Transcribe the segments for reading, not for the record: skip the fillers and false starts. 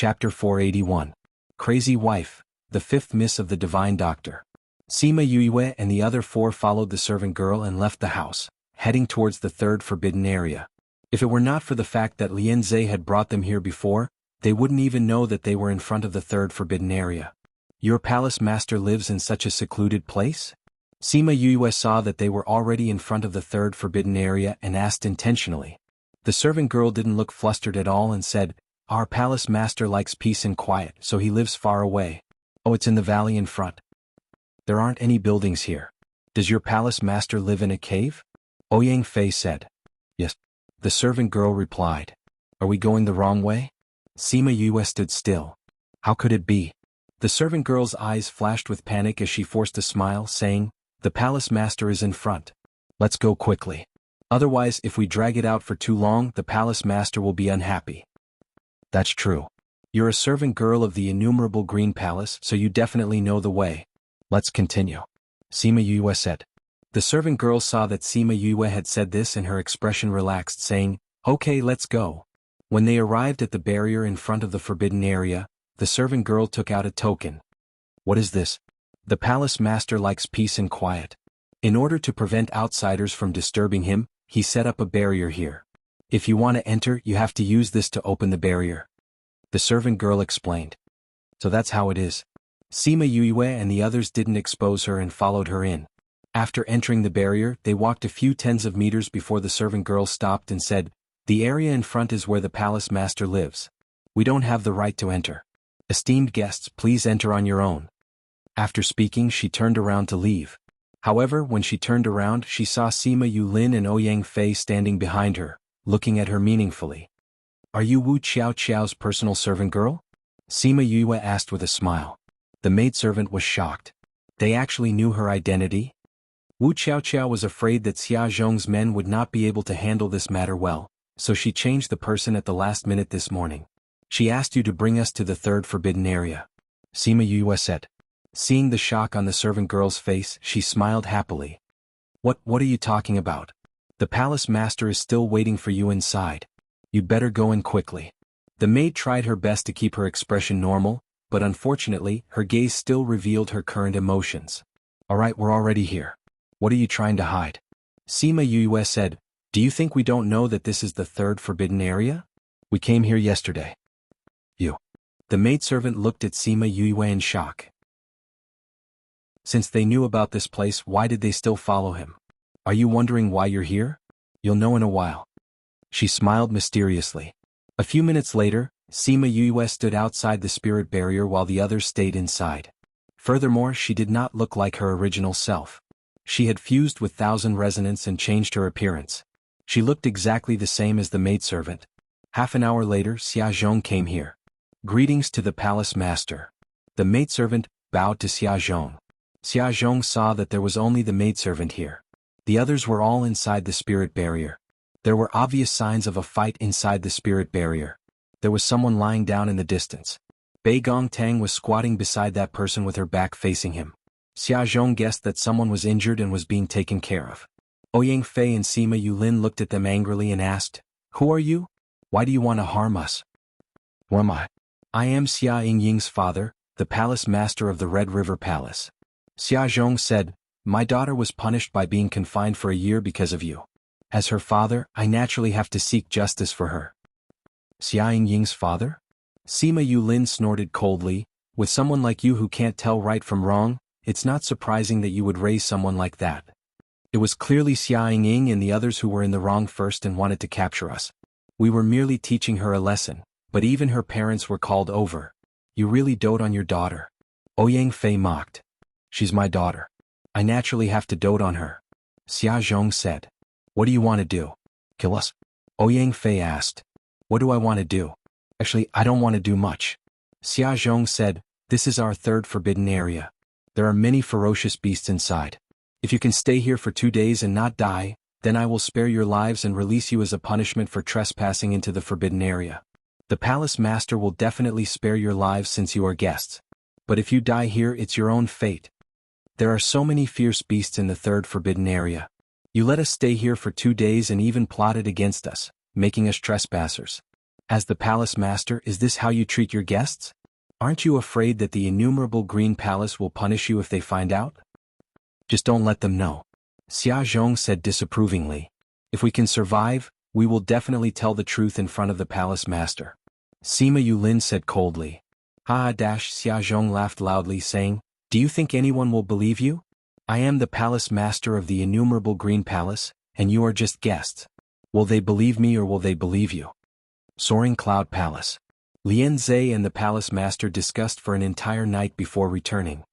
Chapter 481. Crazy Wife, the fifth miss of the Divine Doctor. Sima Yue and the other four followed the servant girl and left the house, heading towards the third forbidden area. If it were not for the fact that Lien Zhe had brought them here before, they wouldn't even know that they were in front of the third forbidden area. Your palace master lives in such a secluded place? Sima Yue saw that they were already in front of the third forbidden area and asked intentionally. The servant girl didn't look flustered at all and said, "Our palace master likes peace and quiet, so he lives far away. Oh, it's in the valley in front. There aren't any buildings here. Does your palace master live in a cave?" Ouyang Fei said. "Yes." The servant girl replied. "Are we going the wrong way?" Sima Yue stood still. How could it be? The servant girl's eyes flashed with panic as she forced a smile, saying, "The palace master is in front. Let's go quickly. Otherwise, if we drag it out for too long, the palace master will be unhappy." "That's true. You're a servant girl of the innumerable Green Palace, so you definitely know the way. Let's continue," Sima Yue said. The servant girl saw that Sima Yue had said this and her expression relaxed, saying, "Okay, let's go." When they arrived at the barrier in front of the forbidden area, the servant girl took out a token. "What is this?" "The palace master likes peace and quiet. In order to prevent outsiders from disturbing him, he set up a barrier here. If you want to enter, you have to use this to open the barrier," the servant girl explained. "So that's how it is." Sima Yue and the others didn't expose her and followed her in. After entering the barrier, they walked a few tens of meters before the servant girl stopped and said, "The area in front is where the palace master lives. We don't have the right to enter. Esteemed guests, please enter on your own." After speaking, she turned around to leave. However, when she turned around, she saw Sima Yulin and Ouyang Fei standing behind her, looking at her meaningfully. "Are you Wu Qiao's personal servant girl?" Sima Yue asked with a smile. The maidservant was shocked. They actually knew her identity? Wu Qiao was afraid that Xia Zhong's men would not be able to handle this matter well, so she changed the person at the last minute this morning. "She asked you to bring us to the third forbidden area," Sima Yue said. Seeing the shock on the servant girl's face, she smiled happily. What are you talking about? The palace master is still waiting for you inside. You'd better go in quickly." The maid tried her best to keep her expression normal, but unfortunately, her gaze still revealed her current emotions. "Alright, we're already here. What are you trying to hide?" Sima Yue said, "Do you think we don't know that this is the third forbidden area? We came here yesterday." "You." The maidservant looked at Sima Yue in shock. Since they knew about this place, why did they still follow him? "Are you wondering why you're here? You'll know in a while." She smiled mysteriously. A few minutes later, Sima Yue stood outside the spirit barrier while the others stayed inside. Furthermore, she did not look like her original self. She had fused with Thousand Resonance and changed her appearance. She looked exactly the same as the maidservant. Half an hour later, Xia Zhong came here. "Greetings to the palace master." The maidservant bowed to Xia Zhong. Xia Zhong saw that there was only the maidservant here. The others were all inside the spirit barrier. There were obvious signs of a fight inside the spirit barrier. There was someone lying down in the distance. Bei Gong Tang was squatting beside that person with her back facing him. Xia Zhong guessed that someone was injured and was being taken care of. Ouyang Fei and Sima Yulin looked at them angrily and asked, "Who are you? Why do you want to harm us?" "Who am I?" "I am Xia Yingying's father, the palace master of the Red River Palace." Xia Zhong said, "My daughter was punished by being confined for a year because of you. As her father, I naturally have to seek justice for her." "Xia Yingying's father?" Sima Yulin snorted coldly. "With someone like you who can't tell right from wrong, it's not surprising that you would raise someone like that." It was clearly Xia Yingying and the others who were in the wrong first and wanted to capture us. We were merely teaching her a lesson, but even her parents were called over. "You really dote on your daughter?" Ouyang Fei mocked. "She's my daughter. I naturally have to dote on her," Xia Zhong said. "What do you want to do? Kill us?" Ouyang Fei asked. "What do I want to do? Actually, I don't want to do much." Xia Zhong said, "This is our third forbidden area. There are many ferocious beasts inside. If you can stay here for 2 days and not die, then I will spare your lives and release you as a punishment for trespassing into the forbidden area. The palace master will definitely spare your lives since you are guests. But if you die here, it's your own fate. There are so many fierce beasts in the third forbidden area. You let us stay here for 2 days and even plotted against us, making us trespassers. As the palace master, is this how you treat your guests? Aren't you afraid that the innumerable green palace will punish you if they find out? Just don't let them know. Xia Zhong said disapprovingly. If we can survive, we will definitely tell the truth in front of the palace master. Sima Yulin said coldly. Xia Zhong laughed loudly, saying, do you think anyone will believe you? I am the palace master of the innumerable green palace, and you are just guests. Will they believe me or will they believe you? Soaring Cloud Palace. Lian Zhe and the palace master discussed for an entire night before returning.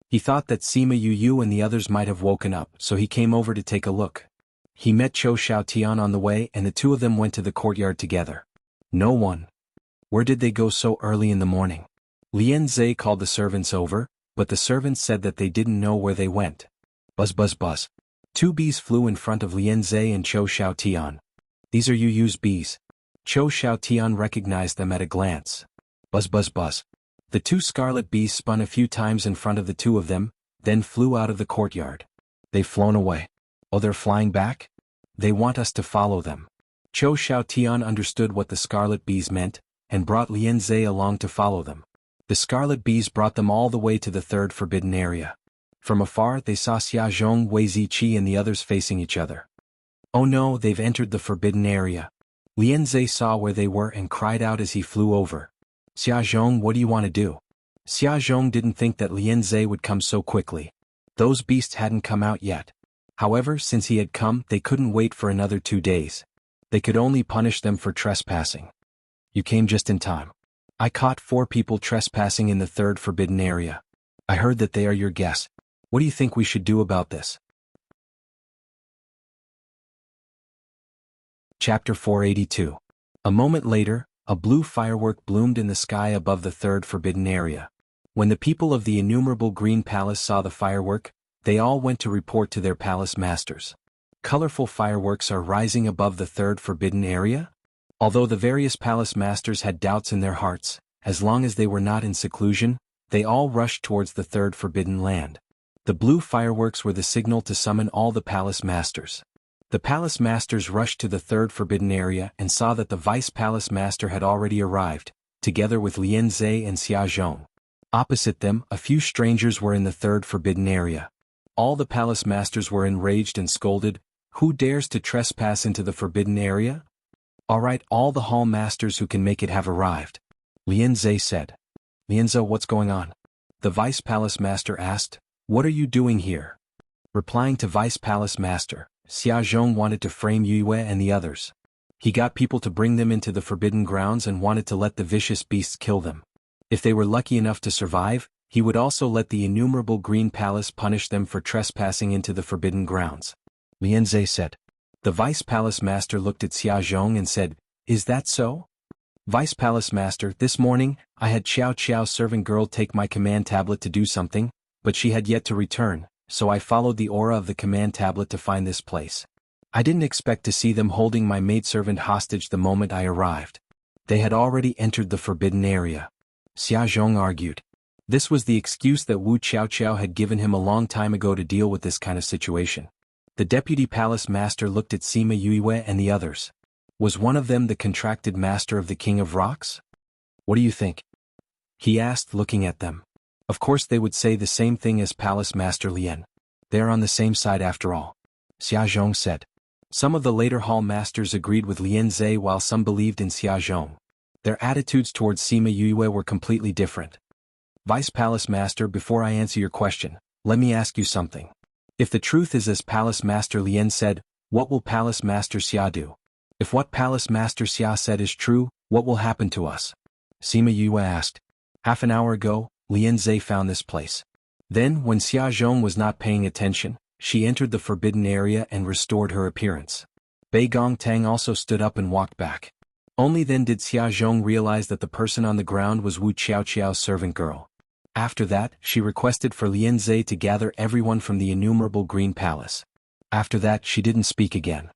He thought that Sima Yu and the others might have woken up, so he came over to take a look. He met Chou Xiaotian on the way and the two of them went to the courtyard together. No one. Where did they go so early in the morning? Lian Zhe called the servants over, but the servants said that they didn't know where they went. Buzz buzz buzz. Two bees flew in front of Lian Zhe and Chou Xiaotian. These are Yu's bees. Chou Xiaotian recognized them at a glance. Buzz buzz buzz. The two scarlet bees spun a few times in front of the two of them, then flew out of the courtyard. They've flown away. Oh, they're flying back? They want us to follow them. Chou Xiaotian understood what the scarlet bees meant, and brought Lian Zhe along to follow them. The scarlet bees brought them all the way to the third forbidden area. From afar they saw Xia Zhong, Wei Ziqi and the others facing each other. Oh no, they've entered the forbidden area. Lian Zhe saw where they were and cried out as he flew over. Xia Zhong, what do you want to do? Xia Zhong didn't think that Lian Zhe would come so quickly. Those beasts hadn't come out yet. However, since he had come, they couldn't wait for another 2 days. They could only punish them for trespassing. You came just in time. I caught 4 people trespassing in the third forbidden area. I heard that they are your guests. What do you think we should do about this? Chapter 482. A moment later, a blue firework bloomed in the sky above the third forbidden area. When the people of the innumerable green palace saw the firework, they all went to report to their palace masters. Colorful fireworks are rising above the third forbidden area? Although the various palace masters had doubts in their hearts, as long as they were not in seclusion, they all rushed towards the third forbidden land. The blue fireworks were the signal to summon all the palace masters. The palace masters rushed to the third forbidden area and saw that the vice palace master had already arrived, together with Lian Zhe and Xia Zhong. Opposite them, a few strangers were in the third forbidden area. All the palace masters were enraged and scolded. Who dares to trespass into the forbidden area? Alright, all the hall masters who can make it have arrived. Lian Zhe said. Lian Zhe, what's going on? The vice palace master asked. What are you doing here? Replying to vice palace master, Xia Zhong wanted to frame Yue and the others. He got people to bring them into the forbidden grounds and wanted to let the vicious beasts kill them. If they were lucky enough to survive, he would also let the innumerable green palace punish them for trespassing into the forbidden grounds. Lian Zhe said. The vice palace master looked at Xia Zhong and said, Is that so? Vice palace master, this morning, I had Xiao Qiao's servant girl take my command tablet to do something, but she had yet to return, so I followed the aura of the command tablet to find this place. I didn't expect to see them holding my maidservant hostage the moment I arrived. They had already entered the forbidden area. Xia Zhong argued. This was the excuse that Wu Qiao had given him a long time ago to deal with this kind of situation. The deputy palace master looked at Sima Yue and the others. Was one of them the contracted master of the King of Rocks? What do you think? He asked, looking at them. Of course they would say the same thing as Palace Master Lian. They are on the same side after all. Xia Zhong said. Some of the later hall masters agreed with Lian Zhe while some believed in Xia Zhong. Their attitudes towards Sima Yue were completely different. Vice Palace Master, before I answer your question, let me ask you something. If the truth is as Palace Master Lian said, what will Palace Master Xia do? If what Palace Master Xia said is true, what will happen to us? Sima Yue asked. Half an hour ago, Lian Zhe found this place. Then, when Xia Zhong was not paying attention, she entered the forbidden area and restored her appearance. Bei Gongtang also stood up and walked back. Only then did Xia Zhong realize that the person on the ground was Wu Qiao's servant girl. After that, she requested for Lian Zhe to gather everyone from the innumerable green palace. After that, she didn't speak again.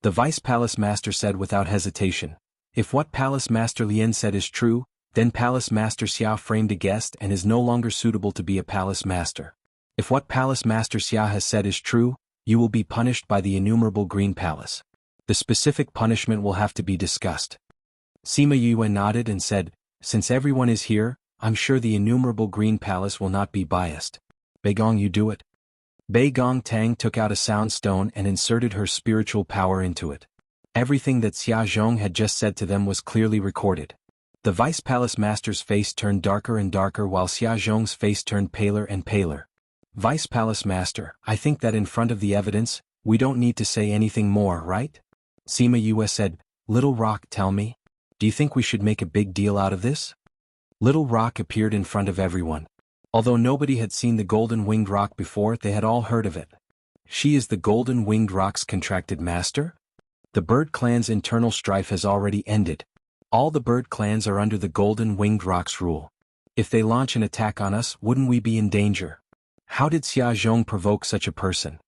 The vice palace master said without hesitation, if what Palace Master Lian said is true, then Palace Master Xia framed a guest and is no longer suitable to be a palace master. If what Palace Master Xia has said is true, you will be punished by the innumerable green palace. The specific punishment will have to be discussed. Sima Yue nodded and said, since everyone is here, I'm sure the innumerable green palace will not be biased. Beigong, you do it. Beigong Tang took out a sound stone and inserted her spiritual power into it. Everything that Xia Zhong had just said to them was clearly recorded. The Vice Palace Master's face turned darker and darker while Xia Zhong's face turned paler and paler. Vice Palace Master, I think that in front of the evidence, we don't need to say anything more, right? Sima Yue said, Little Rock, tell me. Do you think we should make a big deal out of this? Little Rock appeared in front of everyone. Although nobody had seen the Golden Winged Rock before, they had all heard of it. She is the Golden Winged Rock's contracted master? The bird clan's internal strife has already ended. All the bird clans are under the Golden Winged Rock's rule. If they launch an attack on us, wouldn't we be in danger? How did Xia Zhong provoke such a person?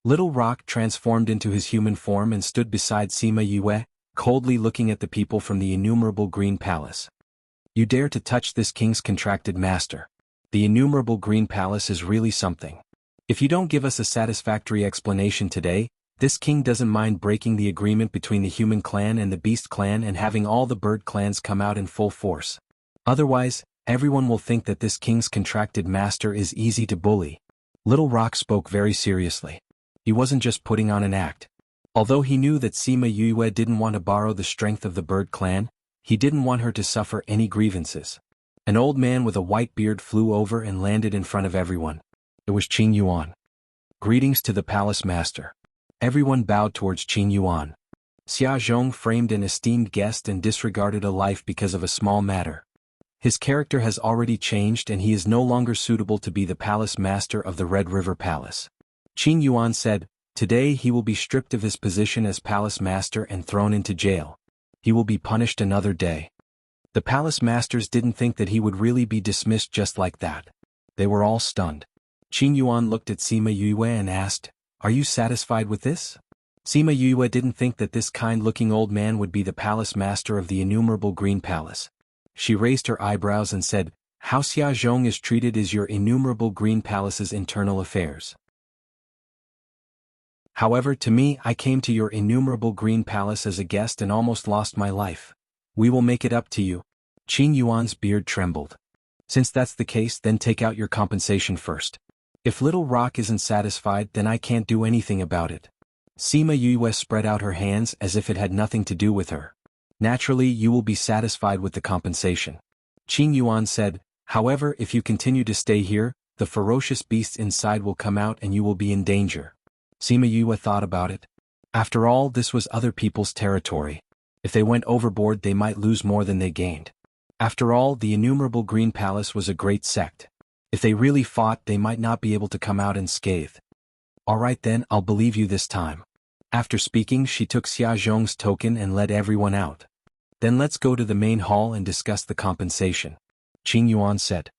Little Rock transformed into his human form and stood beside Sima Yue, coldly looking at the people from the innumerable green palace. You dare to touch this king's contracted master. The innumerable green palace is really something. If you don't give us a satisfactory explanation today, this king doesn't mind breaking the agreement between the human clan and the beast clan and having all the bird clans come out in full force. Otherwise, everyone will think that this king's contracted master is easy to bully. Little Rock spoke very seriously. He wasn't just putting on an act. Although he knew that Sima Yue didn't want to borrow the strength of the bird clan, he didn't want her to suffer any grievances. An old man with a white beard flew over and landed in front of everyone. It was Qing Yuan. Greetings to the palace master. Everyone bowed towards Qing Yuan. Xia Zhong framed an esteemed guest and disregarded a life because of a small matter. His character has already changed and he is no longer suitable to be the palace master of the Red River Palace. Qing Yuan said, today he will be stripped of his position as palace master and thrown into jail. He will be punished another day. The palace masters didn't think that he would really be dismissed just like that. They were all stunned. Qing Yuan looked at Sima Yue and asked, are you satisfied with this? Sima Yue didn't think that this kind-looking old man would be the palace master of the innumerable green palace. She raised her eyebrows and said, how Xia Zhong is treated is your innumerable green palace's internal affairs. However, to me, I came to your innumerable green palace as a guest and almost lost my life. We will make it up to you. Qing Yuan's beard trembled. Since that's the case, then take out your compensation first. If Little Rock isn't satisfied, then I can't do anything about it. Sima Yue spread out her hands as if it had nothing to do with her. Naturally, you will be satisfied with the compensation. Qing Yuan said, however, if you continue to stay here, the ferocious beasts inside will come out and you will be in danger. Sima Yue thought about it. After all, this was other people's territory. If they went overboard, they might lose more than they gained. After all, the innumerable green palace was a great sect. If they really fought, they might not be able to come out unscathed. All right then, I'll believe you this time. After speaking, she took Xia Zhong's token and led everyone out. Then let's go to the main hall and discuss the compensation. Qing Yuan said.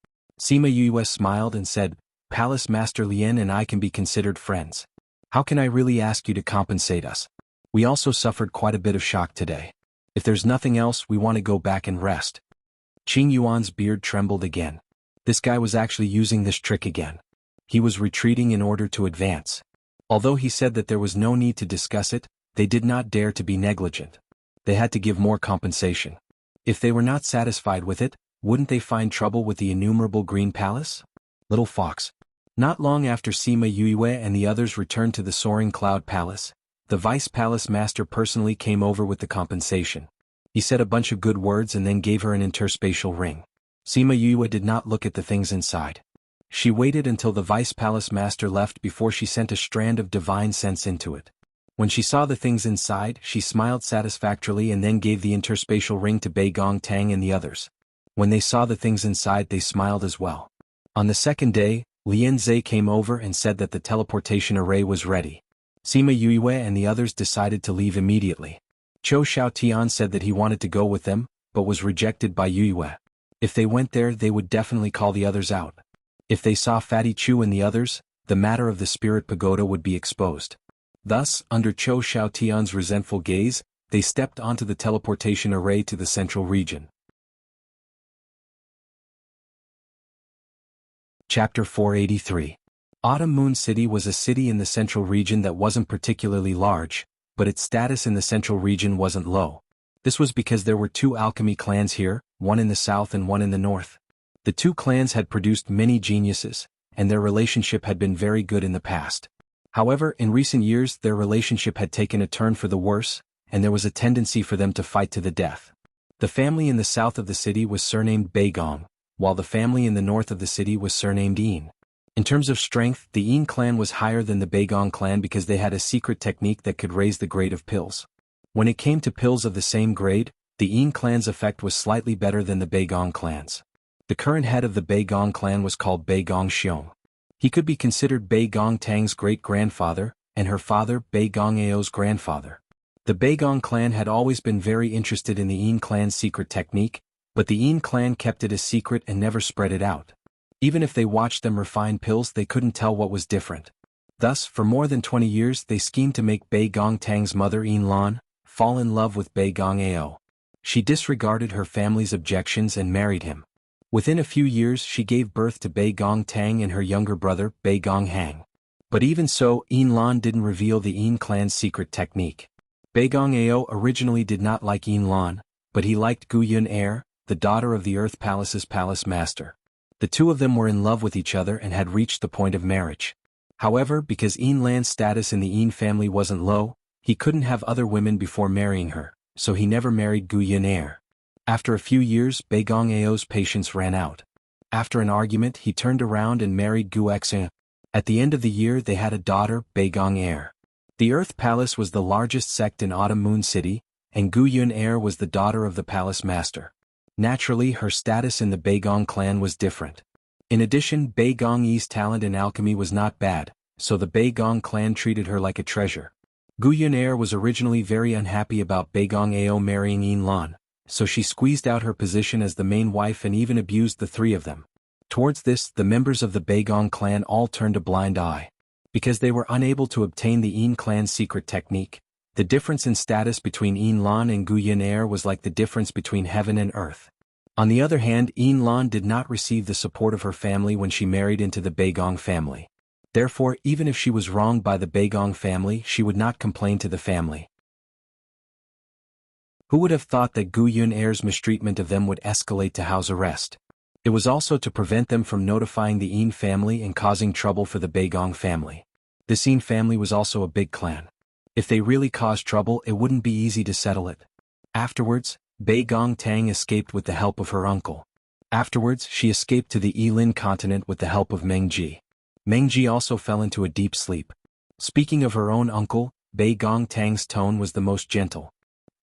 Sima Yue smiled and said, Palace Master Lien and I can be considered friends. How can I really ask you to compensate us? We also suffered quite a bit of shock today. If there's nothing else, we want to go back and rest. Qing Yuan's beard trembled again. This guy was actually using this trick again. He was retreating in order to advance. Although he said that there was no need to discuss it, they did not dare to be negligent. They had to give more compensation. If they were not satisfied with it, wouldn't they find trouble with the innumerable green palace? Little Fox. Not long after Sima Yue and the others returned to the Soaring Cloud Palace, the Vice Palace Master personally came over with the compensation. He said a bunch of good words and then gave her an interspatial ring. Sima Yue did not look at the things inside. She waited until the Vice Palace Master left before she sent a strand of divine sense into it. When she saw the things inside, she smiled satisfactorily and then gave the interspatial ring to Beigong Tang and the others. When they saw the things inside, they smiled as well. On the second day, Lien Zhe came over and said that the teleportation array was ready. Sima Yue and the others decided to leave immediately. Zhou Xiaotian said that he wanted to go with them, but was rejected by Yue. If they went there, they would definitely call the others out. If they saw Fatty Chu and the others, the matter of the Spirit Pagoda would be exposed. Thus, under Zhou Xiaotian's resentful gaze, they stepped onto the teleportation array to the central region. Chapter 483. Autumn Moon City was a city in the central region that wasn't particularly large, but its status in the central region wasn't low. This was because there were two alchemy clans here, one in the south and one in the north. The two clans had produced many geniuses, and their relationship had been very good in the past. However, in recent years their relationship had taken a turn for the worse, and there was a tendency for them to fight to the death. The family in the south of the city was surnamed Beigong, while the family in the north of the city was surnamed Yin. In terms of strength, the Yin clan was higher than the Beigong clan because they had a secret technique that could raise the grade of pills. When it came to pills of the same grade, the Yin clan's effect was slightly better than the Beigong clan's. The current head of the Beigong clan was called Beigong Xiong. He could be considered Beigong Tang's great-grandfather, and her father Beigong Ao's grandfather. The Beigong clan had always been very interested in the Yin clan's secret technique, but the Yin clan kept it a secret and never spread it out. Even if they watched them refine pills, they couldn't tell what was different. Thus, for more than 20 years they schemed to make Beigong Tang's mother Yin Lan fall in love with Beigong Ao. She disregarded her family's objections and married him. Within a few years she gave birth to Beigong Tang and her younger brother Beigong Hang. But even so, Yin Lan didn't reveal the Yin clan's secret technique. Beigong Ao originally did not like Yin Lan, but he liked Gu Yun Er, the daughter of the Earth Palace's palace master. The two of them were in love with each other and had reached the point of marriage. However, because Yin Lan's status in the Yin family wasn't low, he couldn't have other women before marrying her, so he never married Gu Yun Er. After a few years, Beigong Ao's patience ran out. After an argument, he turned around and married Gu Xun. At the end of the year they had a daughter, Beigong Er. The Earth Palace was the largest sect in Autumn Moon City, and Gu Yun Er was the daughter of the palace master. Naturally, her status in the Beigong clan was different. In addition, Beigong Yi's talent in alchemy was not bad, so the Beigong clan treated her like a treasure. Gu Yun Er was originally very unhappy about Beigong Ao marrying Yin Lan, so she squeezed out her position as the main wife and even abused the three of them. Towards this, the members of the Beigong clan all turned a blind eye. Because they were unable to obtain the Yin clan's secret technique, the difference in status between Yin Lan and Gu Yun Er was like the difference between heaven and earth. On the other hand, Yin Lan did not receive the support of her family when she married into the Beigong family. Therefore, even if she was wronged by the Beigong family, she would not complain to the family. Who would have thought that Gu Yun Er's mistreatment of them would escalate to house arrest? It was also to prevent them from notifying the Yin family and causing trouble for the Beigong family. This Yin family was also a big clan. If they really caused trouble, it wouldn't be easy to settle it. Afterwards, Beigong Tang escaped with the help of her uncle. Afterwards, she escaped to the Yilin continent with the help of Meng Ji. Meng Ji also fell into a deep sleep. Speaking of her own uncle, Beigong Tang's tone was the most gentle.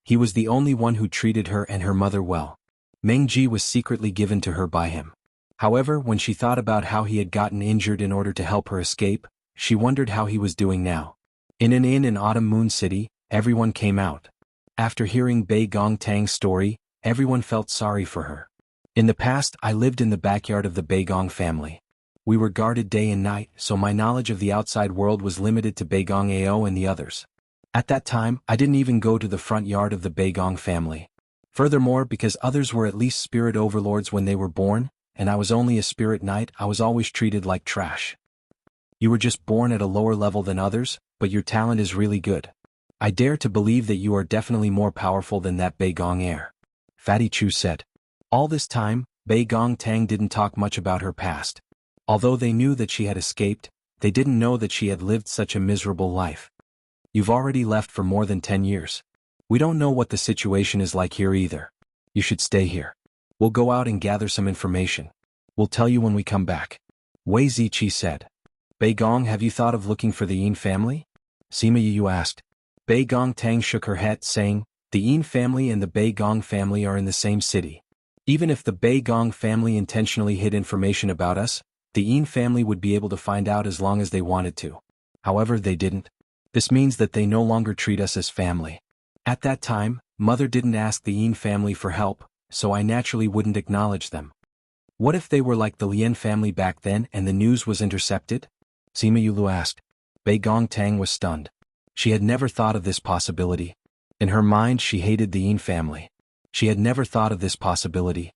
He was the only one who treated her and her mother well. Meng Ji was secretly given to her by him. However, when she thought about how he had gotten injured in order to help her escape, she wondered how he was doing now. In an inn in Autumn Moon City, everyone came out. After hearing Beigong Tang's story, everyone felt sorry for her. In the past, I lived in the backyard of the Beigong family. We were guarded day and night, so my knowledge of the outside world was limited to Beigong Ao and the others. At that time, I didn't even go to the front yard of the Beigong family. Furthermore, because others were at least spirit overlords when they were born, and I was only a spirit knight, I was always treated like trash. You were just born at a lower level than others, but your talent is really good. I dare to believe that you are definitely more powerful than that Beigong heir. Fatty Chu said. All this time, Beigong Tang didn't talk much about her past. Although they knew that she had escaped, they didn't know that she had lived such a miserable life. You've already left for more than 10 years. We don't know what the situation is like here either. You should stay here. We'll go out and gather some information. We'll tell you when we come back. Wei Ziqi said. Beigong, have you thought of looking for the Yin family? Sima Yu asked. Beigong Tang shook her head, saying, the Yin family and the Beigong family are in the same city. Even if the Beigong family intentionally hid information about us, the Yin family would be able to find out as long as they wanted to. However, they didn't. This means that they no longer treat us as family. At that time, Mother didn't ask the Yin family for help, so I naturally wouldn't acknowledge them. What if they were like the Lien family back then and the news was intercepted? Sima Yulu asked. Beigong Tang was stunned. She had never thought of this possibility. In her mind, she hated the Yin family. She had never thought of this possibility.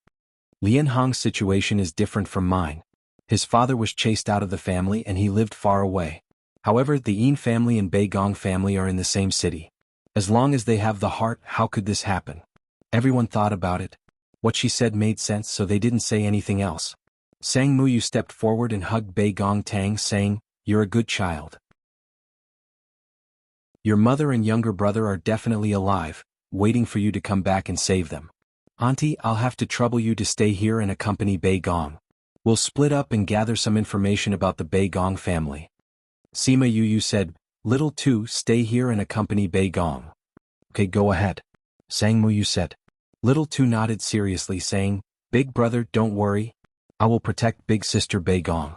Lien Hong's situation is different from mine. His father was chased out of the family and he lived far away. However, the Yin family and Beigong family are in the same city. As long as they have the heart, how could this happen? Everyone thought about it. What she said made sense, so they didn't say anything else. Sang Muyu stepped forward and hugged Bei Gong Tang, saying, "You're a good child. Your mother and younger brother are definitely alive, waiting for you to come back and save them. Auntie, I'll have to trouble you to stay here and accompany Bei Gong. We'll split up and gather some information about the Bei Gong family." Sima Yuyu said, "Little two, stay here and accompany Bei Gong." "Okay, go ahead," Sang Muyu said. Little two nodded seriously, saying, "Big brother, don't worry. I will protect big sister Bei Gong."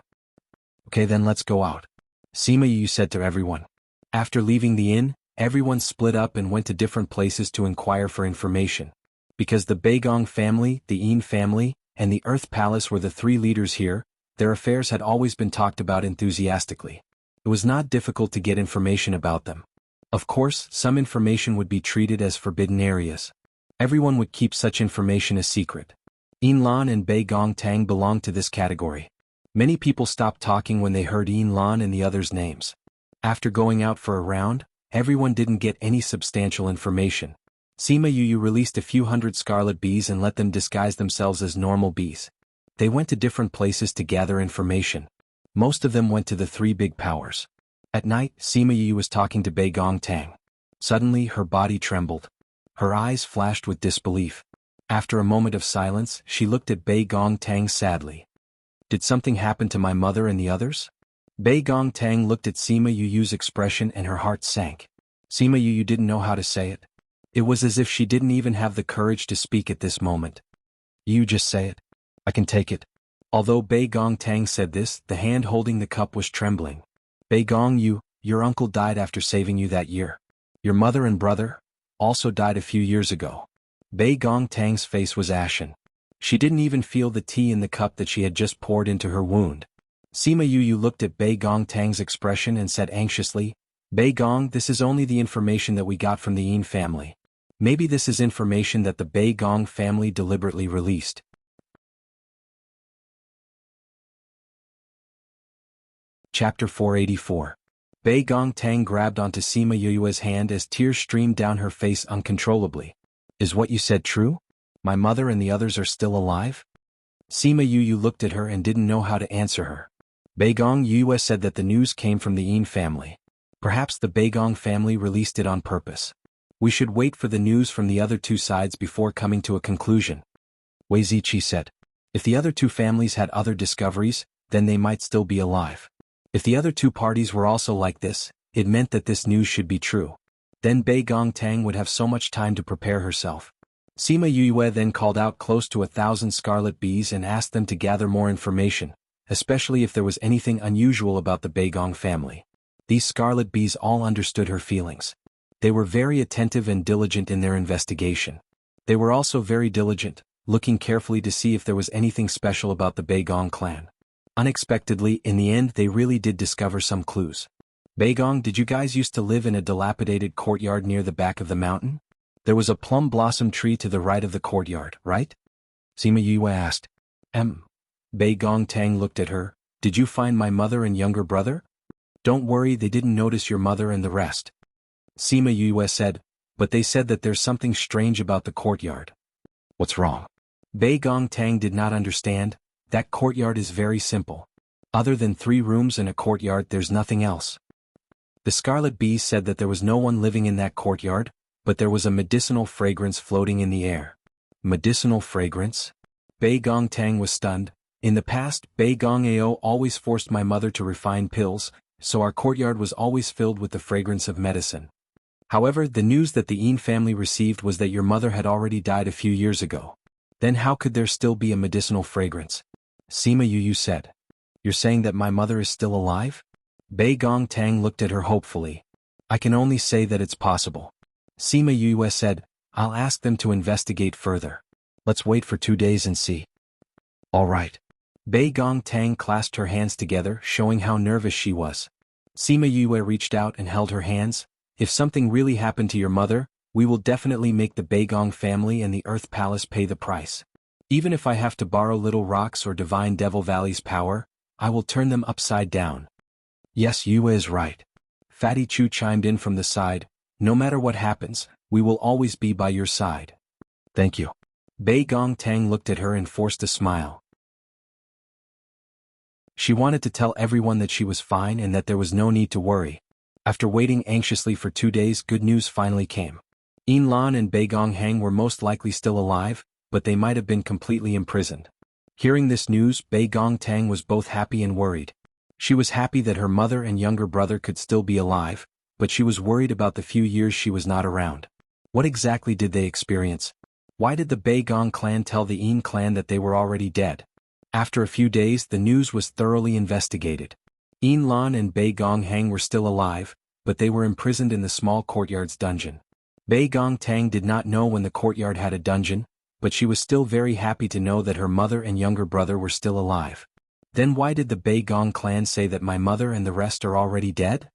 "Okay, then let's go out," Sima Yuyu said to everyone. After leaving the inn, everyone split up and went to different places to inquire for information. Because the Bei Gong family, the Yin family, and the Earth Palace were the three leaders here, their affairs had always been talked about enthusiastically. It was not difficult to get information about them. Of course, some information would be treated as forbidden areas. Everyone would keep such information a secret. Yin Lan and Bei Gong Tang belonged to this category. Many people stopped talking when they heard Yin Lan and the others' names. After going out for a round, everyone didn't get any substantial information. Sima Yuyu released a few hundred scarlet bees and let them disguise themselves as normal bees. They went to different places to gather information. Most of them went to the three big powers. At night, Sima Yuyu was talking to Bei Gong Tang. Suddenly, her body trembled. Her eyes flashed with disbelief. After a moment of silence, she looked at Bei Gong Tang sadly. "Did something happen to my mother and the others?" Bei Gong Tang looked at Sima Yuyu's expression and her heart sank. Sima Yuyu didn't know how to say it. It was as if she didn't even have the courage to speak at this moment. "You just say it. I can take it." Although Bei Gong Tang said this, the hand holding the cup was trembling. "Bei Gong, your uncle died after saving you that year. Your mother and brother also died a few years ago." Bei Gong Tang's face was ashen. She didn't even feel the tea in the cup that she had just poured into her wound. Sima Yuyu looked at Bei Gong Tang's expression and said anxiously, "Bei Gong, this is only the information that we got from the Yin family. Maybe this is information that the Bei Gong family deliberately released." Chapter 484. Bei Gong Tang grabbed onto Sima Yuyu's hand as tears streamed down her face uncontrollably. "Is what you said true? My mother and the others are still alive?" Sima Yuyu looked at her and didn't know how to answer her. Bei Gong Yue said that the news came from the Yin family. Perhaps the Bei Gong family released it on purpose. We should wait for the news from the other two sides before coming to a conclusion, Wei Ziqi said. If the other two families had other discoveries, then they might still be alive. If the other two parties were also like this, it meant that this news should be true. Then Bei Gong Tang would have so much time to prepare herself. Sima Yue then called out close to 1,000 scarlet bees and asked them to gather more information, especially if there was anything unusual about the Bei Gong family. These scarlet bees all understood her feelings. They were very attentive and diligent in their investigation. They were also very diligent, looking carefully to see if there was anything special about the Bei Gong clan. Unexpectedly, in the end they really did discover some clues. "Bei Gong, did you guys used to live in a dilapidated courtyard near the back of the mountain? There was a plum blossom tree to the right of the courtyard, right?" Sima Yue asked. Bei Gong Tang looked at her. "Did you find my mother and younger brother?" "Don't worry, they didn't notice your mother and the rest," Sima Yue said, "but they said that there's something strange about the courtyard." "What's wrong?" Bei Gong Tang did not understand. That courtyard is very simple. Other than 3 rooms and a courtyard, there's nothing else. The scarlet bees said that there was no one living in that courtyard, but there was a medicinal fragrance floating in the air. Medicinal fragrance? Bei Gong Tang was stunned. In the past, Bei Gong Ao always forced my mother to refine pills, so our courtyard was always filled with the fragrance of medicine. However, the news that the Yin family received was that your mother had already died a few years ago. Then how could there still be a medicinal fragrance? Sima Yuyu said. "You're saying that my mother is still alive?" Bei Gong Tang looked at her hopefully. "I can only say that it's possible." Sima Yue said, "I'll ask them to investigate further. Let's wait for 2 days and see." "All right." Bei Gong Tang clasped her hands together, showing how nervous she was. Sima Yue reached out and held her hands. "If something really happened to your mother, we will definitely make the Bei Gong family and the Earth Palace pay the price. Even if I have to borrow Little Rock's or Divine Devil Valley's power, I will turn them upside down." "Yes, Yue is right." Fatty Chu chimed in from the side. No matter what happens, we will always be by your side. Thank you. Bei Gong Tang looked at her and forced a smile. She wanted to tell everyone that she was fine and that there was no need to worry. After waiting anxiously for 2 days, good news finally came. Yin Lan and Bei Gong Hang were most likely still alive, but they might have been completely imprisoned. Hearing this news, Bei Gong Tang was both happy and worried. She was happy that her mother and younger brother could still be alive, but she was worried about the few years she was not around. What exactly did they experience? Why did the Bei Gong clan tell the Yin clan that they were already dead? After a few days, the news was thoroughly investigated. Yin Lan and Bei Gong Hang were still alive, but they were imprisoned in the small courtyard's dungeon. Bei Gong Tang did not know when the courtyard had a dungeon, but she was still very happy to know that her mother and younger brother were still alive. Then why did the Bei Gong clan say that my mother and the rest are already dead?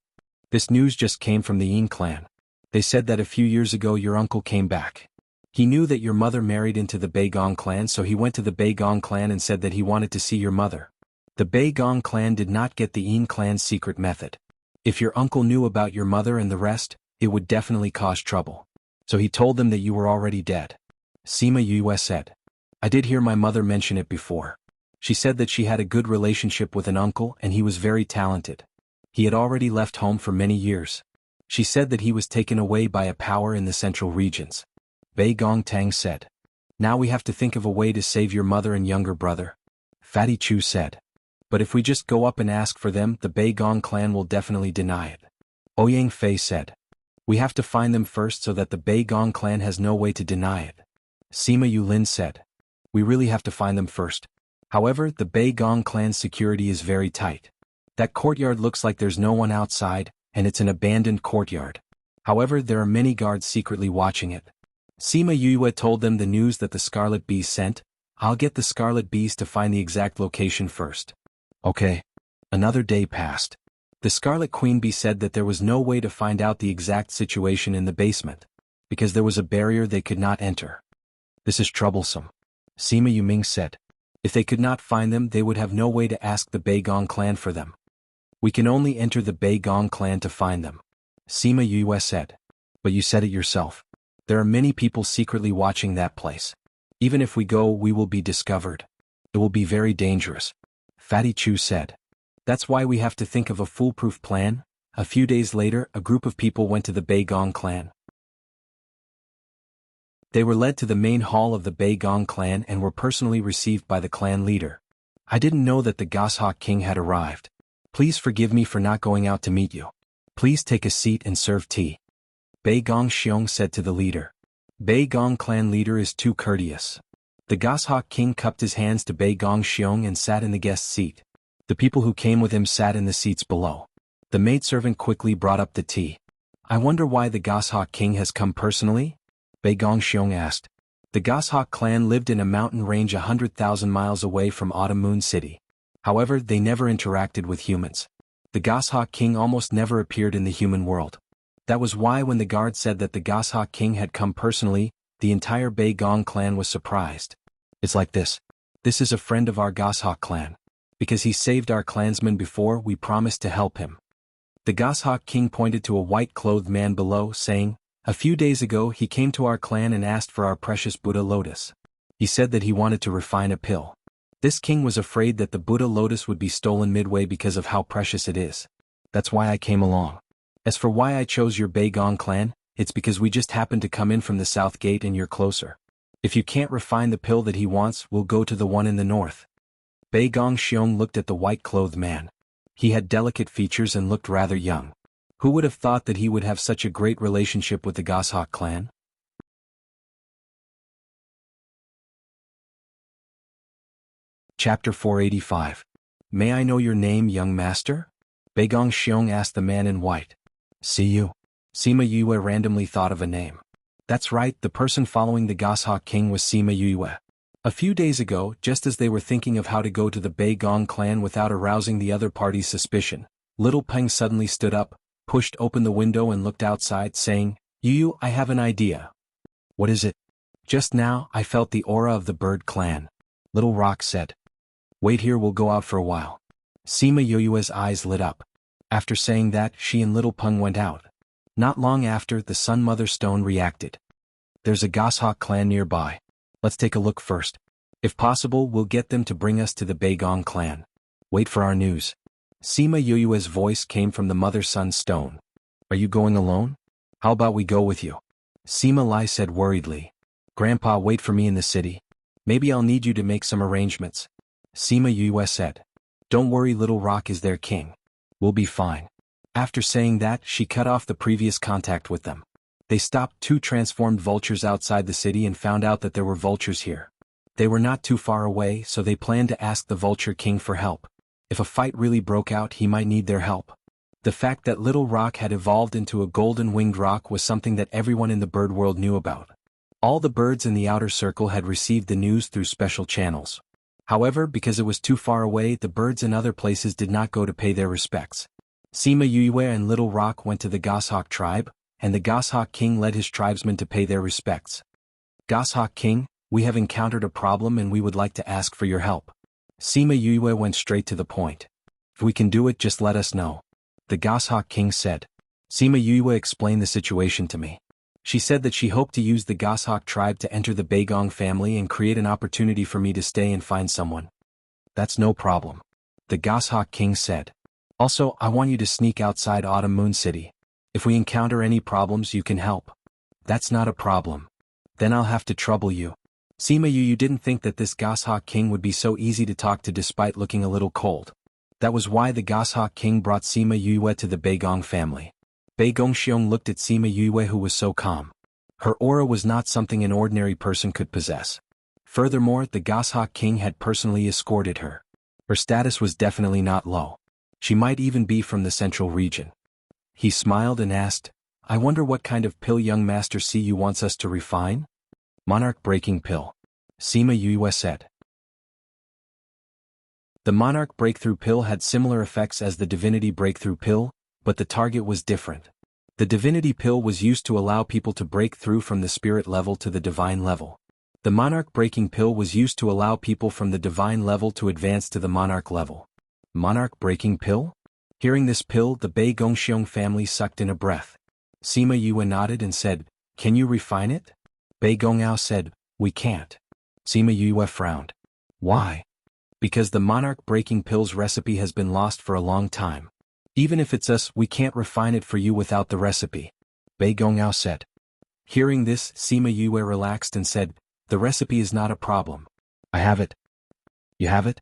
This news just came from the Yin clan. They said that a few years ago your uncle came back. He knew that your mother married into the Bei Gong clan, so he went to the Bei Gong clan and said that he wanted to see your mother. The Bei Gong clan did not get the Yin clan's secret method. If your uncle knew about your mother and the rest, it would definitely cause trouble. So he told them that you were already dead. Sima Yue said. I did hear my mother mention it before. She said that she had a good relationship with an uncle and he was very talented. He had already left home for many years. She said that he was taken away by a power in the central regions. Bei Gong Tang said. Now we have to think of a way to save your mother and younger brother. Fatty Chu said. But if we just go up and ask for them, the Bei Gong clan will definitely deny it. Ouyang Fei said. We have to find them first so that the Bei Gong clan has no way to deny it. Sima Yulin said. We really have to find them first. However, the Bei Gong clan's security is very tight. That courtyard looks like there's no one outside, and it's an abandoned courtyard. However, there are many guards secretly watching it. Sima Yue told them the news that the Scarlet Bees sent. I'll get the Scarlet Bees to find the exact location first. Okay. Another day passed. The Scarlet Queen Bee said that there was no way to find out the exact situation in the basement, because there was a barrier they could not enter. This is troublesome. Sima Yuming said. If they could not find them, they would have no way to ask the Bei Gong clan for them. We can only enter the Bei Gong clan to find them. Sima Yue said. But you said it yourself. There are many people secretly watching that place. Even if we go, we will be discovered. It will be very dangerous. Fatty Chu said. That's why we have to think of a foolproof plan. A few days later, a group of people went to the Bei Gong clan. They were led to the main hall of the Bei Gong clan and were personally received by the clan leader. I didn't know that the Goshawk King had arrived. Please forgive me for not going out to meet you. Please take a seat and serve tea. Bei Gong Xiong said to the leader. Bei Gong clan leader is too courteous. The Goshawk King cupped his hands to Bei Gong Xiong and sat in the guest seat. The people who came with him sat in the seats below. The maidservant quickly brought up the tea. I wonder why the Goshawk King has come personally? Bei Gong Xiong asked. The Goshawk clan lived in a mountain range 100,000 miles away from Autumn Moon City. However, they never interacted with humans. The Goshawk King almost never appeared in the human world. That was why when the guard said that the Goshawk King had come personally, the entire Bei Gong clan was surprised. It's like this. This is a friend of our Goshawk clan. Because he saved our clansmen before, we promised to help him. The Goshawk King pointed to a white-clothed man below, saying, a few days ago he came to our clan and asked for our precious Buddha lotus. He said that he wanted to refine a pill. This king was afraid that the Buddha lotus would be stolen midway because of how precious it is. That's why I came along. As for why I chose your Bei Gong clan, it's because we just happened to come in from the south gate and you're closer. If you can't refine the pill that he wants, we'll go to the one in the north. Bei Gong Xiong looked at the white-clothed man. He had delicate features and looked rather young. Who would have thought that he would have such a great relationship with the Goshawk clan? Chapter 485. May I know your name, young master? Bei Gong Xiong asked the man in white. See you. Sima Yue randomly thought of a name. That's right, the person following the Goshawk King was Sima Yue. A few days ago, just as they were thinking of how to go to the Bei Gong clan without arousing the other party's suspicion, Little Peng suddenly stood up, pushed open the window and looked outside, saying, Yu, I have an idea. What is it? Just now, I felt the aura of the Bird clan. Little Rock said. Wait here, we'll go out for a while. Sima Yue's eyes lit up. After saying that, she and Little Peng went out. Not long after, the Sun Mother Stone reacted. There's a goshawk clan nearby. Let's take a look first. If possible, we'll get them to bring us to the Beigong clan. Wait for our news. Sima Yuyue's voice came from the Mother Sun Stone. Are you going alone? How about we go with you? Sima Lai said worriedly. Grandpa, wait for me in the city. Maybe I'll need you to make some arrangements. Sima Yuyue said. Don't worry, Little Rock is their king. We'll be fine. After saying that, she cut off the previous contact with them. They stopped 2 transformed vultures outside the city and found out that there were vultures here. They were not too far away, so they planned to ask the Vulture King for help. If a fight really broke out, he might need their help. The fact that Little Rock had evolved into a golden-winged rock was something that everyone in the bird world knew about. All the birds in the outer circle had received the news through special channels. However, because it was too far away, the birds in other places did not go to pay their respects. Sima Yuyue and Little Rock went to the Goshawk tribe, and the Goshawk King led his tribesmen to pay their respects. Goshawk King, we have encountered a problem and we would like to ask for your help. Sima Yuyue went straight to the point. If we can do it, just let us know. The Goshawk King said. Sima Yuyue explained the situation to me. She said that she hoped to use the Goshawk tribe to enter the Beigong family and create an opportunity for me to stay and find someone. That's no problem. The Goshawk King said. Also, I want you to sneak outside Autumn Moon City. If we encounter any problems, you can help. That's not a problem. Then I'll have to trouble you. Sima Yu didn't think that this Goshawk King would be so easy to talk to despite looking a little cold. That was why the Goshawk King brought Sima Yuyue to the Beigong family. Beigong Xiong looked at Sima Yuyue, who was so calm. Her aura was not something an ordinary person could possess. Furthermore, the Goshawk King had personally escorted her. Her status was definitely not low. She might even be from the central region. He smiled and asked, I wonder what kind of pill young Master Siyu wants us to refine? Monarch Breaking Pill. Sima Yuyue said. The Monarch Breakthrough Pill had similar effects as the Divinity Breakthrough Pill, but the target was different. The Divinity Pill was used to allow people to break through from the spirit level to the divine level. The Monarch Breaking Pill was used to allow people from the divine level to advance to the Monarch level. Monarch Breaking Pill? Hearing this pill, the Bei Gongxiong family sucked in a breath. Sima Yuyue nodded and said, Can you refine it? Bei Gongao said, We can't. Sima Yuyue frowned. Why? Because the Monarch Breaking Pill's recipe has been lost for a long time. Even if it's us, we can't refine it for you without the recipe. Bei Gongao said. Hearing this, Sima Yuyue relaxed and said, The recipe is not a problem. I have it. You have it?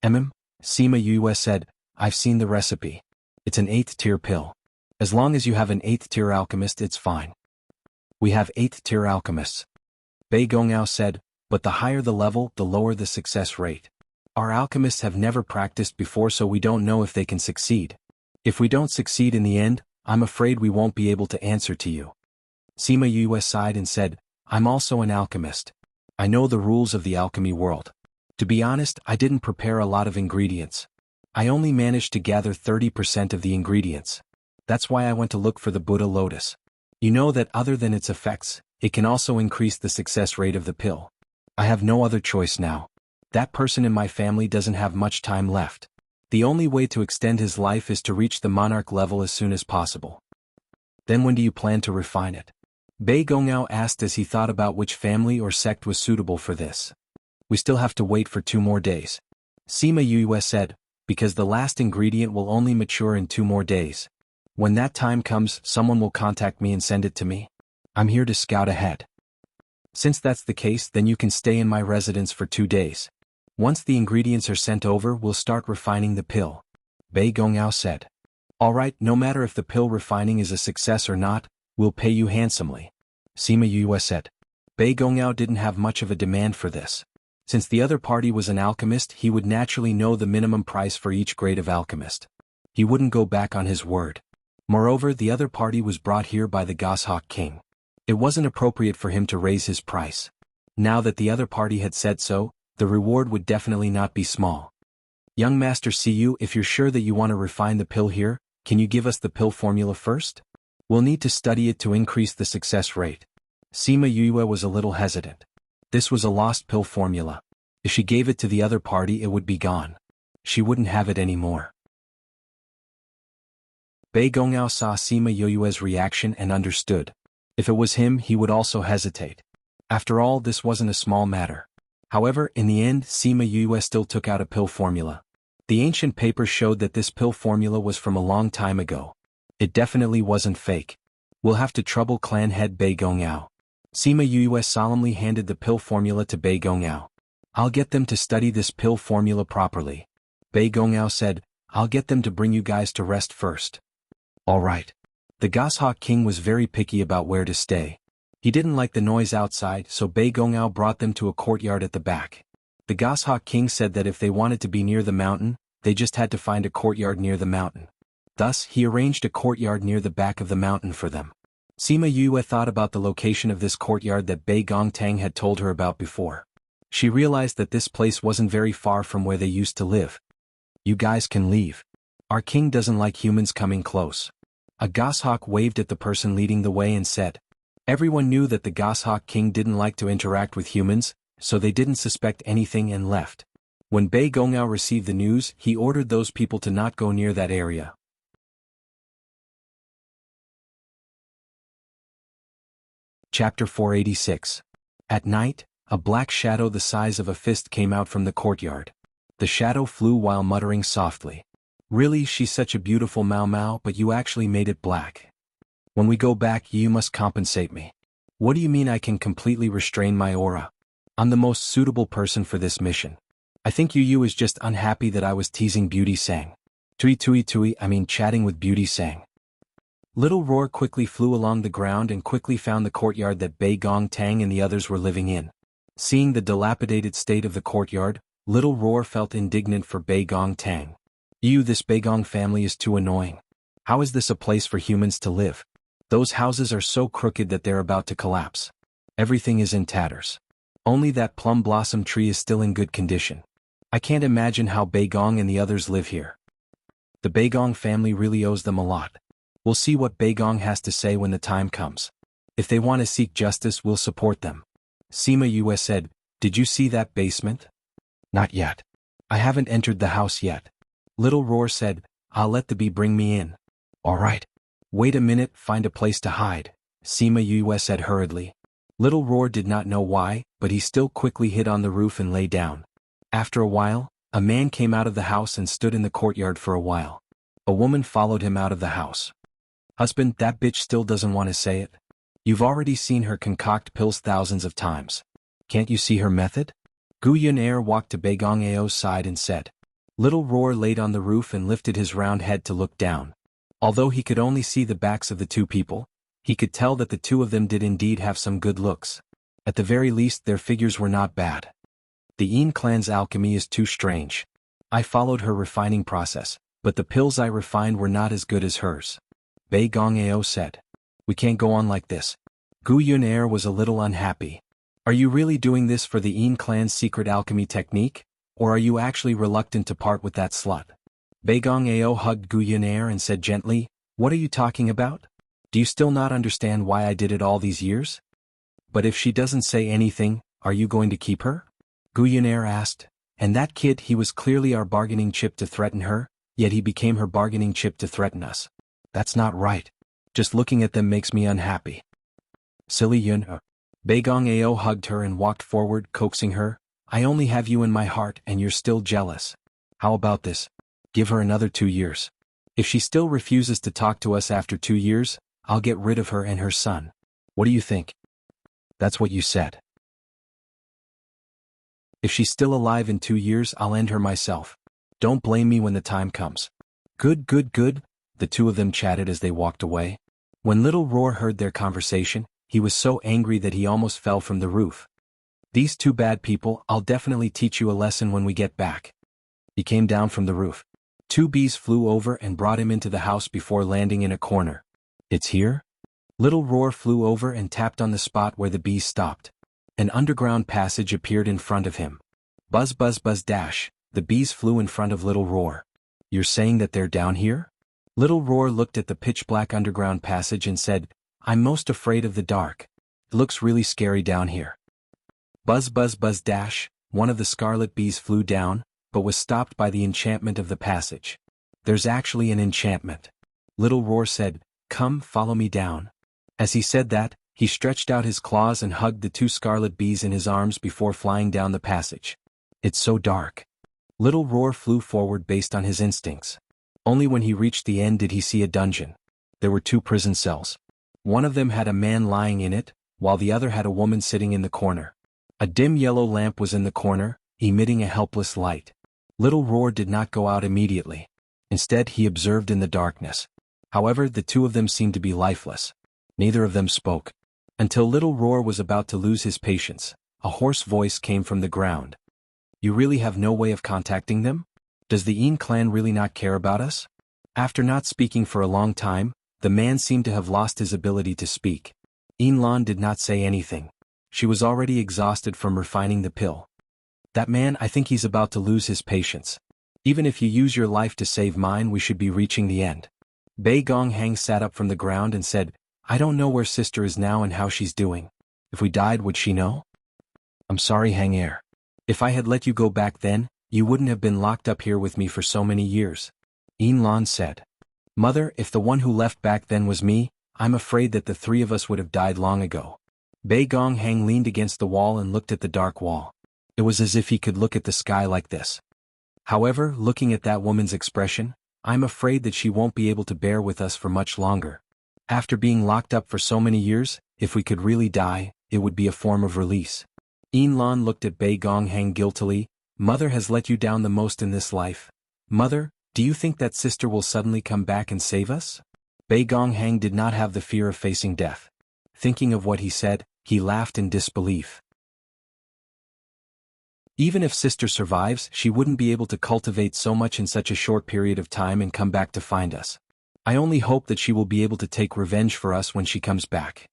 Sima Yuyue said, I've seen the recipe. It's an 8th tier pill. As long as you have an 8th tier alchemist, it's fine. We have 8th tier alchemists. Bei Gongao said, but the higher the level, the lower the success rate. Our alchemists have never practiced before, so we don't know if they can succeed. If we don't succeed in the end, I'm afraid we won't be able to answer to you. Sima Yuyue sighed and said, I'm also an alchemist. I know the rules of the alchemy world. To be honest, I didn't prepare a lot of ingredients. I only managed to gather 30% of the ingredients. That's why I went to look for the Buddha lotus. You know that other than its effects, it can also increase the success rate of the pill. I have no other choice now. That person in my family doesn't have much time left. The only way to extend his life is to reach the monarch level as soon as possible. Then when do you plan to refine it? Bei Gongao asked as he thought about which family or sect was suitable for this. We still have to wait for 2 more days. Sima Yuyue said, because the last ingredient will only mature in 2 more days. When that time comes, someone will contact me and send it to me. I'm here to scout ahead. Since that's the case, then you can stay in my residence for 2 days. Once the ingredients are sent over, we'll start refining the pill. Bei Gongao said. Alright, no matter if the pill refining is a success or not, we'll pay you handsomely. Sima Yuyue said. Bei Gongao didn't have much of a demand for this. Since the other party was an alchemist, he would naturally know the minimum price for each grade of alchemist. He wouldn't go back on his word. Moreover, the other party was brought here by the Goshawk King. It wasn't appropriate for him to raise his price. Now that the other party had said so, the reward would definitely not be small. Young Master Siyu, if you're sure that you want to refine the pill here, can you give us the pill formula first? We'll need to study it to increase the success rate. Sima Yuyue was a little hesitant. This was a lost pill formula. If she gave it to the other party, it would be gone. She wouldn't have it anymore. Bei Gongao saw Sima Yoyue's reaction and understood. If it was him, he would also hesitate. After all, this wasn't a small matter. However, in the end, Sima Yoyue still took out a pill formula. The ancient papers showed that this pill formula was from a long time ago. It definitely wasn't fake. We'll have to trouble clan head Bei Gongao. Sima Yoyue solemnly handed the pill formula to Bei Gongao. I'll get them to study this pill formula properly. Bei Gongao said, I'll get them to bring you guys to rest first. All right. The Goshawk King was very picky about where to stay. He didn't like the noise outside, so Bei Gongao brought them to a courtyard at the back. The Goshawk King said that if they wanted to be near the mountain, they just had to find a courtyard near the mountain. Thus, he arranged a courtyard near the back of the mountain for them. Sima Yoyue thought about the location of this courtyard that Bei Gongtang had told her about before. She realized that this place wasn't very far from where they used to live. You guys can leave. Our king doesn't like humans coming close. A goshawk waved at the person leading the way and said. Everyone knew that the Goshawk King didn't like to interact with humans, so they didn't suspect anything and left. When Bei Gongao received the news, he ordered those people to not go near that area. Chapter 486. At night, a black shadow the size of a fist came out from the courtyard. The shadow flew while muttering softly. Really, she's such a beautiful Mao Mao, but you actually made it black. When we go back, you must compensate me. What do you mean I can completely restrain my aura? I'm the most suitable person for this mission. I think Yu is just unhappy that I was teasing Beauty Sang. Chatting with Beauty Sang. Little Roar quickly flew along the ground and quickly found the courtyard that Bei Gongtang and the others were living in. Seeing the dilapidated state of the courtyard, Little Roar felt indignant for Bei Gongtang. This Bei Gong family is too annoying. How is this a place for humans to live? Those houses are so crooked that they're about to collapse. Everything is in tatters. Only that plum blossom tree is still in good condition. I can't imagine how Bei Gong and the others live here. The Bei Gong family really owes them a lot. We'll see what Bei Gong has to say when the time comes. If they want to seek justice, we'll support them. Sima Yoyue said, Did you see that basement? Not yet. I haven't entered the house yet. Little Roar said, I'll let the bee bring me in. All right. Wait a minute, find a place to hide, Sima Yoyue said hurriedly. Little Roar did not know why, but he still quickly hid on the roof and lay down. After a while, a man came out of the house and stood in the courtyard for a while. A woman followed him out of the house. Husband, that bitch still doesn't want to say it. You've already seen her concoct pills thousands of times. Can't you see her method? Gu Yunair walked to Bei Gongao's side and said. Little Roar laid on the roof and lifted his round head to look down. Although he could only see the backs of the two people, he could tell that the two of them did indeed have some good looks. At the very least, their figures were not bad. The Yin clan's alchemy is too strange. I followed her refining process, but the pills I refined were not as good as hers. Bei Gongao said. We can't go on like this. Gu Yunair was a little unhappy. Are you really doing this for the Yin clan's secret alchemy technique, or are you actually reluctant to part with that slut? Bei Gongao hugged Gu Yunair and said gently, What are you talking about? Do you still not understand why I did it all these years? But if she doesn't say anything, are you going to keep her? Gu Yunair asked. And that kid, he was clearly our bargaining chip to threaten her, yet he became her bargaining chip to threaten us. That's not right. Just looking at them makes me unhappy. Silly Yun. Bei Gongao hugged her and walked forward, coaxing her. I only have you in my heart and you're still jealous. How about this? Give her another 2 years. If she still refuses to talk to us after 2 years, I'll get rid of her and her son. What do you think? That's what you said. If she's still alive in 2 years, I'll end her myself. Don't blame me when the time comes. Good, the two of them chatted as they walked away. When Little Roar heard their conversation, he was so angry that he almost fell from the roof. These two bad people, I'll definitely teach you a lesson when we get back. He came down from the roof. 2 bees flew over and brought him into the house before landing in a corner. It's here? Little Roar flew over and tapped on the spot where the bees stopped. An underground passage appeared in front of him. Buzz buzz buzz dash, the bees flew in front of Little Roar. You're saying that they're down here? Little Roar looked at the pitch-black underground passage and said, I'm most afraid of the dark. It looks really scary down here. Buzz buzz buzz dash, one of the scarlet bees flew down, but was stopped by the enchantment of the passage. There's actually an enchantment. Little Roar said, "Come, follow me down." As he said that, he stretched out his claws and hugged the two scarlet bees in his arms before flying down the passage. It's so dark. Little Roar flew forward based on his instincts. Only when he reached the end did he see a dungeon. There were two prison cells. One of them had a man lying in it, while the other had a woman sitting in the corner. A dim yellow lamp was in the corner, emitting a helpless light. Little Roar did not go out immediately. Instead, he observed in the darkness. However, the two of them seemed to be lifeless. Neither of them spoke. Until Little Roar was about to lose his patience, a hoarse voice came from the ground. "You really have no way of contacting them? Does the Yin clan really not care about us?" After not speaking for a long time, the man seemed to have lost his ability to speak. Yin Lan did not say anything. She was already exhausted from refining the pill. "That man, I think he's about to lose his patience. Even if you use your life to save mine, we should be reaching the end." Bei Gong Hang sat up from the ground and said, "I don't know where sister is now and how she's doing. If we died, would she know?" "I'm sorry, Hang Er. If I had let you go back then, you wouldn't have been locked up here with me for so many years." Yin Lan said, "Mother, if the one who left back then was me, I'm afraid that the three of us would have died long ago." Bei Gong Hang leaned against the wall and looked at the dark wall. It was as if he could look at the sky like this. "However, looking at that woman's expression, I'm afraid that she won't be able to bear with us for much longer. After being locked up for so many years, if we could really die, it would be a form of release." Yin Lan looked at Bei Gong Hang guiltily. "Mother has let you down the most in this life. Mother, do you think that sister will suddenly come back and save us?" Bei Gong Hang did not have the fear of facing death. Thinking of what he said, he laughed in disbelief. "Even if sister survives, she wouldn't be able to cultivate so much in such a short period of time and come back to find us. I only hope that she will be able to take revenge for us when she comes back."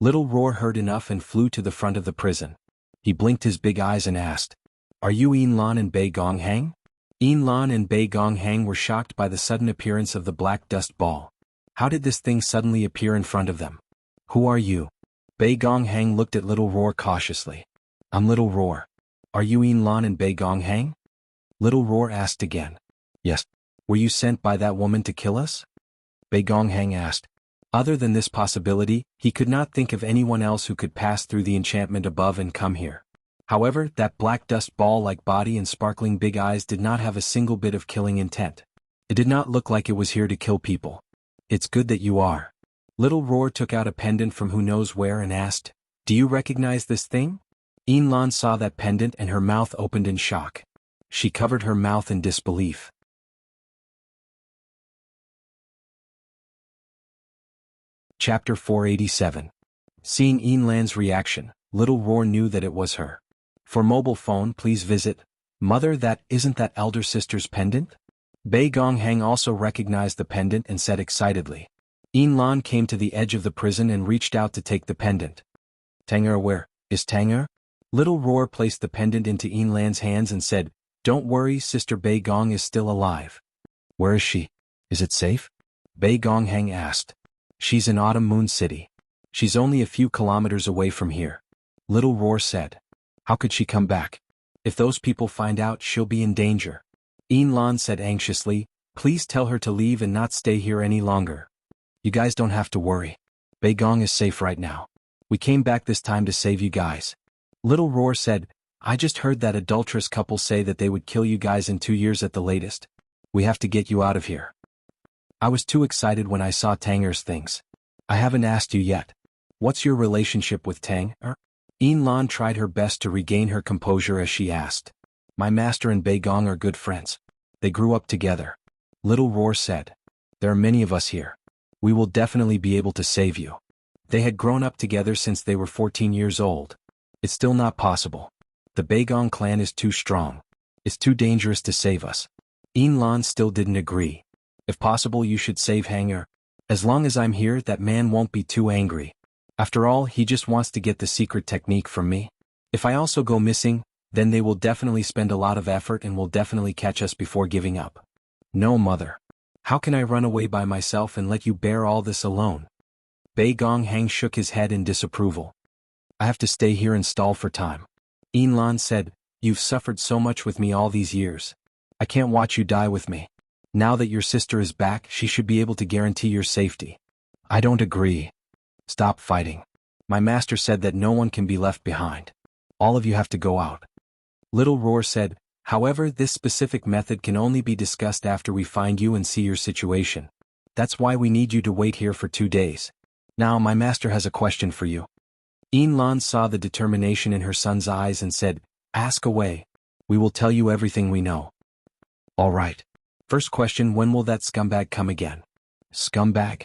Little Roar heard enough and flew to the front of the prison. He blinked his big eyes and asked, "Are you Yin Lan and Bei Gong Hang?" Yin Lan and Bei Gong Hang were shocked by the sudden appearance of the black dust ball. How did this thing suddenly appear in front of them? "Who are you?" Bei Gong Hang looked at Little Roar cautiously. "I'm Little Roar. Are you Yin Lan and Bei Gong Hang?" Little Roar asked again. "Yes. Were you sent by that woman to kill us?" Bei Gong Hang asked. Other than this possibility, he could not think of anyone else who could pass through the enchantment above and come here. However, that black dust ball-like body and sparkling big eyes did not have a single bit of killing intent. It did not look like it was here to kill people. "It's good that you are." Little Roar took out a pendant from who knows where and asked, "Do you recognize this thing?" Yin Lan saw that pendant and her mouth opened in shock. She covered her mouth in disbelief. Chapter 487. Seeing Yin Lan's reaction, Little Roar knew that it was her. For mobile phone, please visit. "Mother, isn't that elder sister's pendant?" Bei Gong Hang also recognized the pendant and said excitedly. Yin Lan came to the edge of the prison and reached out to take the pendant. "Tanger, where is Tanger?" Little Roar placed the pendant into Yin Lan's hands and said, "Don't worry, Sister Bei Gong is still alive." "Where is she? Is it safe?" Bei Gong Hang asked. "She's in Autumn Moon City. She's only a few kilometers away from here." Little Roar said. "How could she come back? If those people find out, she'll be in danger." Yin Lan said anxiously, "Please tell her to leave and not stay here any longer. You guys don't have to worry. Bei Gong is safe right now. We came back this time to save you guys." Little Roar said, "I just heard that adulterous couple say that they would kill you guys in 2 years at the latest. We have to get you out of here." "I was too excited when I saw Tanger's things. I haven't asked you yet. What's your relationship with Tang?" Yin Lan tried her best to regain her composure as she asked. "My master and Bei Gong are good friends. They grew up together." Little Roar said. "There are many of us here. We will definitely be able to save you." They had grown up together since they were 14 years old. "It's still not possible. The Bei Gong clan is too strong. It's too dangerous to save us." Yin Lan still didn't agree. "If possible, you should save Hanger. As long as I'm here, that man won't be too angry. After all, he just wants to get the secret technique from me. If I also go missing, then they will definitely spend a lot of effort and will definitely catch us before giving up." "No, Mother. How can I run away by myself and let you bear all this alone?" Bei Gong Hang shook his head in disapproval. "I have to stay here and stall for time." Yin Lan said, "You've suffered so much with me all these years. I can't watch you die with me. Now that your sister is back, she should be able to guarantee your safety. I don't agree. Stop fighting. My master said that no one can be left behind. All of you have to go out. Little Roar said, however, this specific method can only be discussed after we find you and see your situation. That's why we need you to wait here for 2 days. Now my master has a question for you. Lan saw the determination in her son's eyes and said, ask away. We will tell you everything we know. All right. First question, when will that scumbag come again? Scumbag?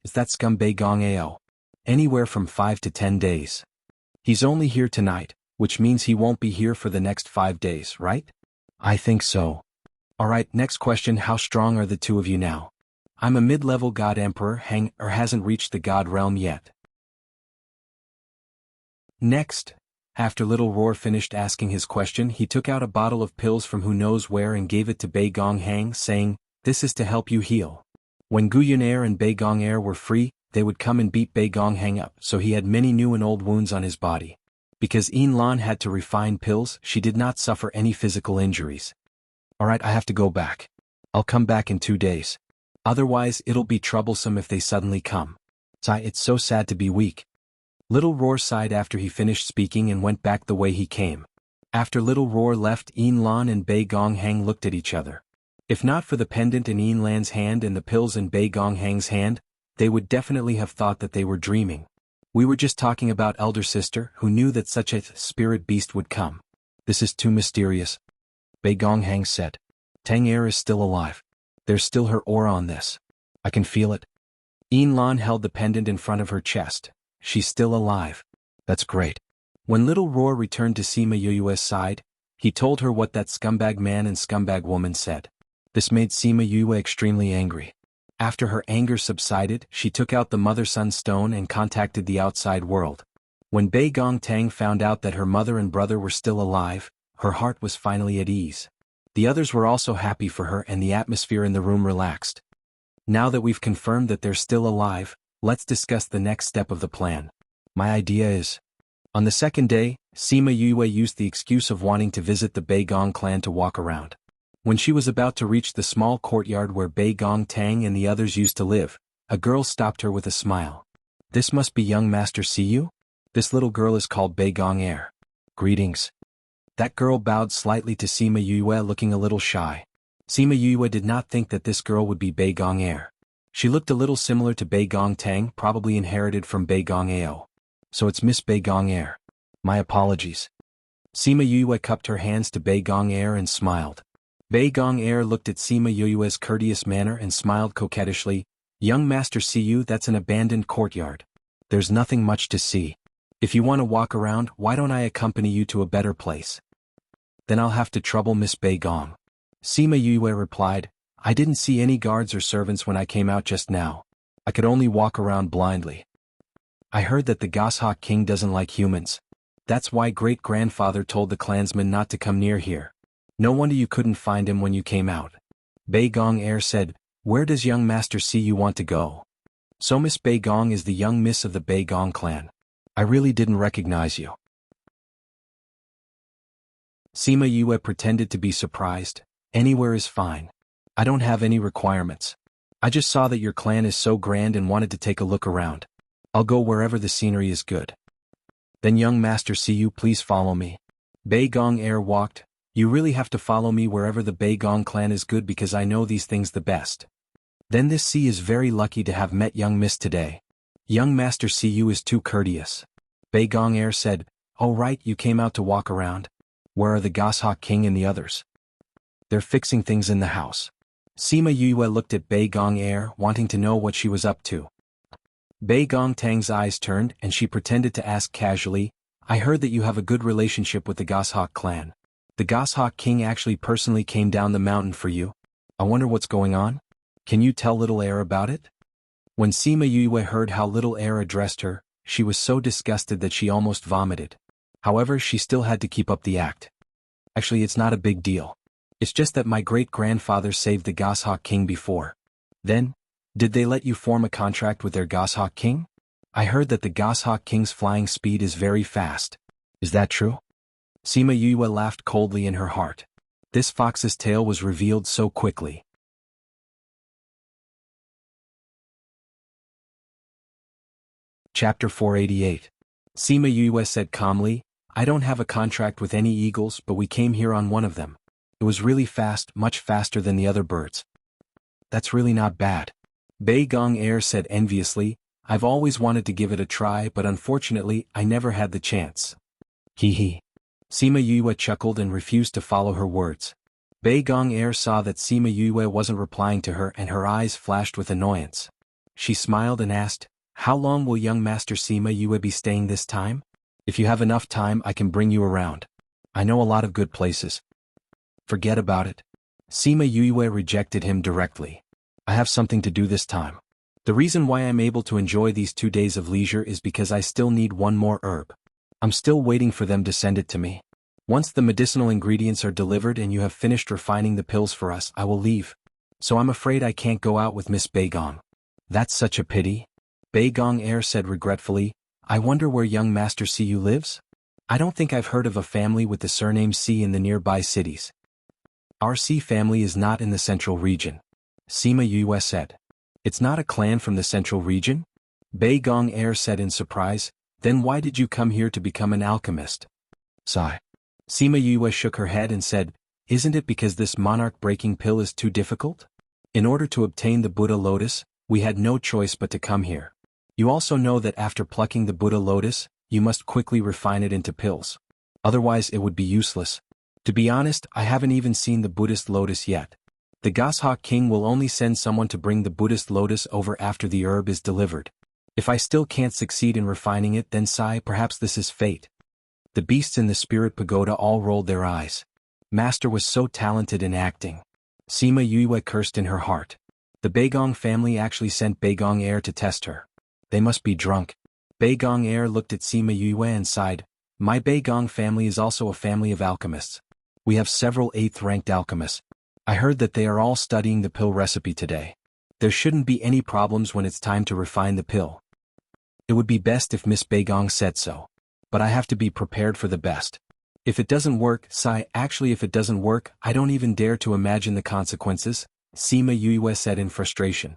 Is that scumbag Gong Ao? Anywhere from 5 to 10 days. He's only here tonight, which means he won't be here for the next 5 days, right? I think so. All right, next question, how strong are the two of you now? I'm a mid-level god emperor, hasn't reached the god realm yet. Next, after Little Roar finished asking his question, he took out a bottle of pills from who knows where and gave it to Bei Gong Hang, saying, this is to help you heal. When Guyan Air and Bei Gong Air were free, they would come and beat Bei Gong Hang up, so he had many new and old wounds on his body. Because Lan had to refine pills, she did not suffer any physical injuries. Alright, I have to go back. I'll come back in 2 days. Otherwise, it'll be troublesome if they suddenly come. It's so sad to be weak. Little Roar sighed after he finished speaking and went back the way he came. After Little Roar left, Lan and Bei Gong Hang looked at each other. If not for the pendant in Lan's hand and the pills in Bei Gong Hang's hand, they would definitely have thought that they were dreaming. We were just talking about elder sister, who knew that such a spirit beast would come. This is too mysterious. Bei Gong Hang said. Tang Er is still alive. There's still her aura on this. I can feel it. Lan held the pendant in front of her chest. She's still alive. That's great. When Little Roar returned to Sima Yue's side, he told her what that scumbag man and scumbag woman said. This made Sima Yue extremely angry. After her anger subsided, she took out the Mother-Son Stone and contacted the outside world. When Bei Gong Tang found out that her mother and brother were still alive, her heart was finally at ease. The others were also happy for her and the atmosphere in the room relaxed. Now that we've confirmed that they're still alive, let's discuss the next step of the plan. My idea is... On the second day, Sima Yue used the excuse of wanting to visit the Bei Gong clan to walk around. When she was about to reach the small courtyard where Bei Gong Tang and the others used to live, a girl stopped her with a smile. This must be young Master Siyu? This little girl is called Bei Gong Er. Greetings. That girl bowed slightly to Sima Yue, looking a little shy. Sima Yue did not think that this girl would be Bei Gong Er. She looked a little similar to Bei Gong Tang, probably inherited from Bei Gong Ao. So it's Miss Bei Gong Er. My apologies. Sima Yue cupped her hands to Bei Gong Er and smiled. Bei Gong Er looked at Sima Yue's courteous manner and smiled coquettishly. Young Master Siyu, that's an abandoned courtyard. There's nothing much to see. If you want to walk around, why don't I accompany you to a better place? Then I'll have to trouble Miss Bei Gong. Sima Yue replied, I didn't see any guards or servants when I came out just now. I could only walk around blindly. I heard that the Goshawk King doesn't like humans. That's why great-grandfather told the clansmen not to come near here. No wonder you couldn't find him when you came out. Bei Gong Er said, where does young Master Siyu want to go? So Miss Bei Gong is the young miss of the Bei Gong clan. I really didn't recognize you. Sima Yue pretended to be surprised. Anywhere is fine. I don't have any requirements. I just saw that your clan is so grand and wanted to take a look around. I'll go wherever the scenery is good. Then young Master Siyu, please follow me. Bei Gong Er walked. You really have to follow me wherever the Bei Gong clan is good because I know these things the best. Then this C is very lucky to have met young Miss today. Young Master Siyu is too courteous. Bei Gong Er said, oh right, you came out to walk around. Where are the Goshawk King and the others? They're fixing things in the house. Sima Yue looked at Bei Gong Er, wanting to know what she was up to. Bei Gong Tang's eyes turned and she pretended to ask casually, I heard that you have a good relationship with the Goshawk clan. The Goshawk King actually personally came down the mountain for you. I wonder what's going on? Can you tell Little Er about it? When Sima Yue heard how Little Er addressed her, she was so disgusted that she almost vomited. However, she still had to keep up the act. Actually, it's not a big deal. It's just that my great-grandfather saved the Goshawk King before. Then, did they let you form a contract with their Goshawk King? I heard that the Goshawk King's flying speed is very fast. Is that true? Sima Yue laughed coldly in her heart. This fox's tail was revealed so quickly. Chapter 488. Sima Yue said calmly, I don't have a contract with any eagles, but we came here on one of them. It was really fast, much faster than the other birds. That's really not bad. Bei Gong Air said enviously, I've always wanted to give it a try, but unfortunately, I never had the chance. Hee hee. Sima Yue chuckled and refused to follow her words. Bei Gong Air saw that Sima Yue wasn't replying to her and her eyes flashed with annoyance. She smiled and asked, How long will young Master Sima Yue be staying this time? If you have enough time, I can bring you around. I know a lot of good places. Forget about it. Sima Yue rejected him directly. I have something to do this time. The reason why I'm able to enjoy these 2 days of leisure is because I still need one more herb. I'm still waiting for them to send it to me. Once the medicinal ingredients are delivered and you have finished refining the pills for us, I will leave. So I'm afraid I can't go out with Miss Bei Gong. That's such a pity. Bei Gong Air said regretfully, I wonder where young Master Siyu lives? I don't think I've heard of a family with the surname Si in the nearby cities. Our Si family is not in the central region. Sima Yue said. It's not a clan from the central region? Bei Gong Air said in surprise, then why did you come here to become an alchemist? Sigh. Sima Yue shook her head and said, Isn't it because this monarch-breaking pill is too difficult? In order to obtain the Buddha lotus, we had no choice but to come here. You also know that after plucking the Buddha lotus, you must quickly refine it into pills. Otherwise it would be useless. To be honest, I haven't even seen the Buddhist lotus yet. The Goshawk King will only send someone to bring the Buddhist lotus over after the herb is delivered. If I still can't succeed in refining it, then sigh, perhaps this is fate. The beasts in the spirit pagoda all rolled their eyes. Master was so talented in acting. Sima Yue cursed in her heart. The Bei Gong family actually sent Bei Gong Air to test her. They must be drunk. Bei Gong Air looked at Sima Yue and sighed. My Bei Gong family is also a family of alchemists. We have several 8th-ranked alchemists. I heard that they are all studying the pill recipe today. There shouldn't be any problems when it's time to refine the pill. It would be best if Miss Bei Gong said so. But I have to be prepared for the best. If it doesn't work, actually if it doesn't work, I don't even dare to imagine the consequences, Sima Yue said in frustration.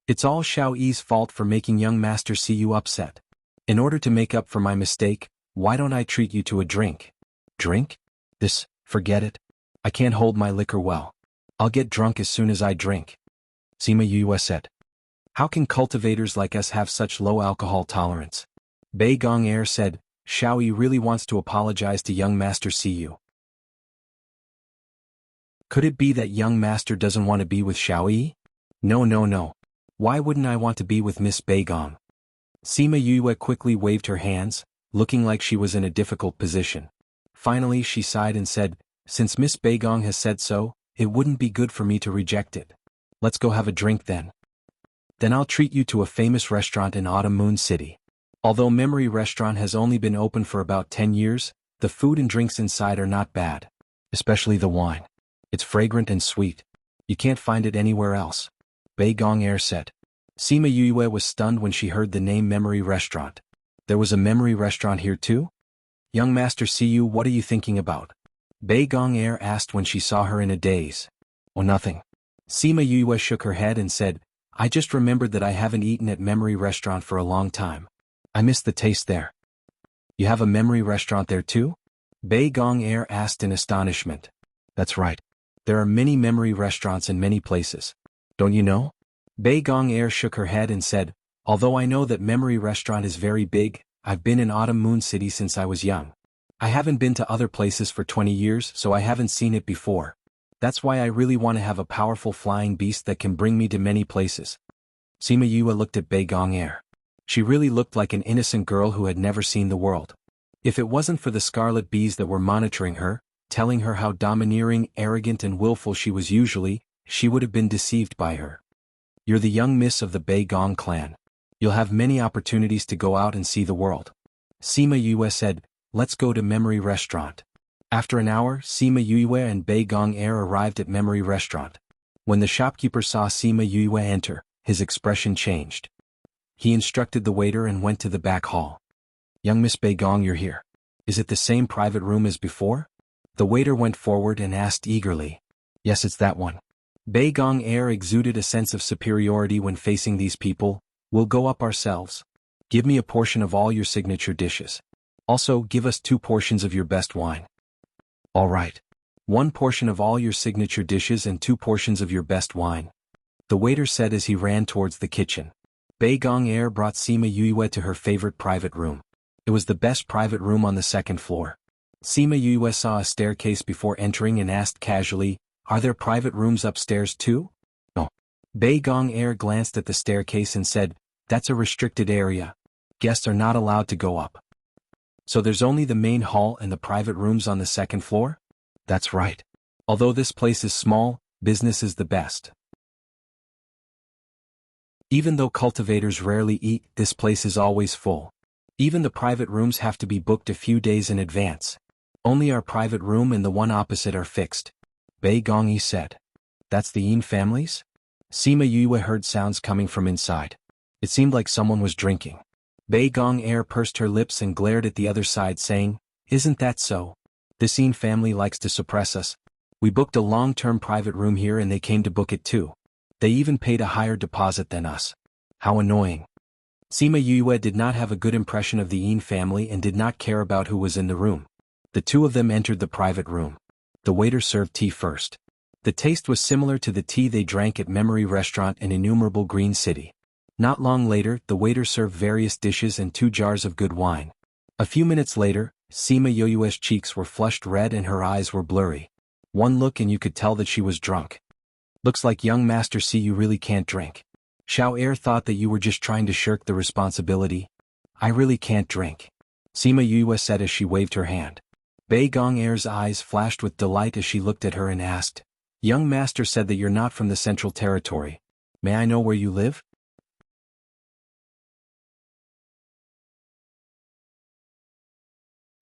It's all Xiao Yi's fault for making young Master Siyu upset. In order to make up for my mistake, why don't I treat you to a drink? Drink? Forget it. I can't hold my liquor well. I'll get drunk as soon as I drink. Sima Yue said. How can cultivators like us have such low alcohol tolerance? Bei Gong Air said, Xiao Yi really wants to apologize to young Master Siyu. Could it be that young Master doesn't want to be with Xiao Yi? No. Why wouldn't I want to be with Miss Bei Gong? Sima Yue quickly waved her hands, looking like she was in a difficult position. Finally she sighed and said, Since Miss Bei Gong has said so, it wouldn't be good for me to reject it. Let's go have a drink then. Then I'll treat you to a famous restaurant in Autumn Moon City. Although Memory Restaurant has only been open for about 10 years, the food and drinks inside are not bad. Especially the wine. It's fragrant and sweet. You can't find it anywhere else. Bei Gong Air said. Sima Yue was stunned when she heard the name Memory Restaurant. There was a Memory Restaurant here too? Young Master Siyu, what are you thinking about? Bei Gong Air asked when she saw her in a daze. Oh, nothing. Sima Yue shook her head and said, I just remembered that I haven't eaten at Memory Restaurant for a long time. I miss the taste there. You have a Memory Restaurant there too? Bei Gong Air asked in astonishment. That's right. There are many Memory Restaurants in many places. Don't you know? Bei Gong Air shook her head and said, Although I know that Memory Restaurant is very big, I've been in Autumn Moon City since I was young. I haven't been to other places for 20 years, so I haven't seen it before. That's why I really want to have a powerful flying beast that can bring me to many places. Sima Yue looked at Bei Gong Air. She really looked like an innocent girl who had never seen the world. If it wasn't for the scarlet bees that were monitoring her, telling her how domineering, arrogant and willful she was usually, she would have been deceived by her. You're the young miss of the Bei Gong clan. You'll have many opportunities to go out and see the world. Sima Yue said, Let's go to Memory Restaurant. After an hour, Sima Yue and Bei Gong Air arrived at Memory Restaurant. When the shopkeeper saw Sima Yue enter, his expression changed. He instructed the waiter and went to the back hall. Young Miss Bei Gong, you're here. Is it the same private room as before? The waiter went forward and asked eagerly. Yes, it's that one. Bei Gong Air exuded a sense of superiority when facing these people. We'll go up ourselves. Give me a portion of all your signature dishes. Also, give us 2 portions of your best wine. All right. 1 portion of all your signature dishes and 2 portions of your best wine, the waiter said as he ran towards the kitchen. Bei Gong brought Sima Yue to her favorite private room. It was the best private room on the 2nd floor. Sima Yue saw a staircase before entering and asked casually, "Are there private rooms upstairs too?" No. Bei Gong glanced at the staircase and said, "That's a restricted area. Guests are not allowed to go up." "So there's only the main hall and the private rooms on the 2nd floor?" "That's right. Although this place is small, business is the best. Even though cultivators rarely eat, this place is always full. Even the private rooms have to be booked a few days in advance. Only our private room and the one opposite are fixed," Bei Gongyi said. "That's the Yin families?" Sima Yue heard sounds coming from inside. It seemed like someone was drinking. Bei Gong pursed her lips and glared at the other side saying, "Isn't that so? This Yin family likes to suppress us. We booked a long-term private room here and they came to book it too. They even paid a higher deposit than us. How annoying." Sima Yue did not have a good impression of the Yin family and did not care about who was in the room. The 2 of them entered the private room. The waiter served tea first. The taste was similar to the tea they drank at Memory Restaurant in innumerable Green City. Not long later, the waiter served various dishes and 2 jars of good wine. A few minutes later, Sima Yue's cheeks were flushed red and her eyes were blurry. One look and you could tell that she was drunk. "Looks like young Master you really can't drink. Xiao thought that you were just trying to shirk the responsibility." "I really can't drink," Sima Yue said as she waved her hand. Bei Gong's eyes flashed with delight as she looked at her and asked, "Young Master said that you're not from the Central Territory. May I know where you live?"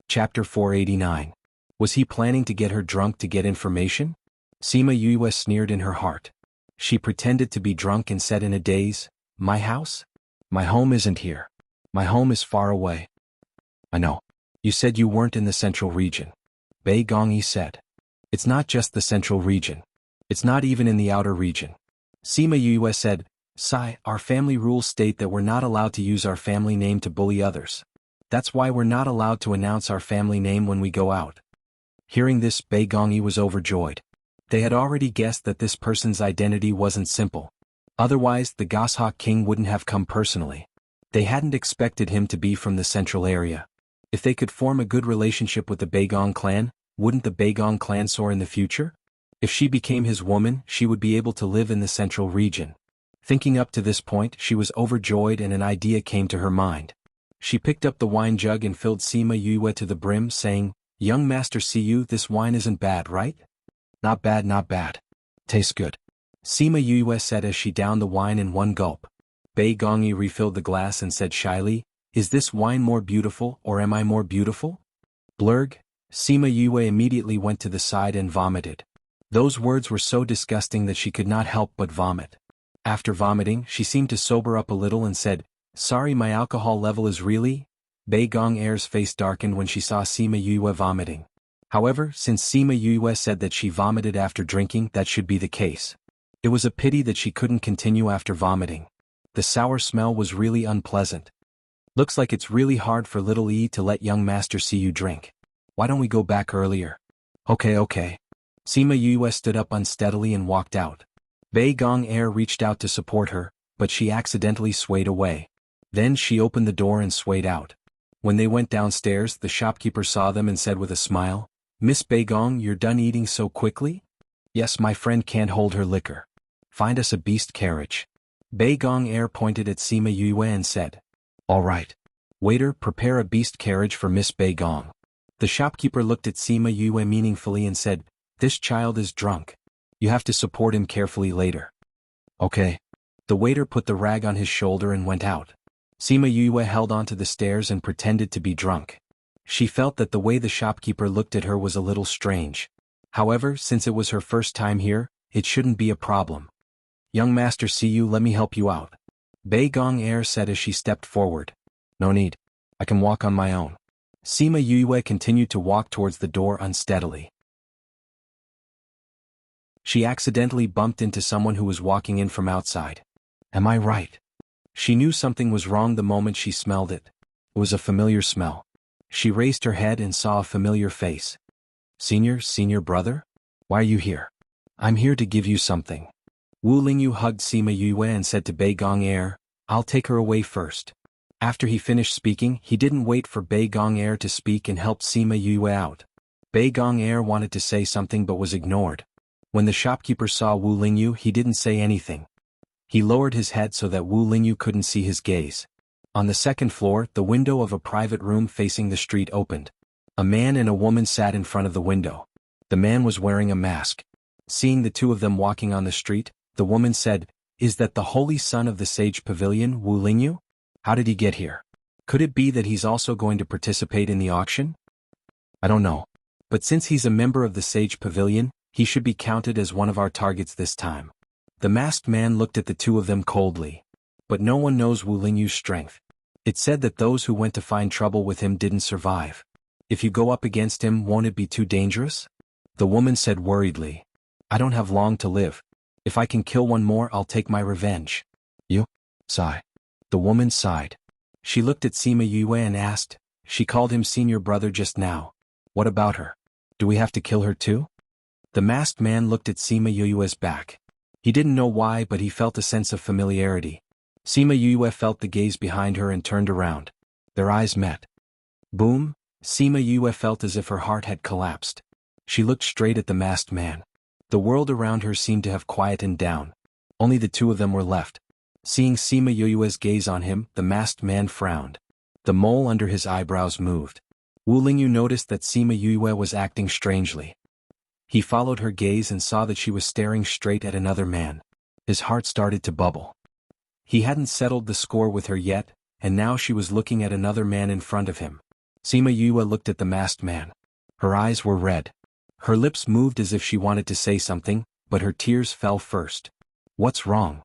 Chapter 489. Was he planning to get her drunk to get information? Sima Yue sneered in her heart. She pretended to be drunk and said in a daze, "My house? My home isn't here. My home is far away." "I know. You said you weren't in the central region," Bei Gongyi said. "It's not just the central region. It's not even in the outer region." Sima Yue said, "Sai, our family rules state that we're not allowed to use our family name to bully others. That's why we're not allowed to announce our family name when we go out." Hearing this, Bei Gongyi was overjoyed. They had already guessed that this person's identity wasn't simple. Otherwise, the Goshawk King wouldn't have come personally. They hadn't expected him to be from the central area. If they could form a good relationship with the Beigong clan, wouldn't the Beigong clan soar in the future? If she became his woman, she would be able to live in the central region. Thinking up to this point, she was overjoyed and an idea came to her mind. She picked up the wine jug and filled Sima Yue to the brim, saying, "Young Master Siyu, this wine isn't bad, right?" "Not bad, not bad. Tastes good," Sima Yue said as she downed the wine in one gulp. Bei Gongyi refilled the glass and said shyly, "Is this wine more beautiful or am I more beautiful?" "Blurg." Sima Yue immediately went to the side and vomited. Those words were so disgusting that she could not help but vomit. After vomiting, she seemed to sober up a little and said, "Sorry, my alcohol level is really..." Bei Gong's face darkened when she saw Sima Yue vomiting. However, since Sima Yue said that she vomited after drinking, that should be the case. It was a pity that she couldn't continue after vomiting. The sour smell was really unpleasant. "Looks like it's really hard for little E to let young Master Siyu drink. Why don't we go back earlier?" Okay. Sima Yue stood up unsteadily and walked out. Bei Gong reached out to support her, but she accidentally swayed away. Then she opened the door and swayed out. When they went downstairs, the shopkeeper saw them and said with a smile, "Miss Beigong, you're done eating so quickly?" "Yes, my friend can't hold her liquor. Find us a beast carriage." Beigong pointed at Sima Yue and said, "All right. Waiter, prepare a beast carriage for Miss Beigong." The shopkeeper looked at Sima Yue meaningfully and said, "This child is drunk. You have to support him carefully later." "Okay." The waiter put the rag on his shoulder and went out. Sima Yue held onto the stairs and pretended to be drunk. She felt that the way the shopkeeper looked at her was a little strange. However, since it was her first time here, it shouldn't be a problem. "Young Master Siyu, let me help you out," Bei Gong said as she stepped forward. "No need. I can walk on my own." Sima Yue continued to walk towards the door unsteadily. She accidentally bumped into someone who was walking in from outside. "Am I right?" She knew something was wrong the moment she smelled it. It was a familiar smell. She raised her head and saw a familiar face. Senior brother? Why are you here? I'm here to give you something. Wu Lingyu hugged Sima Yue and said to Bei Gong, I'll take her away first. After he finished speaking, he didn't wait for Bei Gong to speak and helped Sima Yue out. Bei Gong wanted to say something but was ignored. When the shopkeeper saw Wu Lingyu, he didn't say anything. He lowered his head so that Wu Lingyu couldn't see his gaze. On the second floor, the window of a private room facing the street opened. A man and a woman sat in front of the window. The man was wearing a mask. Seeing the two of them walking on the street, the woman said, Is that the holy son of the Sage Pavilion, Wu Lingyu? How did he get here? Could it be that he's also going to participate in the auction? I don't know. But since he's a member of the Sage Pavilion, he should be counted as one of our targets this time. The masked man looked at the two of them coldly. But no one knows Wu Lingyu's strength. It's said that those who went to find trouble with him didn't survive. If you go up against him, won't it be too dangerous? The woman said worriedly. I don't have long to live. If I can kill one more, I'll take my revenge. You? Sigh. The woman sighed. She looked at Sima Yue and asked, She called him senior brother just now. What about her? Do we have to kill her too? The masked man looked at Sima Yue's back. He didn't know why, but he felt a sense of familiarity. Sima Yue felt the gaze behind her and turned around. Their eyes met. Boom! Sima Yue felt as if her heart had collapsed. She looked straight at the masked man. The world around her seemed to have quietened down. Only the two of them were left. Seeing Sima Yue's gaze on him, the masked man frowned. The mole under his eyebrows moved. Wu Lingyu noticed that Sima Yue was acting strangely. He followed her gaze and saw that she was staring straight at another man. His heart started to bubble. He hadn't settled the score with her yet, and now she was looking at another man in front of him. Sima Yue looked at the masked man. Her eyes were red. Her lips moved as if she wanted to say something, but her tears fell first. What's wrong?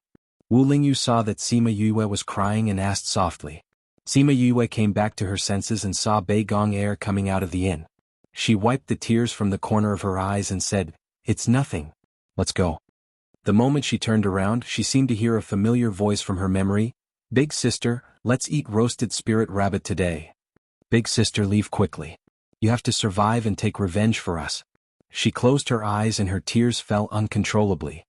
Wu Lingyu saw that Sima Yue was crying and asked softly. Sima Yue came back to her senses and saw Bei Gong coming out of the inn. She wiped the tears from the corner of her eyes and said, It's nothing. Let's go. The moment she turned around, she seemed to hear a familiar voice from her memory. Big sister, let's eat roasted spirit rabbit today. Big sister, leave quickly. You have to survive and take revenge for us. She closed her eyes and her tears fell uncontrollably.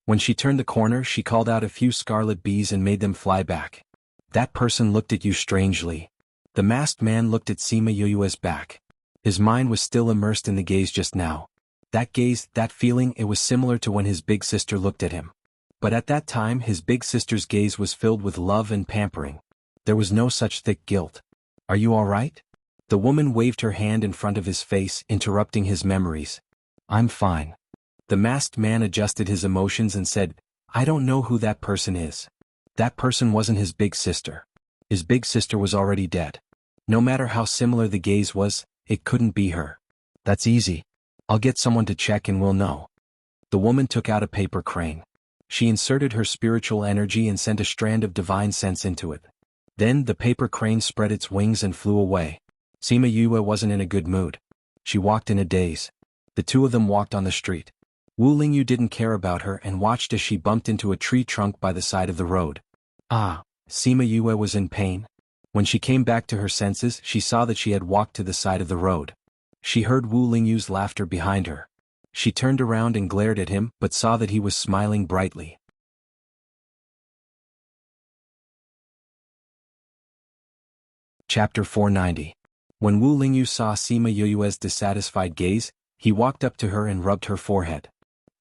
When she turned the corner, she called out a few scarlet bees and made them fly back. That person looked at you strangely. The masked man looked at Sima Yue's back. His mind was still immersed in the gaze just now. That gaze, that feeling, it was similar to when his big sister looked at him. But at that time, his big sister's gaze was filled with love and pampering. There was no such thick guilt. Are you all right? The woman waved her hand in front of his face, interrupting his memories. I'm fine. The masked man adjusted his emotions and said, I don't know who that person is. That person wasn't his big sister. His big sister was already dead. No matter how similar the gaze was, it couldn't be her. That's easy. I'll get someone to check and we'll know. The woman took out a paper crane. She inserted her spiritual energy and sent a strand of divine sense into it. Then the paper crane spread its wings and flew away. Sima Yue wasn't in a good mood. She walked in a daze. The two of them walked on the street. Wu Lingyu didn't care about her and watched as she bumped into a tree trunk by the side of the road. Sima Yue was in pain. When she came back to her senses, she saw that she had walked to the side of the road. She heard Wu Lingyu's laughter behind her. She turned around and glared at him, but saw that he was smiling brightly. Chapter 490. When Wu Lingyu saw Sima Yue's dissatisfied gaze, he walked up to her and rubbed her forehead.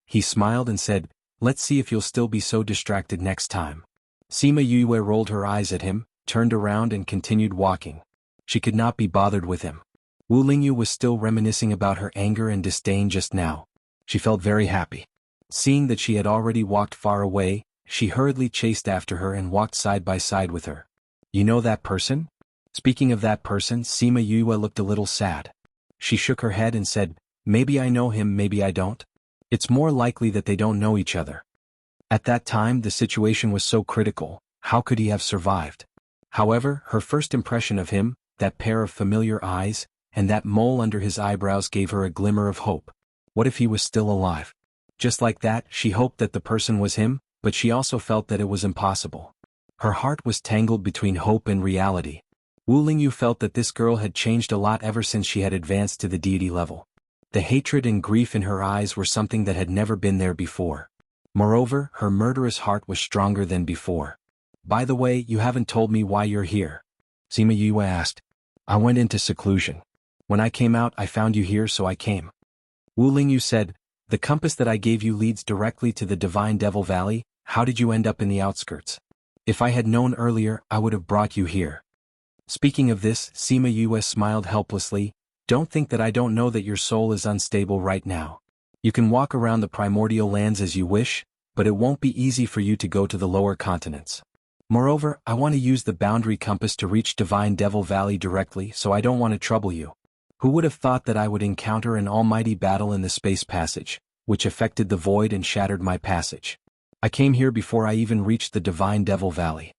He smiled and said, Let's see if you'll still be so distracted next time. Sima Yue rolled her eyes at him, turned around and continued walking. She could not be bothered with him. Wu Lingyu was still reminiscing about her anger and disdain just now. She felt very happy. Seeing that she had already walked far away, she hurriedly chased after her and walked side by side with her. You know that person? Speaking of that person, Sima Yue looked a little sad. She shook her head and said, Maybe I know him, maybe I don't. It's more likely that they don't know each other. At that time the situation was so critical, how could he have survived? However, her first impression of him, that pair of familiar eyes, and that mole under his eyebrows gave her a glimmer of hope. What if he was still alive? Just like that, she hoped that the person was him, but she also felt that it was impossible. Her heart was tangled between hope and reality. Wu Lingyu felt that this girl had changed a lot ever since she had advanced to the deity level. The hatred and grief in her eyes were something that had never been there before. Moreover, her murderous heart was stronger than before. "By the way, you haven't told me why you're here," Sima Yue asked. "I went into seclusion. When I came out I found you here, so I came." Wu Lingyu said, "The compass that I gave you leads directly to the Divine Devil Valley. How did you end up in the outskirts? If I had known earlier, I would have brought you here." Speaking of this, Sima Yue smiled helplessly. "Don't think that I don't know that your soul is unstable right now. You can walk around the primordial lands as you wish, but it won't be easy for you to go to the lower continents. Moreover, I want to use the boundary compass to reach Divine Devil Valley directly, so I don't want to trouble you." Who would have thought that I would encounter an almighty battle in the space passage, which affected the void and shattered my passage? I came here before I even reached the Divine Devil Valley.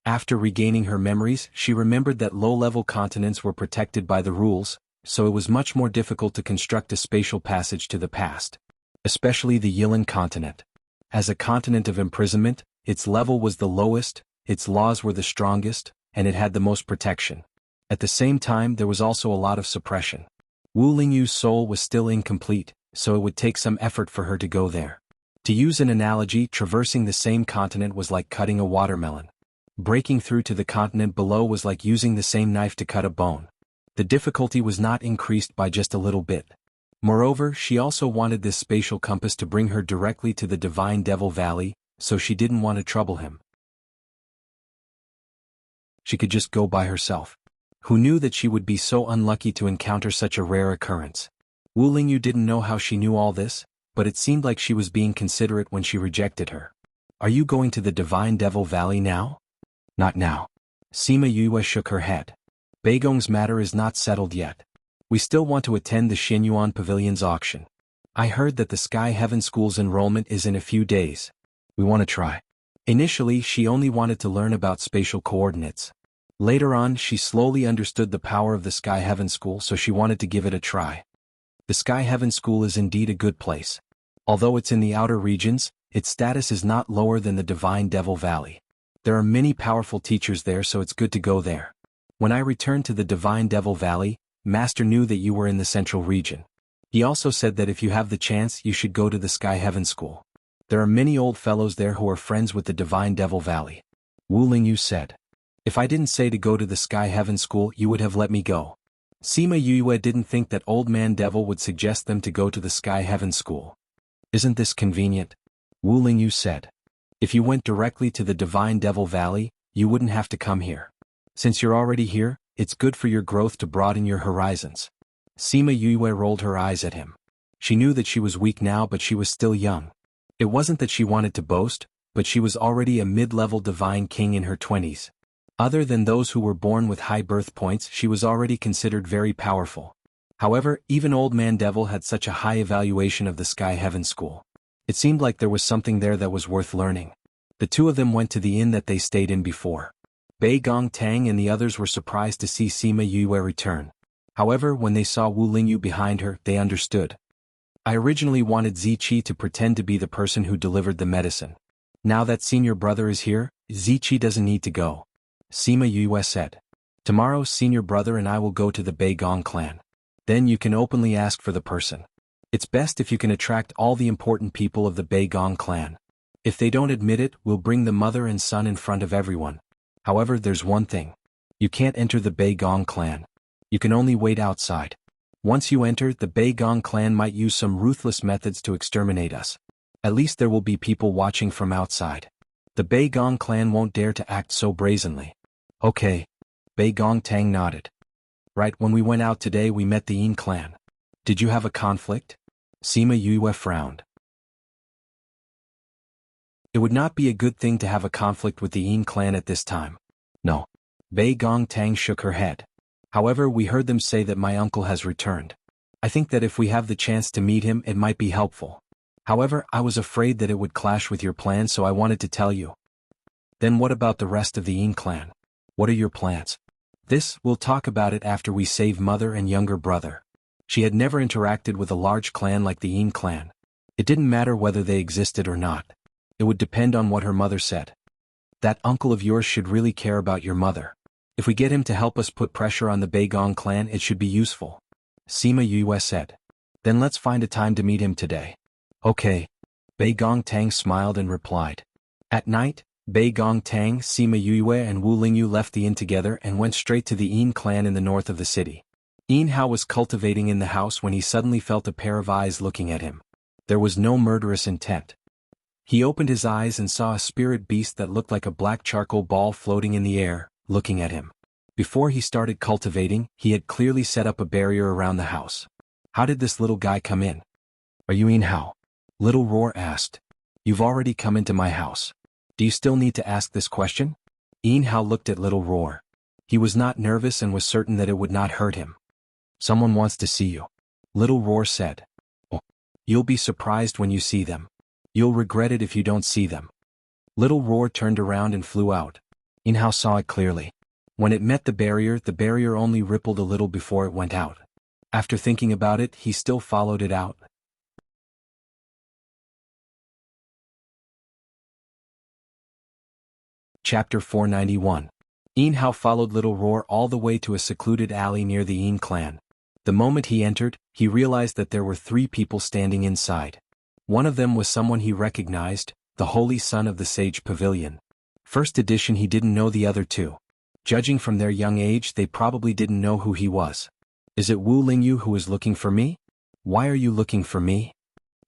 After regaining her memories, she remembered that low-level continents were protected by the rules, so it was much more difficult to construct a spatial passage to the past. Especially the Yilan continent. As a continent of imprisonment, its level was the lowest, its laws were the strongest, and it had the most protection. At the same time, there was also a lot of suppression. Wu Lingyu's soul was still incomplete, so it would take some effort for her to go there. To use an analogy, traversing the same continent was like cutting a watermelon. Breaking through to the continent below was like using the same knife to cut a bone. The difficulty was not increased by just a little bit. Moreover, she also wanted this spatial compass to bring her directly to the Divine Devil Valley, so she didn't want to trouble him. She could just go by herself. Who knew that she would be so unlucky to encounter such a rare occurrence? Wu Lingyu didn't know how she knew all this, but it seemed like she was being considerate when she rejected her. "Are you going to the Divine Devil Valley now?" "Not now." Sima Yue shook her head. "Beigong's matter is not settled yet. We still want to attend the Xinyuan Pavilion's auction. I heard that the Sky Heaven School's enrollment is in a few days. We want to try." Initially, she only wanted to learn about spatial coordinates. Later on, she slowly understood the power of the Sky Heaven School, so she wanted to give it a try. The Sky Heaven School is indeed a good place. Although it's in the outer regions, its status is not lower than the Divine Devil Valley. There are many powerful teachers there, so it's good to go there. When I returned to the Divine Devil Valley, Master knew that you were in the central region. He also said that if you have the chance, you should go to the Sky Heaven School. There are many old fellows there who are friends with the Divine Devil Valley. Wu Lingyu said. "If I didn't say to go to the Sky Heaven School, you would have let me go." Sima Yue didn't think that Old Man Devil would suggest them to go to the Sky Heaven School. "Isn't this convenient?" Wu Lingyu said. "If you went directly to the Divine Devil Valley, you wouldn't have to come here. Since you're already here, it's good for your growth to broaden your horizons." Sima Yue rolled her eyes at him. She knew that she was weak now, but she was still young. It wasn't that she wanted to boast, but she was already a mid-level divine king in her 20s. Other than those who were born with high birth points, she was already considered very powerful. However, even Old Man Devil had such a high evaluation of the Sky Heaven School. It seemed like there was something there that was worth learning. The two of them went to the inn that they stayed in before. Bei Gong Tang and the others were surprised to see Sima Yue return. However, when they saw Wu Lingyu behind her, they understood. "I originally wanted Ziqi to pretend to be the person who delivered the medicine. Now that senior brother is here, Ziqi doesn't need to go," Sima Yue said. "Tomorrow senior brother and I will go to the Bei Gong clan. Then you can openly ask for the person. It's best if you can attract all the important people of the Bei Gong clan. If they don't admit it, we'll bring the mother and son in front of everyone. However, there's one thing. You can't enter the Bei Gong clan. You can only wait outside. Once you enter, the Bei Gong clan might use some ruthless methods to exterminate us. At least there will be people watching from outside. The Bei Gong clan won't dare to act so brazenly." "Okay." Bei Gong Tang nodded. "Right, when we went out today we met the Yin clan. Did you have a conflict?" Sima Yue frowned. It would not be a good thing to have a conflict with the Yin clan at this time. "No." Bei Gong Tang shook her head. "However, we heard them say that my uncle has returned. I think that if we have the chance to meet him, it might be helpful. However, I was afraid that it would clash with your plans, so I wanted to tell you." "Then what about the rest of the Yin clan? What are your plans?" We'll talk about it after we save mother and younger brother." She had never interacted with a large clan like the Yin clan. It didn't matter whether they existed or not. It would depend on what her mother said. That uncle of yours should really care about your mother. If we get him to help us put pressure on the Beigong clan, it should be useful. Sima Yue said. Then let's find a time to meet him today. Okay. Beigong Tang smiled and replied. At night, Beigong Tang, Sima Yue and Wu Lingyu left the inn together and went straight to the Yin clan in the north of the city. Yin Hao was cultivating in the house when he suddenly felt a pair of eyes looking at him. There was no murderous intent. He opened his eyes and saw a spirit beast that looked like a black charcoal ball floating in the air, looking at him. Before he started cultivating, he had clearly set up a barrier around the house. How did this little guy come in? Are you Yin Hao? Little Roar asked. You've already come into my house. Do you still need to ask this question? Yin Hao looked at Little Roar. He was not nervous and was certain that it would not hurt him. Someone wants to see you. Little Roar said. Oh, you'll be surprised when you see them. You'll regret it if you don't see them. Little Roar turned around and flew out. Yin Hao saw it clearly. When it met the barrier only rippled a little before it went out. After thinking about it, he still followed it out. Chapter 491. Yin Hao followed Little Roar all the way to a secluded alley near the Yin clan. The moment he entered, he realized that there were 3 people standing inside. One of them was someone he recognized, the Holy Son of the Sage Pavilion. First edition, he didn't know the other 2. Judging from their young age, they probably didn't know who he was. Is it Wu Lingyu who is looking for me? Why are you looking for me?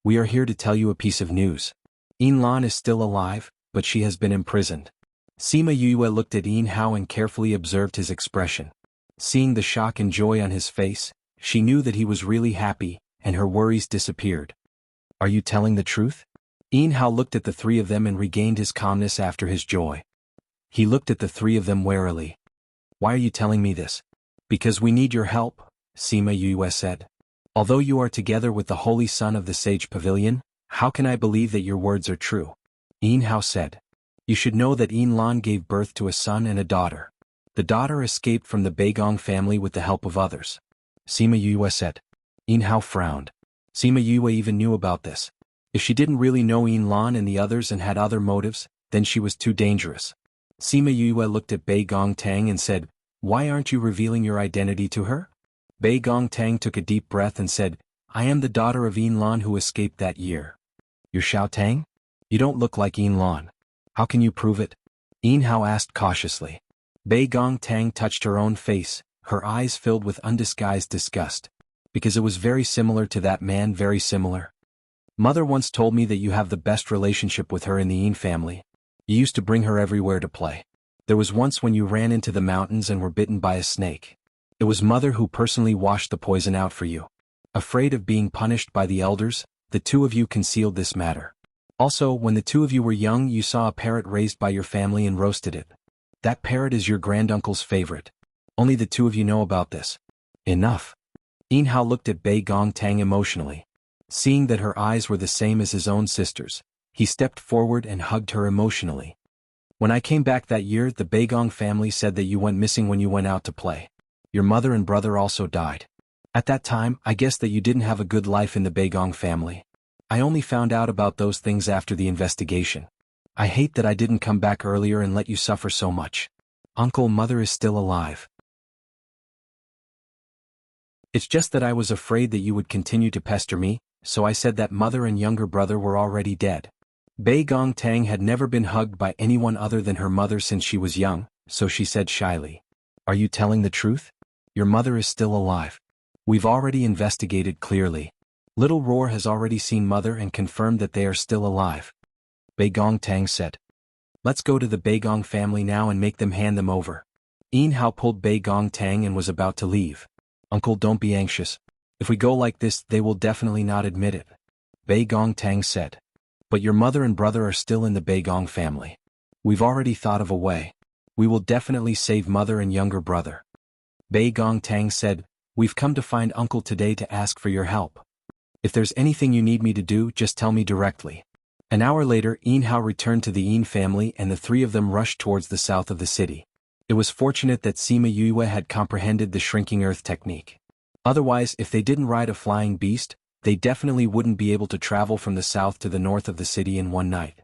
We are here to tell you a piece of news. Yin Lan is still alive, but she has been imprisoned. Sima Yue looked at Yin Hao and carefully observed his expression. Seeing the shock and joy on his face, she knew that he was really happy, and her worries disappeared. Are you telling the truth? Yin Hao looked at the 3 of them and regained his calmness after his joy. He looked at the 3 of them warily. Why are you telling me this? Because we need your help, Sima Yue said. Although you are together with the Holy Son of the Sage Pavilion, how can I believe that your words are true? Yin Hao said. You should know that Yin Lan gave birth to a son and a daughter. The daughter escaped from the Beigong family with the help of others. Sima Yue said. Yin Hao frowned. Sima Yue even knew about this. If she didn't really know Yin Lan and the others and had other motives, then she was too dangerous. Sima Yue looked at Beigong Tang and said, Why aren't you revealing your identity to her? Beigong Tang took a deep breath and said, I am the daughter of Yin Lan who escaped that year. You're Xiao Tang? You don't look like Yin Lan. How can you prove it? Yin Hao asked cautiously. Beigong Tang touched her own face, her eyes filled with undisguised disgust. Because it was very similar to that man, very similar. Mother once told me that you have the best relationship with her in the Yin family. You used to bring her everywhere to play. There was once when you ran into the mountains and were bitten by a snake. It was Mother who personally washed the poison out for you. Afraid of being punished by the elders, the 2 of you concealed this matter. Also, when the 2 of you were young, you saw a parrot raised by your family and roasted it. That parrot is your granduncle's favorite. Only the 2 of you know about this. Enough. Yin Hao looked at Beigong Tang emotionally. Seeing that her eyes were the same as his own sister's, he stepped forward and hugged her emotionally. When I came back that year, the Beigong family said that you went missing when you went out to play. Your mother and brother also died. At that time, I guessed that you didn't have a good life in the Beigong family. I only found out about those things after the investigation. I hate that I didn't come back earlier and let you suffer so much. Uncle, Mother is still alive. It's just that I was afraid that you would continue to pester me, so I said that Mother and younger brother were already dead. Beigong Tang had never been hugged by anyone other than her mother since she was young, so she said shyly. Are you telling the truth? Your mother is still alive. We've already investigated clearly. Little Roar has already seen Mother and confirmed that they are still alive. Beigong Tang said. Let's go to the Beigong family now and make them hand them over. Yin Hao pulled Beigong Tang and was about to leave. Uncle, don't be anxious. If we go like this, they will definitely not admit it. Beigong Tang said. But your mother and brother are still in the Beigong family. We've already thought of a way. We will definitely save Mother and younger brother. Beigong Tang said, We've come to find Uncle today to ask for your help. If there's anything you need me to do, just tell me directly. An hour later, Yin Hao returned to the Yin family and the 3 of them rushed towards the south of the city. It was fortunate that Sima Yue had comprehended the shrinking earth technique. Otherwise, if they didn't ride a flying beast, they definitely wouldn't be able to travel from the south to the north of the city in one night.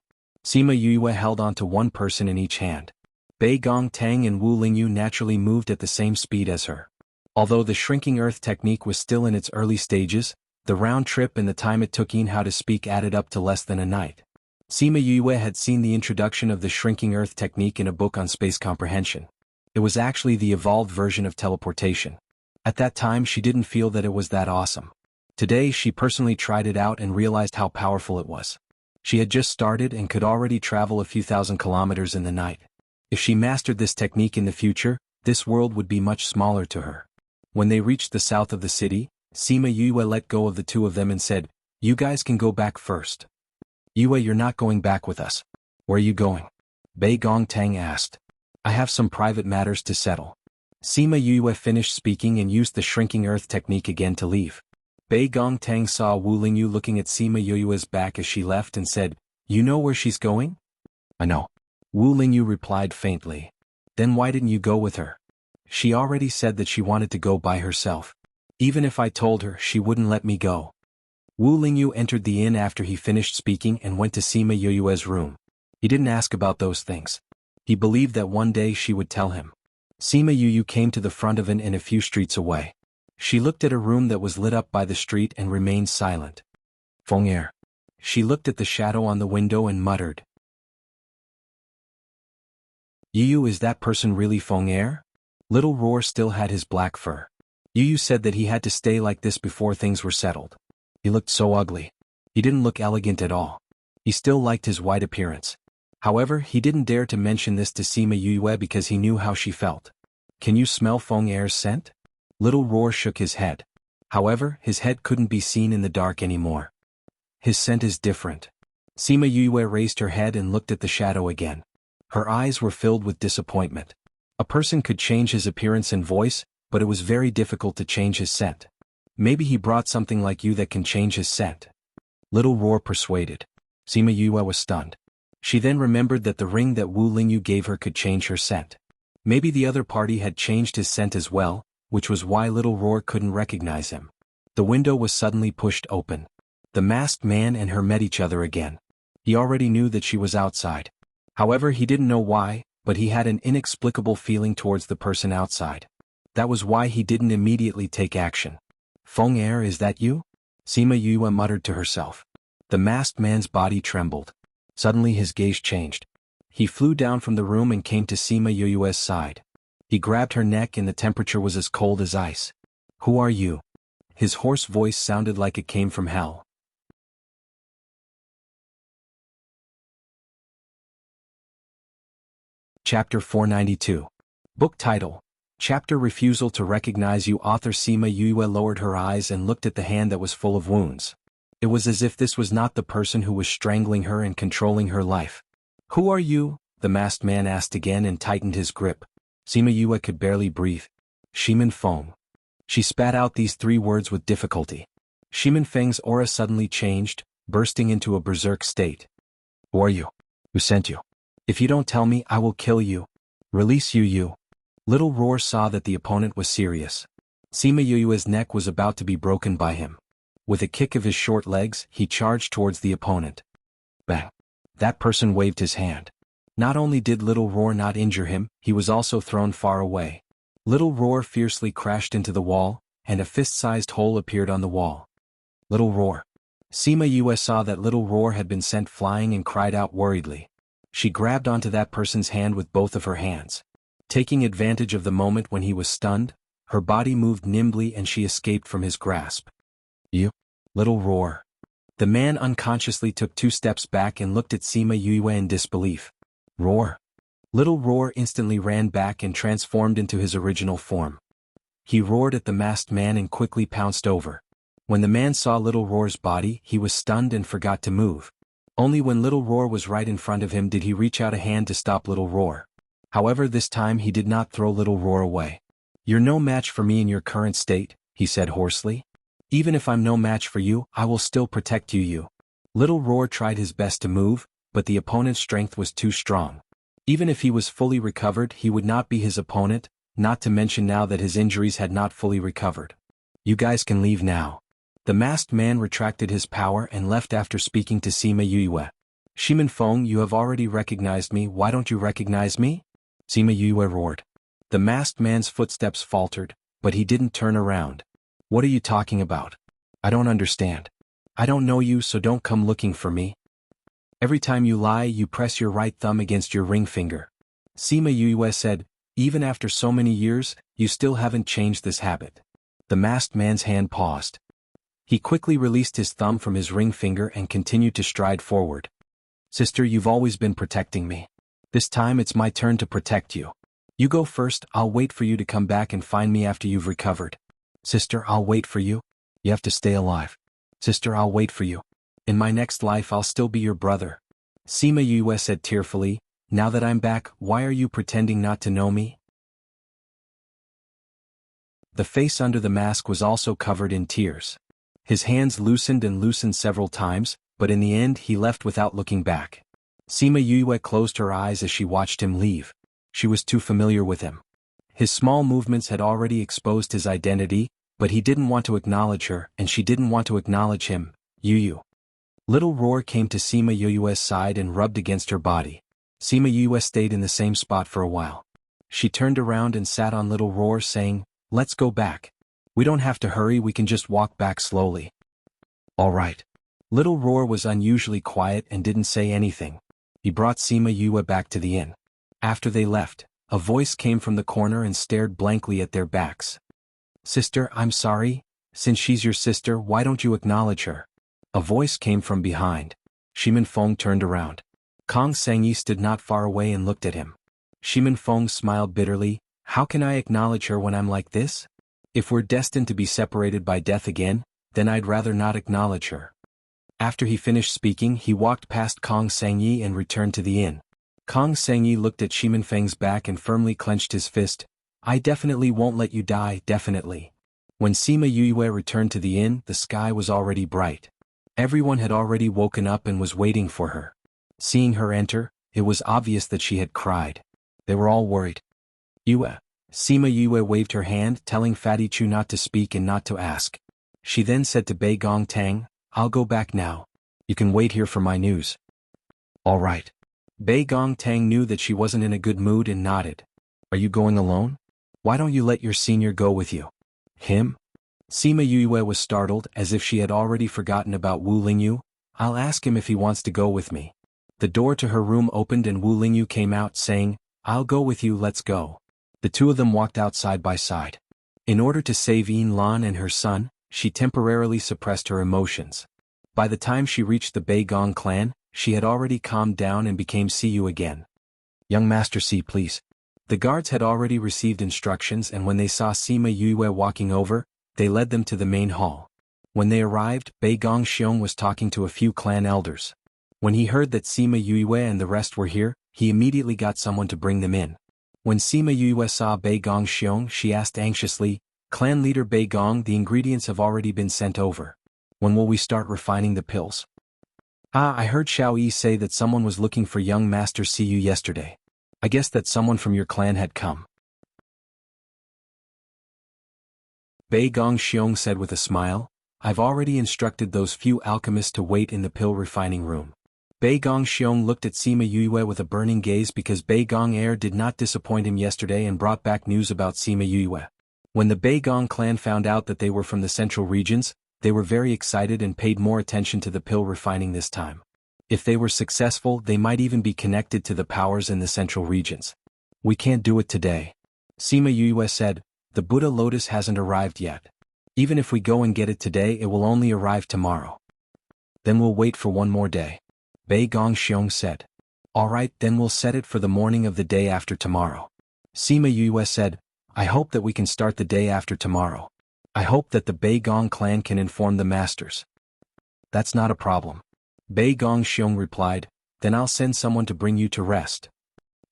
Sima Yue held on to one person in each hand. Bei Gongtang and Wu Lingyu naturally moved at the same speed as her. Although the shrinking earth technique was still in its early stages, the round trip and the time it took How to speak added up to less than a night. Sima Yue had seen the introduction of the shrinking earth technique in a book on space comprehension. It was actually the evolved version of teleportation. At that time she didn't feel that it was that awesome. Today she personally tried it out and realized how powerful it was. She had just started and could already travel a few thousand kilometers in the night. If she mastered this technique in the future, this world would be much smaller to her. When they reached the south of the city, Sima Yue let go of the two of them and said, "You guys can go back first." "Yue, you're not going back with us. Where are you going?" Bei Gongtang asked. "I have some private matters to settle." Sima Yue finished speaking and used the shrinking earth technique again to leave. Bei Gongtang saw Wu Lingyu looking at Sima Yue's back as she left and said, "You know where she's going?" "I know." Wu Lingyu replied faintly. "Then why didn't you go with her?" "She already said that she wanted to go by herself. Even if I told her, she wouldn't let me go." Wu Lingyu entered the inn after he finished speaking and went to Sima Yue's room. He didn't ask about those things. He believed that one day she would tell him. Sima Yue came to the front of an inn a few streets away. She looked at a room that was lit up by the street and remained silent. "Feng Er." She looked at the shadow on the window and muttered. "Yu, is that person really Feng Er?" Little Roar still had his black fur. Yu said that he had to stay like this before things were settled. He looked so ugly. He didn't look elegant at all. He still liked his white appearance. However, he didn't dare to mention this to Sima Yue because he knew how she felt. "Can you smell Feng Er's scent?" Little Roar shook his head. However, his head couldn't be seen in the dark anymore. "His scent is different." Sima Yue raised her head and looked at the shadow again. Her eyes were filled with disappointment. A person could change his appearance and voice, but it was very difficult to change his scent. "Maybe he brought something like you that can change his scent." Little Roar persuaded. Sima Yue was stunned. She then remembered that the ring that Wu Lingyu gave her could change her scent. Maybe the other party had changed his scent as well, which was why Little Roar couldn't recognize him. The window was suddenly pushed open. The masked man and her met each other again. He already knew that she was outside. However, he didn't know why, but he had an inexplicable feeling towards the person outside. That was why he didn't immediately take action. "Feng Er, is that you?" Sima Yue muttered to herself. The masked man's body trembled. Suddenly his gaze changed. He flew down from the room and came to Sima Yue's side. He grabbed her neck and the temperature was as cold as ice. "Who are you?" His hoarse voice sounded like it came from hell. Chapter 492. Book title. Chapter Refusal to Recognize You. Author Sima Yue lowered her eyes and looked at the hand that was full of wounds. It was as if this was not the person who was strangling her and controlling her life. "Who are you?" the masked man asked again and tightened his grip. Sima Yue could barely breathe. "Shimin Feng." She spat out these three words with difficulty. Shimin Feng's aura suddenly changed, bursting into a berserk state. "Who are you? Who sent you? If you don't tell me, I will kill you. Release Yu." Little Roar saw that the opponent was serious. Sima Yue's neck was about to be broken by him. With a kick of his short legs, he charged towards the opponent. Bang! That person waved his hand. Not only did Little Roar not injure him, he was also thrown far away. Little Roar fiercely crashed into the wall, and a fist-sized hole appeared on the wall. Little Roar. Sima Yue saw that Little Roar had been sent flying and cried out worriedly. She grabbed onto that person's hand with both of her hands. Taking advantage of the moment when he was stunned, her body moved nimbly and she escaped from his grasp. "You?" Little Roar. The man unconsciously took 2 steps back and looked at Sima Yue in disbelief. "Roar." Little Roar instantly ran back and transformed into his original form. He roared at the masked man and quickly pounced over. When the man saw Little Roar's body, he was stunned and forgot to move. Only when Little Roar was right in front of him did he reach out a hand to stop Little Roar. However, this time he did not throw Little Roar away. "You're no match for me in your current state," he said hoarsely. "Even if I'm no match for you, I will still protect you." Little Roar tried his best to move, but the opponent's strength was too strong. Even if he was fully recovered, he would not be his opponent, not to mention now that his injuries had not fully recovered. "You guys can leave now." The masked man retracted his power and left after speaking to Sima Yue. Shimin Feng, you have already recognized me, why don't you recognize me? Sima Yue roared. The masked man's footsteps faltered, but he didn't turn around. What are you talking about? I don't understand. I don't know you, so don't come looking for me. Every time you lie, you press your right thumb against your ring finger. Sima Yue said, even after so many years, you still haven't changed this habit. The masked man's hand paused. He quickly released his thumb from his ring finger and continued to stride forward. Sister, you've always been protecting me. This time it's my turn to protect you. You go first, I'll wait for you to come back and find me after you've recovered. Sister, I'll wait for you. You have to stay alive. Sister, I'll wait for you. In my next life I'll still be your brother. Sima Yue said tearfully, now that I'm back, why are you pretending not to know me? The face under the mask was also covered in tears. His hands loosened and loosened several times, but in the end he left without looking back. Sima Yue closed her eyes as she watched him leave. She was too familiar with him. His small movements had already exposed his identity, but he didn't want to acknowledge her and she didn't want to acknowledge him. Yu. Little Roar came to Sima Yue's side and rubbed against her body. Sima Yue stayed in the same spot for a while. She turned around and sat on Little Roar saying, let's go back. We don't have to hurry, we can just walk back slowly. All right. Little Roar was unusually quiet and didn't say anything. He brought Sima Yue back to the inn. After they left, a voice came from the corner and stared blankly at their backs. Sister, I'm sorry. Since she's your sister, why don't you acknowledge her? A voice came from behind. Shimin Feng turned around. Kong Sengyi stood not far away and looked at him. Shimin Feng smiled bitterly. How can I acknowledge her when I'm like this? If we're destined to be separated by death again, then I'd rather not acknowledge her. After he finished speaking, he walked past Kong Sengyi and returned to the inn. Kong Sengyi looked at Shimin Feng's back and firmly clenched his fist. I definitely won't let you die, definitely. When Sima Yue returned to the inn, the sky was already bright. Everyone had already woken up and was waiting for her. Seeing her enter, it was obvious that she had cried. They were all worried. Yue. Sima Yue waved her hand, telling Fatty Chu not to speak and not to ask. She then said to Bei Gong Tang, I'll go back now. You can wait here for my news. All right. Bei Gong Tang knew that she wasn't in a good mood and nodded. Are you going alone? Why don't you let your senior go with you? Him? Sima Yue was startled, as if she had already forgotten about Wu Lingyu. I'll ask him if he wants to go with me. The door to her room opened and Wu Lingyu came out saying, I'll go with you, let's go. The two of them walked out side by side. In order to save Yin Lan and her son, she temporarily suppressed her emotions. By the time she reached the Bei Gong clan, she had already calmed down and became Siyu again. Young Master Si, please. The guards had already received instructions, and when they saw Sima Yue walking over, they led them to the main hall. When they arrived, Bei Gong Xiong was talking to a few clan elders. When he heard that Sima Yue and the rest were here, he immediately got someone to bring them in. When Sima Yue saw Bei Gong Xiong, she asked anxiously, Clan leader Bei Gong, the ingredients have already been sent over. When will we start refining the pills? I heard Xiao Yi say that someone was looking for young Master Siyu yesterday. I guess that someone from your clan had come. Bei Gong Xiong said with a smile, I've already instructed those few alchemists to wait in the pill refining room. Bei Gong Xiong looked at Sima Yue with a burning gaze because Bei Gong Air did not disappoint him yesterday and brought back news about Sima Yue. When the Bei Gong clan found out that they were from the central regions, they were very excited and paid more attention to the pill refining this time. If they were successful, they might even be connected to the powers in the central regions. We can't do it today. Sima Yue said, the Buddha Lotus hasn't arrived yet. Even if we go and get it today, it will only arrive tomorrow. Then we'll wait for one more day. Bei Gong Xiong said. All right, then we'll set it for the morning of the day after tomorrow. Sima Yue said, I hope that we can start the day after tomorrow. I hope that the Bei Gong clan can inform the masters. That's not a problem. Bei Gong Xiong replied, then I'll send someone to bring you to rest.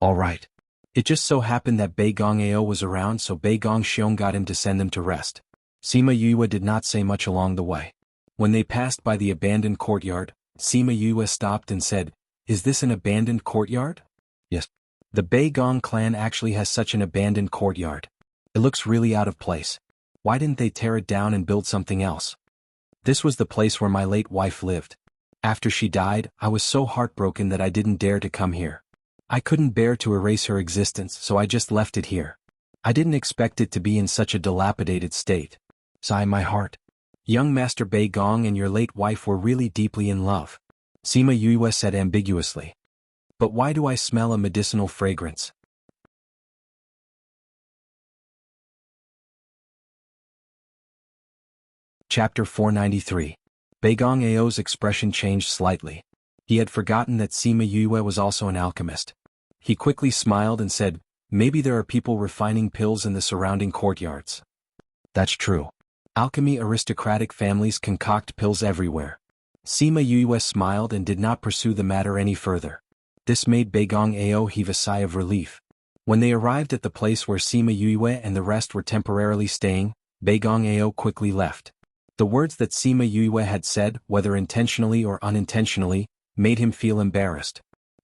All right. It just so happened that Bei Gong Ao was around, so Bei Gong Xiong got him to send them to rest. Sima Yue did not say much along the way. When they passed by the abandoned courtyard, Sima Yue stopped and said, Is this an abandoned courtyard? Yes. The Bei Gong clan actually has such an abandoned courtyard. It looks really out of place. Why didn't they tear it down and build something else? This was the place where my late wife lived. After she died, I was so heartbroken that I didn't dare to come here. I couldn't bear to erase her existence, so I just left it here. I didn't expect it to be in such a dilapidated state. Sigh my heart. Young Master Bei Gong and your late wife were really deeply in love. Sima Yue said ambiguously. But why do I smell a medicinal fragrance? Chapter 493. Bei Gong Ao's expression changed slightly. He had forgotten that Sima Yue was also an alchemist. He quickly smiled and said, maybe there are people refining pills in the surrounding courtyards. That's true. Alchemy aristocratic families concoct pills everywhere. Sima Yue smiled and did not pursue the matter any further. This made Bei Gong Ao heave a sigh of relief. When they arrived at the place where Sima Yue and the rest were temporarily staying, Bei Gong Ao quickly left. The words that Sima Yue had said, whether intentionally or unintentionally, made him feel embarrassed.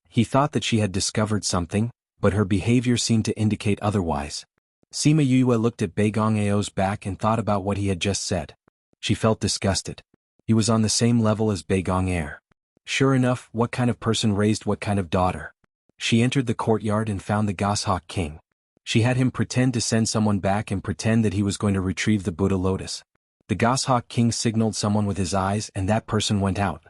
He thought that she had discovered something, but her behavior seemed to indicate otherwise. Sima Yue looked at Bei Gong Ao's back and thought about what he had just said. She felt disgusted. He was on the same level as Bei Gong Air. Sure enough, what kind of person raised what kind of daughter? She entered the courtyard and found the Goshawk King. She had him pretend to send someone back and pretend that he was going to retrieve the Buddha lotus. The Goshawk King signaled someone with his eyes and that person went out.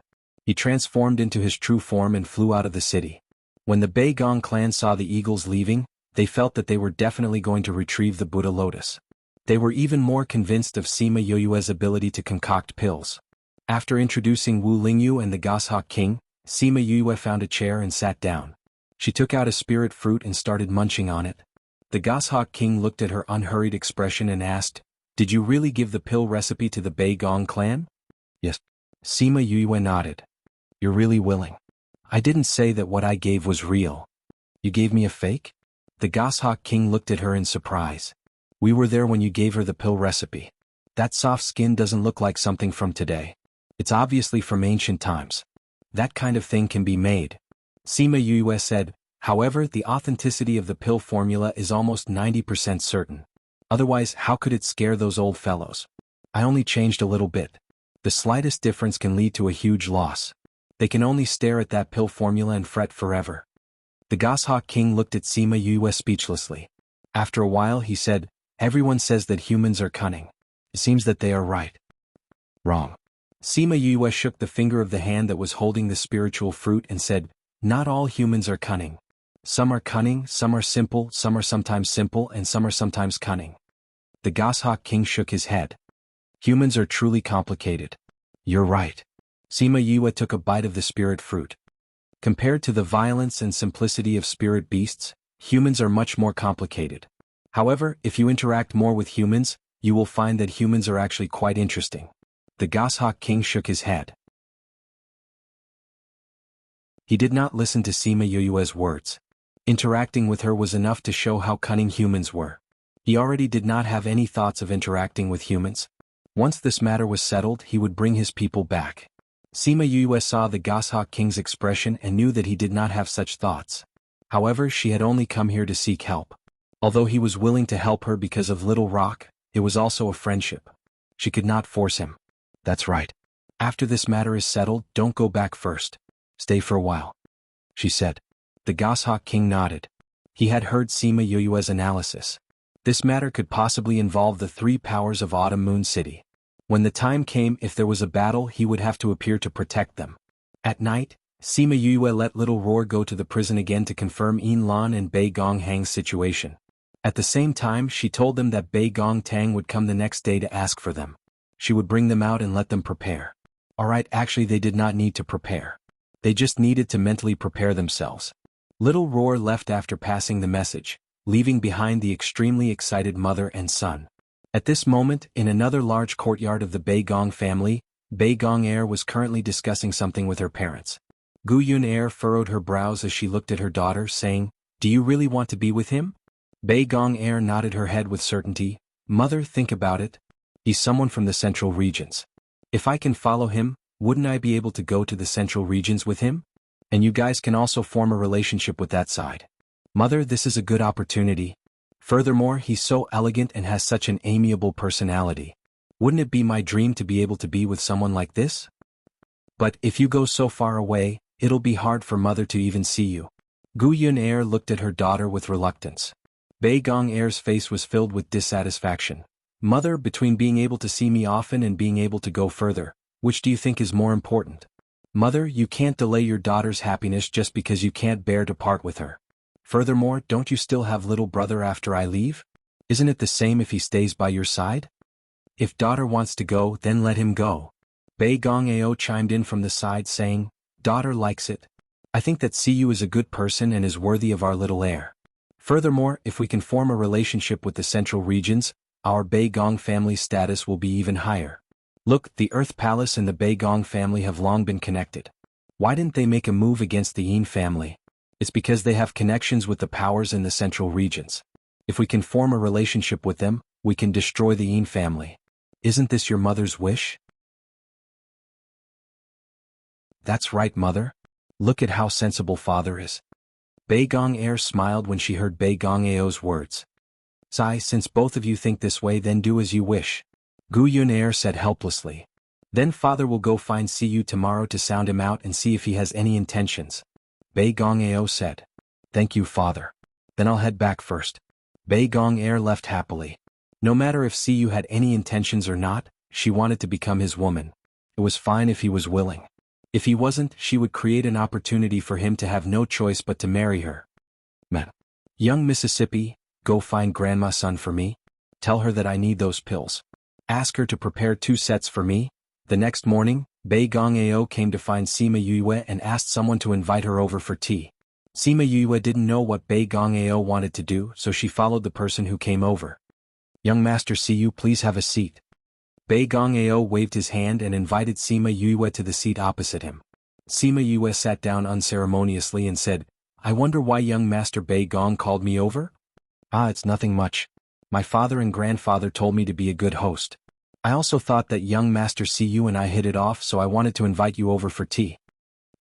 He transformed into his true form and flew out of the city. When the Bei Gong clan saw the eagles leaving, they felt that they were definitely going to retrieve the Buddha lotus. They were even more convinced of Sima Yue's ability to concoct pills. After introducing Wu Lingyu and the Goshawk King, Sima Yue found a chair and sat down. She took out a spirit fruit and started munching on it. The Goshawk King looked at her unhurried expression and asked, did you really give the pill recipe to the Bei Gong clan? Yes. Sima Yue nodded. You're really willing. I didn't say that what I gave was real. You gave me a fake? The Goshawk King looked at her in surprise. We were there when you gave her the pill recipe. That soft skin doesn't look like something from today. It's obviously from ancient times. That kind of thing can be made. Sima Yue said, however, the authenticity of the pill formula is almost 90% certain. Otherwise, how could it scare those old fellows? I only changed a little bit. The slightest difference can lead to a huge loss. They can only stare at that pill formula and fret forever. The Goshawk King looked at Sima Yue speechlessly. After a while he said, everyone says that humans are cunning. It seems that they are right. Wrong. Sima Yue shook the finger of the hand that was holding the spiritual fruit and said, not all humans are cunning. Some are cunning, some are simple, some are sometimes simple, and some are sometimes cunning. The Goshawk King shook his head. Humans are truly complicated. You're right. Sima Yue took a bite of the spirit fruit. Compared to the violence and simplicity of spirit beasts, humans are much more complicated. However, if you interact more with humans, you will find that humans are actually quite interesting. The Goshawk King shook his head. He did not listen to Sima Yue's words. Interacting with her was enough to show how cunning humans were. He already did not have any thoughts of interacting with humans. Once this matter was settled, he would bring his people back. Sima Yue saw the Goshawk King's expression and knew that he did not have such thoughts. However, she had only come here to seek help. Although he was willing to help her because of Little Rock, it was also a friendship. She could not force him. That's right. After this matter is settled, don't go back first. Stay for a while, she said. The Goshawk King nodded. He had heard Sima Yue's analysis. This matter could possibly involve the three powers of Autumn Moon City. When the time came, if there was a battle, he would have to appear to protect them. At night, Sima Yue let Little Roar go to the prison again to confirm Yin Lan and Bei Gong Hang's situation. At the same time, she told them that Bei Gong Tang would come the next day to ask for them. She would bring them out and let them prepare. Alright, actually they did not need to prepare. They just needed to mentally prepare themselves. Little Roar left after passing the message, leaving behind the extremely excited mother and son. At this moment, in another large courtyard of the Bei Gong family, Bei Gong Air was currently discussing something with her parents. Gu Yun Air furrowed her brows as she looked at her daughter, saying, "Do you really want to be with him?" Bei Gong Air nodded her head with certainty. "Mother, think about it. He's someone from the central regions. If I can follow him, wouldn't I be able to go to the central regions with him? And you guys can also form a relationship with that side. Mother, this is a good opportunity. Furthermore, he's so elegant and has such an amiable personality. Wouldn't it be my dream to be able to be with someone like this?" But if you go so far away, it'll be hard for mother to even see you. Gu Yun looked at her daughter with reluctance. Bei Gong face was filled with dissatisfaction. Mother, between being able to see me often and being able to go further, which do you think is more important? Mother, you can't delay your daughter's happiness just because you can't bear to part with her. Furthermore, don't you still have little brother after I leave? Isn't it the same if he stays by your side? If daughter wants to go, then let him go. Bei Gong chimed in from the side saying, daughter likes it. I think that Siyu is a good person and is worthy of our little heir. Furthermore, if we can form a relationship with the central regions, our Bei Gong family status will be even higher. Look, the Earth Palace and the Bei Gong family have long been connected. Why didn't they make a move against the Yin family? It's because they have connections with the powers in the central regions. If we can form a relationship with them, we can destroy the Yin family. Isn't this your mother's wish? That's right, mother. Look at how sensible father is. Bei Gong smiled when she heard Bei Gong words. Sai, since both of you think this way, then do as you wish. Gu Yun said helplessly. Then father will go find Siyu tomorrow to sound him out and see if he has any intentions. Bei Gong said. Thank you, father. Then I'll head back first. Bei Gong left happily. No matter if Siyu had any intentions or not, she wanted to become his woman. It was fine if he was willing. If he wasn't, she would create an opportunity for him to have no choice but to marry her. Young Mississippi, go find grandma's son for me. Tell her that I need those pills. Ask her to prepare 2 sets for me. The next morning, Bei Gong came to find Sima Yue and asked someone to invite her over for tea. Sima Yue didn't know what Bei Gong wanted to do, so she followed the person who came over. Young Master Siyu, please have a seat. Bei Gong waved his hand and invited Sima Yue to the seat opposite him. Sima Yue sat down unceremoniously and said, I wonder why young Master Bei Gong called me over? It's nothing much. My father and grandfather told me to be a good host. I also thought that young Master Siyu and I hit it off, so I wanted to invite you over for tea.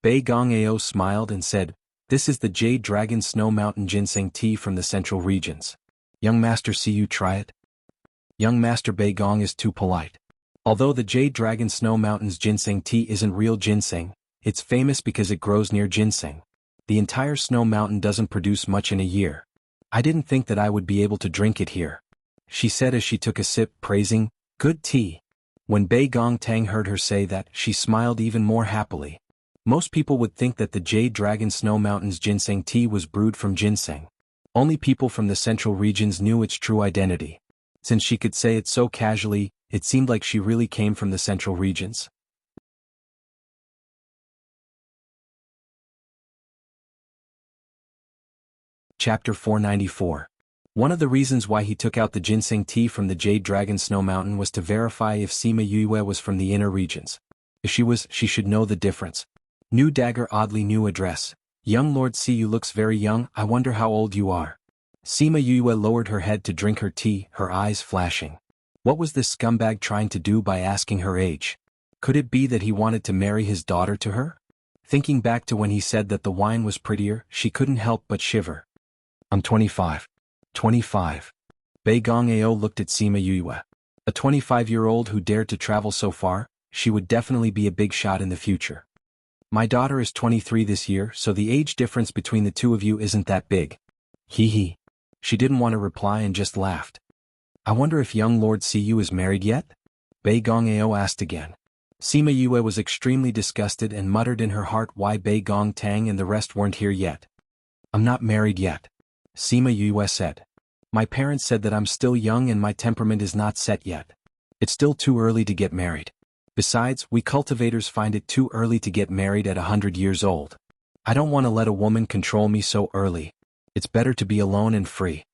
Bei Gong smiled and said, this is the Jade Dragon Snow Mountain Ginseng tea from the central regions. Young Master Siyu, try it. Young Master Bei Gong is too polite. Although the Jade Dragon Snow Mountain's ginseng tea isn't real ginseng, it's famous because it grows near ginseng. The entire Snow Mountain doesn't produce much in a year. I didn't think that I would be able to drink it here, she said as she took a sip, praising, good tea. When Bei Gong Tang heard her say that, she smiled even more happily. Most people would think that the Jade Dragon Snow Mountain's ginseng tea was brewed from ginseng. Only people from the central regions knew its true identity. Since she could say it so casually, it seemed like she really came from the central regions. Chapter 494. One of the reasons why he took out the ginseng tea from the Jade Dragon Snow Mountain was to verify if Sima Yue was from the inner regions. If she was, she should know the difference. New dagger, oddly new address. Young Lord Siyu looks very young, I wonder how old you are. Sima Yue lowered her head to drink her tea, her eyes flashing. What was this scumbag trying to do by asking her age? Could it be that he wanted to marry his daughter to her? Thinking back to when he said that the wine was prettier, she couldn't help but shiver. I'm 25. 25. Bei Gong looked at Sima Yue. A 25-year-old who dared to travel so far, she would definitely be a big shot in the future. My daughter is 23 this year, so the age difference between the two of you isn't that big. Hee hee. She didn't want to reply and just laughed. I wonder if young Lord Siyu is married yet? Bei Gong asked again. Sima Yue was extremely disgusted and muttered in her heart why Bei Gong Tang and the rest weren't here yet. I'm not married yet. Sima Yue said. My parents said that I'm still young and my temperament is not set yet. It's still too early to get married. Besides, we cultivators find it too early to get married at 100 years old. I don't want to let a woman control me so early. It's better to be alone and free.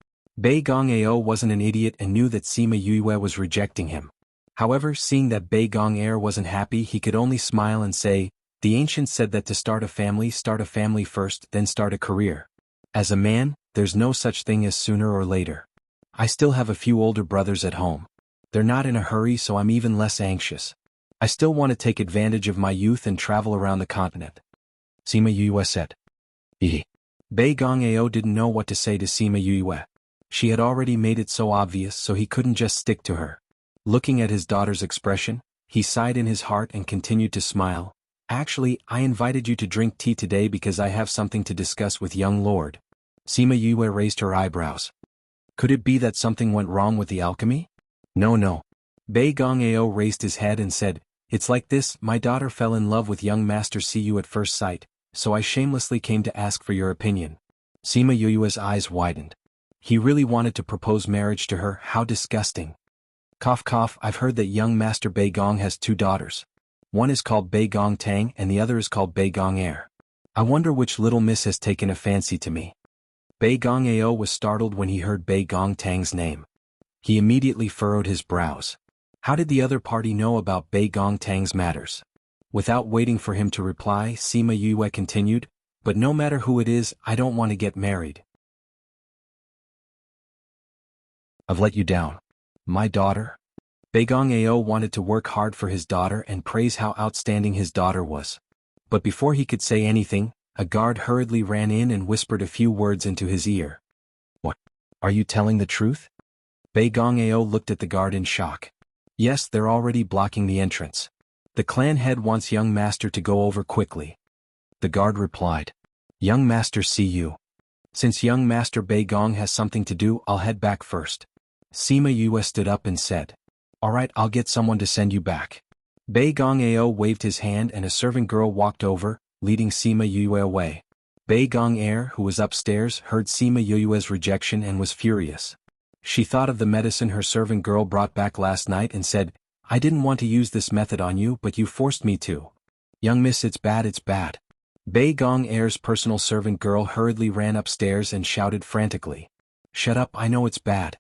Bei Gong wasn't an idiot and knew that Sima Yue was rejecting him. However, seeing that Bei Gong wasn't happy, he could only smile and say, the ancients said that to start a family first, then start a career. As a man, there's no such thing as sooner or later. I still have a few older brothers at home. They're not in a hurry, so I'm even less anxious. I still want to take advantage of my youth and travel around the continent. Sima Yue said. Bei Gong didn't know what to say to Sima Yue. She had already made it so obvious, so he couldn't just stick to her. Looking at his daughter's expression, he sighed in his heart and continued to smile. Actually, I invited you to drink tea today because I have something to discuss with young Lord. Sima Yue raised her eyebrows. Could it be that something went wrong with the alchemy? No. Bei Gongao raised his head and said, "It's like this, my daughter fell in love with young Master Siyu at first sight, so I shamelessly came to ask for your opinion." Sima Yue's eyes widened. He really wanted to propose marriage to her, how disgusting. Cough cough, I've heard that young Master Bei Gong has 2 daughters. One is called Bei Gong Tang and the other is called Bei Gong Air. I wonder which little miss has taken a fancy to me. Bei Gong Ao was startled when he heard Bei Gong Tang's name. He immediately furrowed his brows. How did the other party know about Bei Gong Tang's matters? Without waiting for him to reply, Sima Yue continued, "But no matter who it is, I don't want to get married. I've let you down. My daughter?" Bei Gong Ao wanted to work hard for his daughter and praise how outstanding his daughter was. But before he could say anything, a guard hurriedly ran in and whispered a few words into his ear. "What? Are you telling the truth?" Bei Gong Ao looked at the guard in shock. "Yes, they're already blocking the entrance. The clan head wants young master to go over quickly." The guard replied. "Young master see you. Since young master Bei Gong has something to do, I'll head back first." Sima Yue stood up and said, "All right, I'll get someone to send you back." Bei Gong Ao waved his hand and a servant girl walked over, leading Sima Yue away. Bei Gong Air, who was upstairs, heard Sima Yue's rejection and was furious. She thought of the medicine her servant girl brought back last night and said, "I didn't want to use this method on you, but you forced me to. Young miss, it's bad, it's bad." Bei Gong Air's personal servant girl hurriedly ran upstairs and shouted frantically, "Shut up, I know it's bad."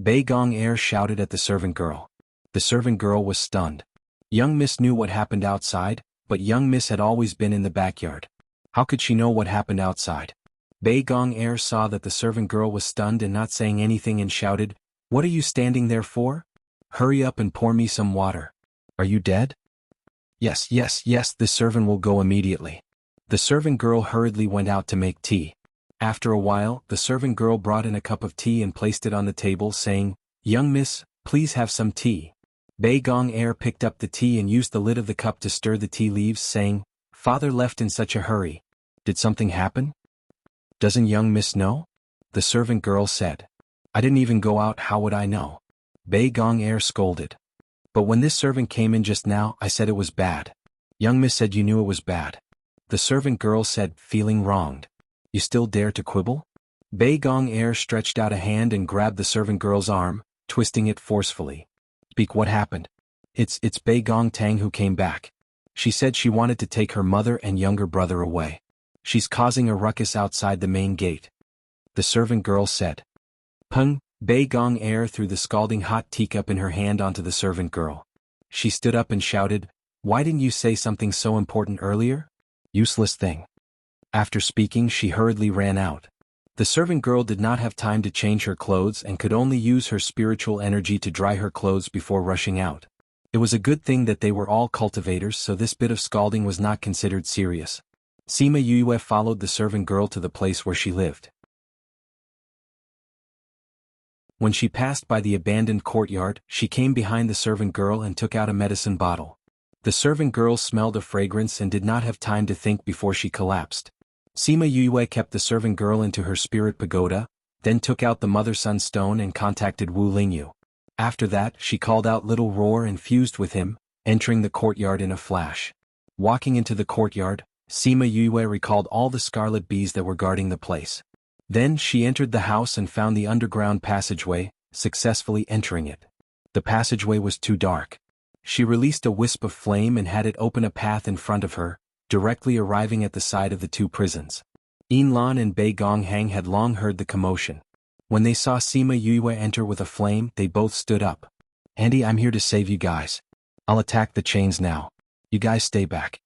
Bei Gong Air shouted at the servant girl. The servant girl was stunned. Young miss knew what happened outside, but young miss had always been in the backyard. How could she know what happened outside? Bei Gong Air saw that the servant girl was stunned and not saying anything and shouted, "What are you standing there for? Hurry up and pour me some water. Are you dead?" Yes, the servant will go immediately." The servant girl hurriedly went out to make tea. After a while, the servant girl brought in a cup of tea and placed it on the table, saying, "Young miss, please have some tea." Bei Gong Air picked up the tea and used the lid of the cup to stir the tea leaves, saying, "Father left in such a hurry. Did something happen?" "Doesn't young miss know?" The servant girl said. "I didn't even go out, how would I know?" Bei Gong Air scolded. "But when this servant came in just now, I said it was bad. Young miss said you knew it was bad." The servant girl said, feeling wronged. "You still dare to quibble?" Bei Gong Air stretched out a hand and grabbed the servant girl's arm, twisting it forcefully. "Speak, what happened?" It's Bei Gong Tang who came back. She said she wanted to take her mother and younger brother away. She's causing a ruckus outside the main gate." The servant girl said. "Pung!" Bei Gong Air threw the scalding hot teacup in her hand onto the servant girl. She stood up and shouted, "Why didn't you say something so important earlier? Useless thing." After speaking, she hurriedly ran out. The servant girl did not have time to change her clothes and could only use her spiritual energy to dry her clothes before rushing out. It was a good thing that they were all cultivators, so this bit of scalding was not considered serious. Sima Yue followed the servant girl to the place where she lived. When she passed by the abandoned courtyard, she came behind the servant girl and took out a medicine bottle. The servant girl smelled a fragrance and did not have time to think before she collapsed. Sima Yue kept the servant girl into her spirit pagoda, then took out the mother-son stone and contacted Wu Lingyu. After that, she called out Little Roar and fused with him, entering the courtyard in a flash. Walking into the courtyard, Sima Yue recalled all the scarlet bees that were guarding the place. Then she entered the house and found the underground passageway, successfully entering it. The passageway was too dark. She released a wisp of flame and had it open a path in front of her, directly arriving at the side of the 2 prisons. Yin Lan and Bei Gong Hang had long heard the commotion. When they saw Sima Yue enter with a flame, they both stood up. "Andy, I'm here to save you guys. I'll attack the chains now. You guys stay back."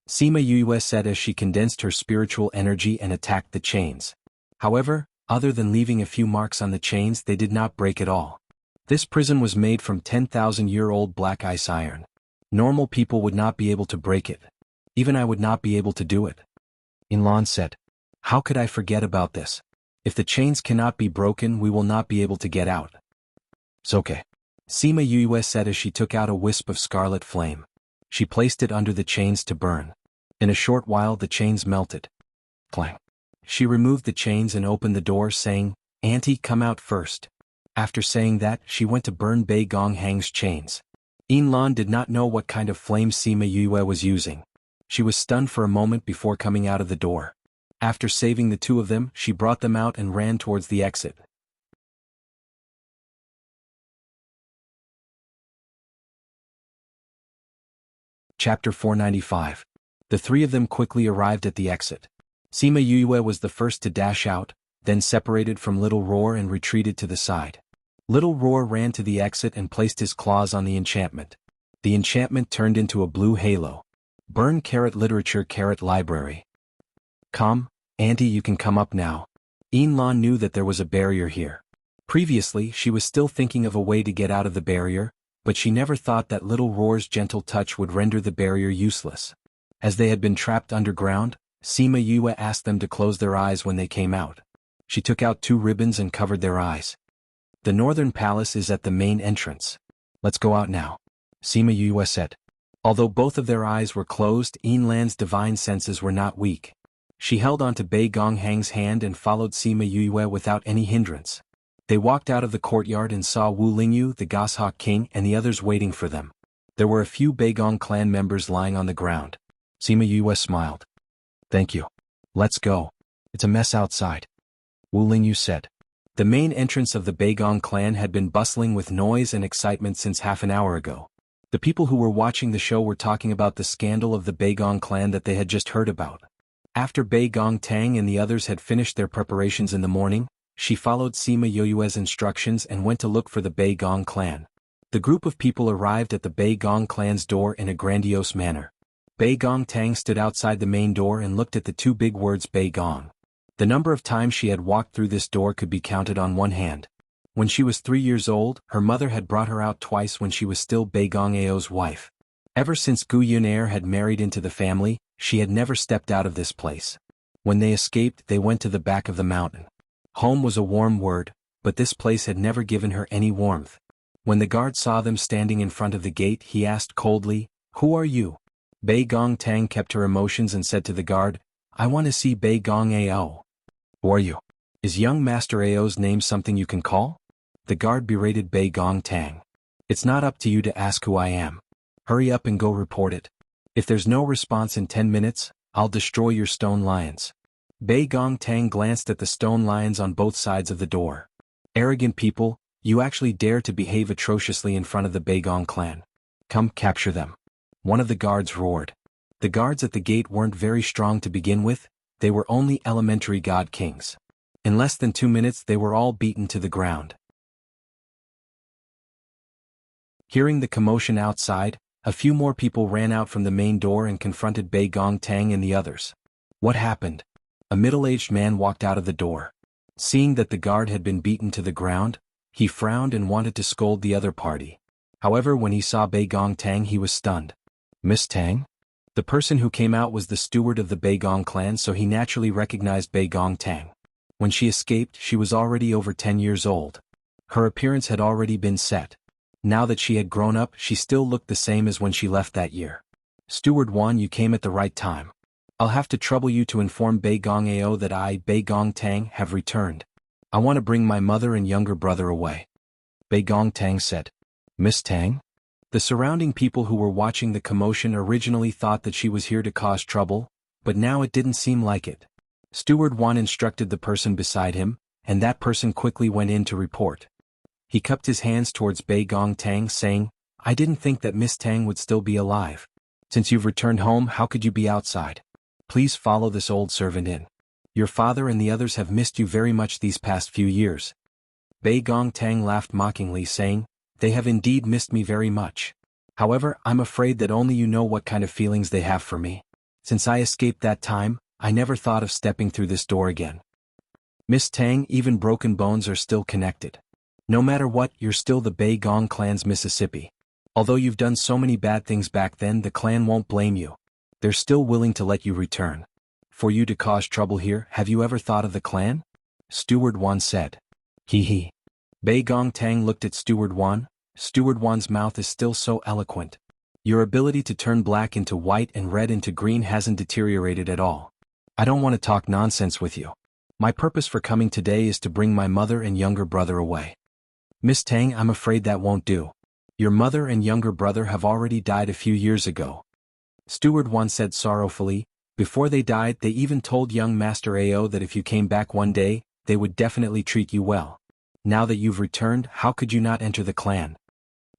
Sima Yue said as she condensed her spiritual energy and attacked the chains. However, other than leaving a few marks on the chains, they did not break at all. This prison was made from 10,000-year-old black ice iron. Normal people would not be able to break it. Even I would not be able to do it. Inlan said. "How could I forget about this? If the chains cannot be broken, we will not be able to get out." "It's okay," Sima Yue said as she took out a wisp of scarlet flame. She placed it under the chains to burn. In a short while the chains melted. Clang. She removed the chains and opened the door saying, "Auntie, come out first." After saying that, she went to burn Bei Gong Hang's chains. Yin Lan did not know what kind of flame Sima Yue was using. She was stunned for a moment before coming out of the door. After saving the two of them, she brought them out and ran towards the exit. Chapter 495. The three of them quickly arrived at the exit. Sima Yue was the first to dash out, then separated from Little Roar and retreated to the side. Little Roar ran to the exit and placed his claws on the enchantment. The enchantment turned into a blue halo. Burn Literature Library. Come, Auntie, you can come up now. Yin Lan knew that there was a barrier here. Previously, she was still thinking of a way to get out of the barrier, but she never thought that Little Roar's gentle touch would render the barrier useless. As they had been trapped underground, Sima Yue asked them to close their eyes when they came out. She took out 2 ribbons and covered their eyes. The northern palace is at the main entrance. Let's go out now, Sima Yue said. Although both of their eyes were closed, Yin Lan's divine senses were not weak. She held onto Bei Gong Hang's hand and followed Sima Yue without any hindrance. They walked out of the courtyard and saw Wu Lingyu, the Goshawk King, and the others waiting for them. There were a few Bei Gong clan members lying on the ground. Sima Yue smiled. Thank you. Let's go. It's a mess outside, Wu Lingyu said. The main entrance of the Bei Gong clan had been bustling with noise and excitement since half an hour ago. The people who were watching the show were talking about the scandal of the Bei Gong clan that they had just heard about. After Bei Gong Tang and the others had finished their preparations in the morning, she followed Sima Yue's instructions and went to look for the Bei Gong clan. The group of people arrived at the Bei Gong clan's door in a grandiose manner. Bei Gong Tang stood outside the main door and looked at the 2 big words Bei Gong. The number of times she had walked through this door could be counted on one hand. When she was 3 years old, her mother had brought her out twice when she was still Bei Gong Ao's wife. Ever since Gu Yunair had married into the family, she had never stepped out of this place. When they escaped, they went to the back of the mountain. Home was a warm word, but this place had never given her any warmth. When the guard saw them standing in front of the gate, he asked coldly, "Who are you?" Bei Gong Tang kept her emotions and said to the guard, "I want to see Bei Gong Ao." "Who are you? Is young Master Ao's name something you can call?" The guard berated Bei Gong Tang. "It's not up to you to ask who I am. Hurry up and go report it. If there's no response in 10 minutes, I'll destroy your stone lions." Bei Gong Tang glanced at the stone lions on both sides of the door. "Arrogant people, you actually dare to behave atrociously in front of the Bei Gong clan. Come capture them." One of the guards roared. The guards at the gate weren't very strong to begin with, they were only elementary god kings. In less than 2 minutes they were all beaten to the ground. Hearing the commotion outside, a few more people ran out from the main door and confronted Bei Gong Tang and the others. What happened? A middle-aged man walked out of the door. Seeing that the guard had been beaten to the ground, he frowned and wanted to scold the other party. However, when he saw Bei Gong Tang, he was stunned. "Miss Tang?" The person who came out was the steward of the Bei Gong clan, so he naturally recognized Bei Gong Tang. When she escaped, she was already over 10 years old. Her appearance had already been set. Now that she had grown up, she still looked the same as when she left that year. "Steward Wan, you came at the right time. I'll have to trouble you to inform Bei Gong Ao that I, Bei Gong Tang, have returned. I want to bring my mother and younger brother away," Bei Gong Tang said. "Miss Tang?" The surrounding people who were watching the commotion originally thought that she was here to cause trouble, but now it didn't seem like it. Steward Wan instructed the person beside him, and that person quickly went in to report. He cupped his hands towards Bei Gong Tang, saying, "I didn't think that Miss Tang would still be alive. Since you've returned home, how could you be outside? Please follow this old servant in. Your father and the others have missed you very much these past few years." Bei Gong Tang laughed mockingly, saying, "They have indeed missed me very much. However, I'm afraid that only you know what kind of feelings they have for me. Since I escaped that time, I never thought of stepping through this door again. Miss Tang, even broken bones are still connected. No matter what, you're still the Bei Gong clan's Mississippi. Although you've done so many bad things back then, the clan won't blame you. They're still willing to let you return. For you to cause trouble here, have you ever thought of the clan?" Steward Wan said. "Hee hee." Bei Gong Tang looked at Steward Wan. Steward Wan's mouth is still so eloquent. Your ability to turn black into white and red into green hasn't deteriorated at all. I don't want to talk nonsense with you. My purpose for coming today is to bring my mother and younger brother away. Miss Tang, I'm afraid that won't do. Your mother and younger brother have already died a few years ago. Steward Wan said sorrowfully. Before they died, they even told young Master Ao that if you came back one day, they would definitely treat you well. Now that you've returned, how could you not enter the clan?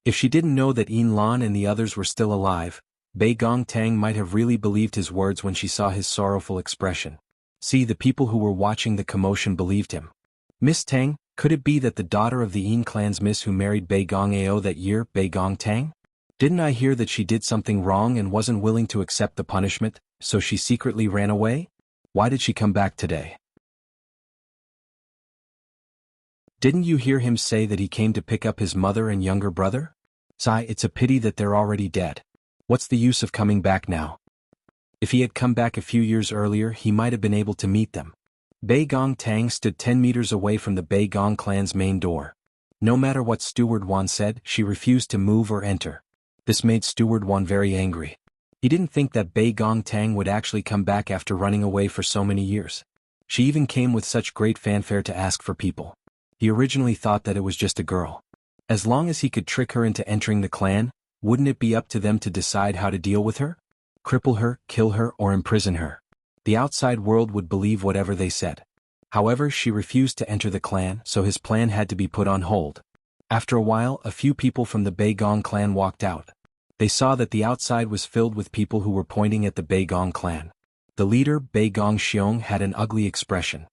If she didn't know that Yin Lan and the others were still alive, Bei Gong Tang might have really believed his words when she saw his sorrowful expression. See, the people who were watching the commotion believed him. Miss Tang, could it be that the daughter of the Yin clan's miss who married Bei Gong Ao that year, Bei Gong Tang? Didn't I hear that she did something wrong and wasn't willing to accept the punishment, so she secretly ran away? Why did she come back today? Didn't you hear him say that he came to pick up his mother and younger brother? Sigh, it's a pity that they're already dead. What's the use of coming back now? If he had come back a few years earlier, he might have been able to meet them. Bei Gong Tang stood 10 meters away from the Bei Gong clan's main door. No matter what Steward Wan said, she refused to move or enter. This made Steward Wan very angry. He didn't think that Bei Gong Tang would actually come back after running away for so many years. She even came with such great fanfare to ask for people. He originally thought that it was just a girl. As long as he could trick her into entering the clan, wouldn't it be up to them to decide how to deal with her? Cripple her, kill her, or imprison her. The outside world would believe whatever they said. However, she refused to enter the clan, so his plan had to be put on hold. After a while, a few people from the Bei Gong clan walked out. They saw that the outside was filled with people who were pointing at the Bei Gong clan. The leader, Bei Gong Xiong, had an ugly expression.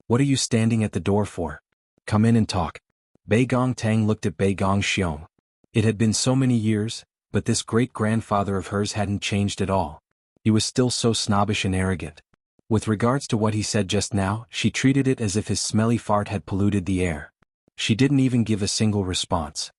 What are you standing at the door for? Come in and talk. Bei Gong Tang looked at Bei Gong Xiong. It had been so many years, but this great-grandfather of hers hadn't changed at all. He was still so snobbish and arrogant. With regards to what he said just now, she treated it as if his smelly fart had polluted the air. She didn't even give a single response.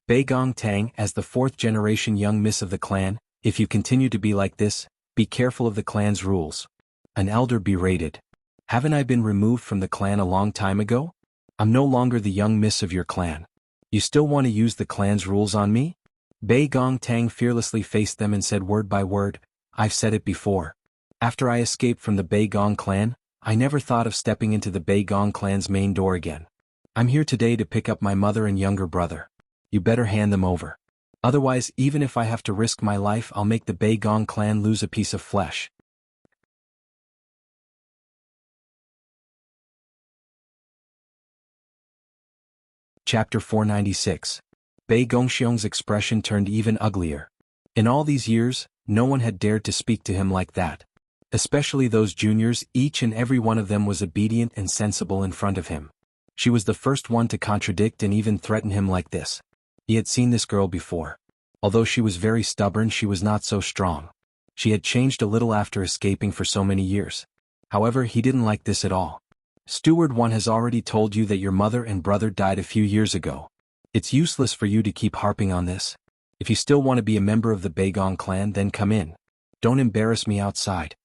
Bei Gong Tang, as the fourth-generation young miss of the clan, if you continue to be like this, be careful of the clan's rules. An elder berated. Haven't I been removed from the clan a long time ago? I'm no longer the young miss of your clan. You still want to use the clan's rules on me? Bei Gong Tang fearlessly faced them and said word by word, I've said it before. After I escaped from the Bei Gong clan, I never thought of stepping into the Bei Gong clan's main door again. I'm here today to pick up my mother and younger brother. You better hand them over. Otherwise, even if I have to risk my life, I'll make the Bei Gong clan lose a piece of flesh. Chapter 496. Bei Gongxiong's expression turned even uglier. In all these years, no one had dared to speak to him like that. Especially those juniors, each and every one of them was obedient and sensible in front of him. She was the first one to contradict and even threaten him like this. He had seen this girl before. Although she was very stubborn, she was not so strong. She had changed a little after escaping for so many years. However, he didn't like this at all. Steward One has already told you that your mother and brother died a few years ago. It's useless for you to keep harping on this. If you still want to be a member of the Bei Gong clan, then come in. Don't embarrass me outside.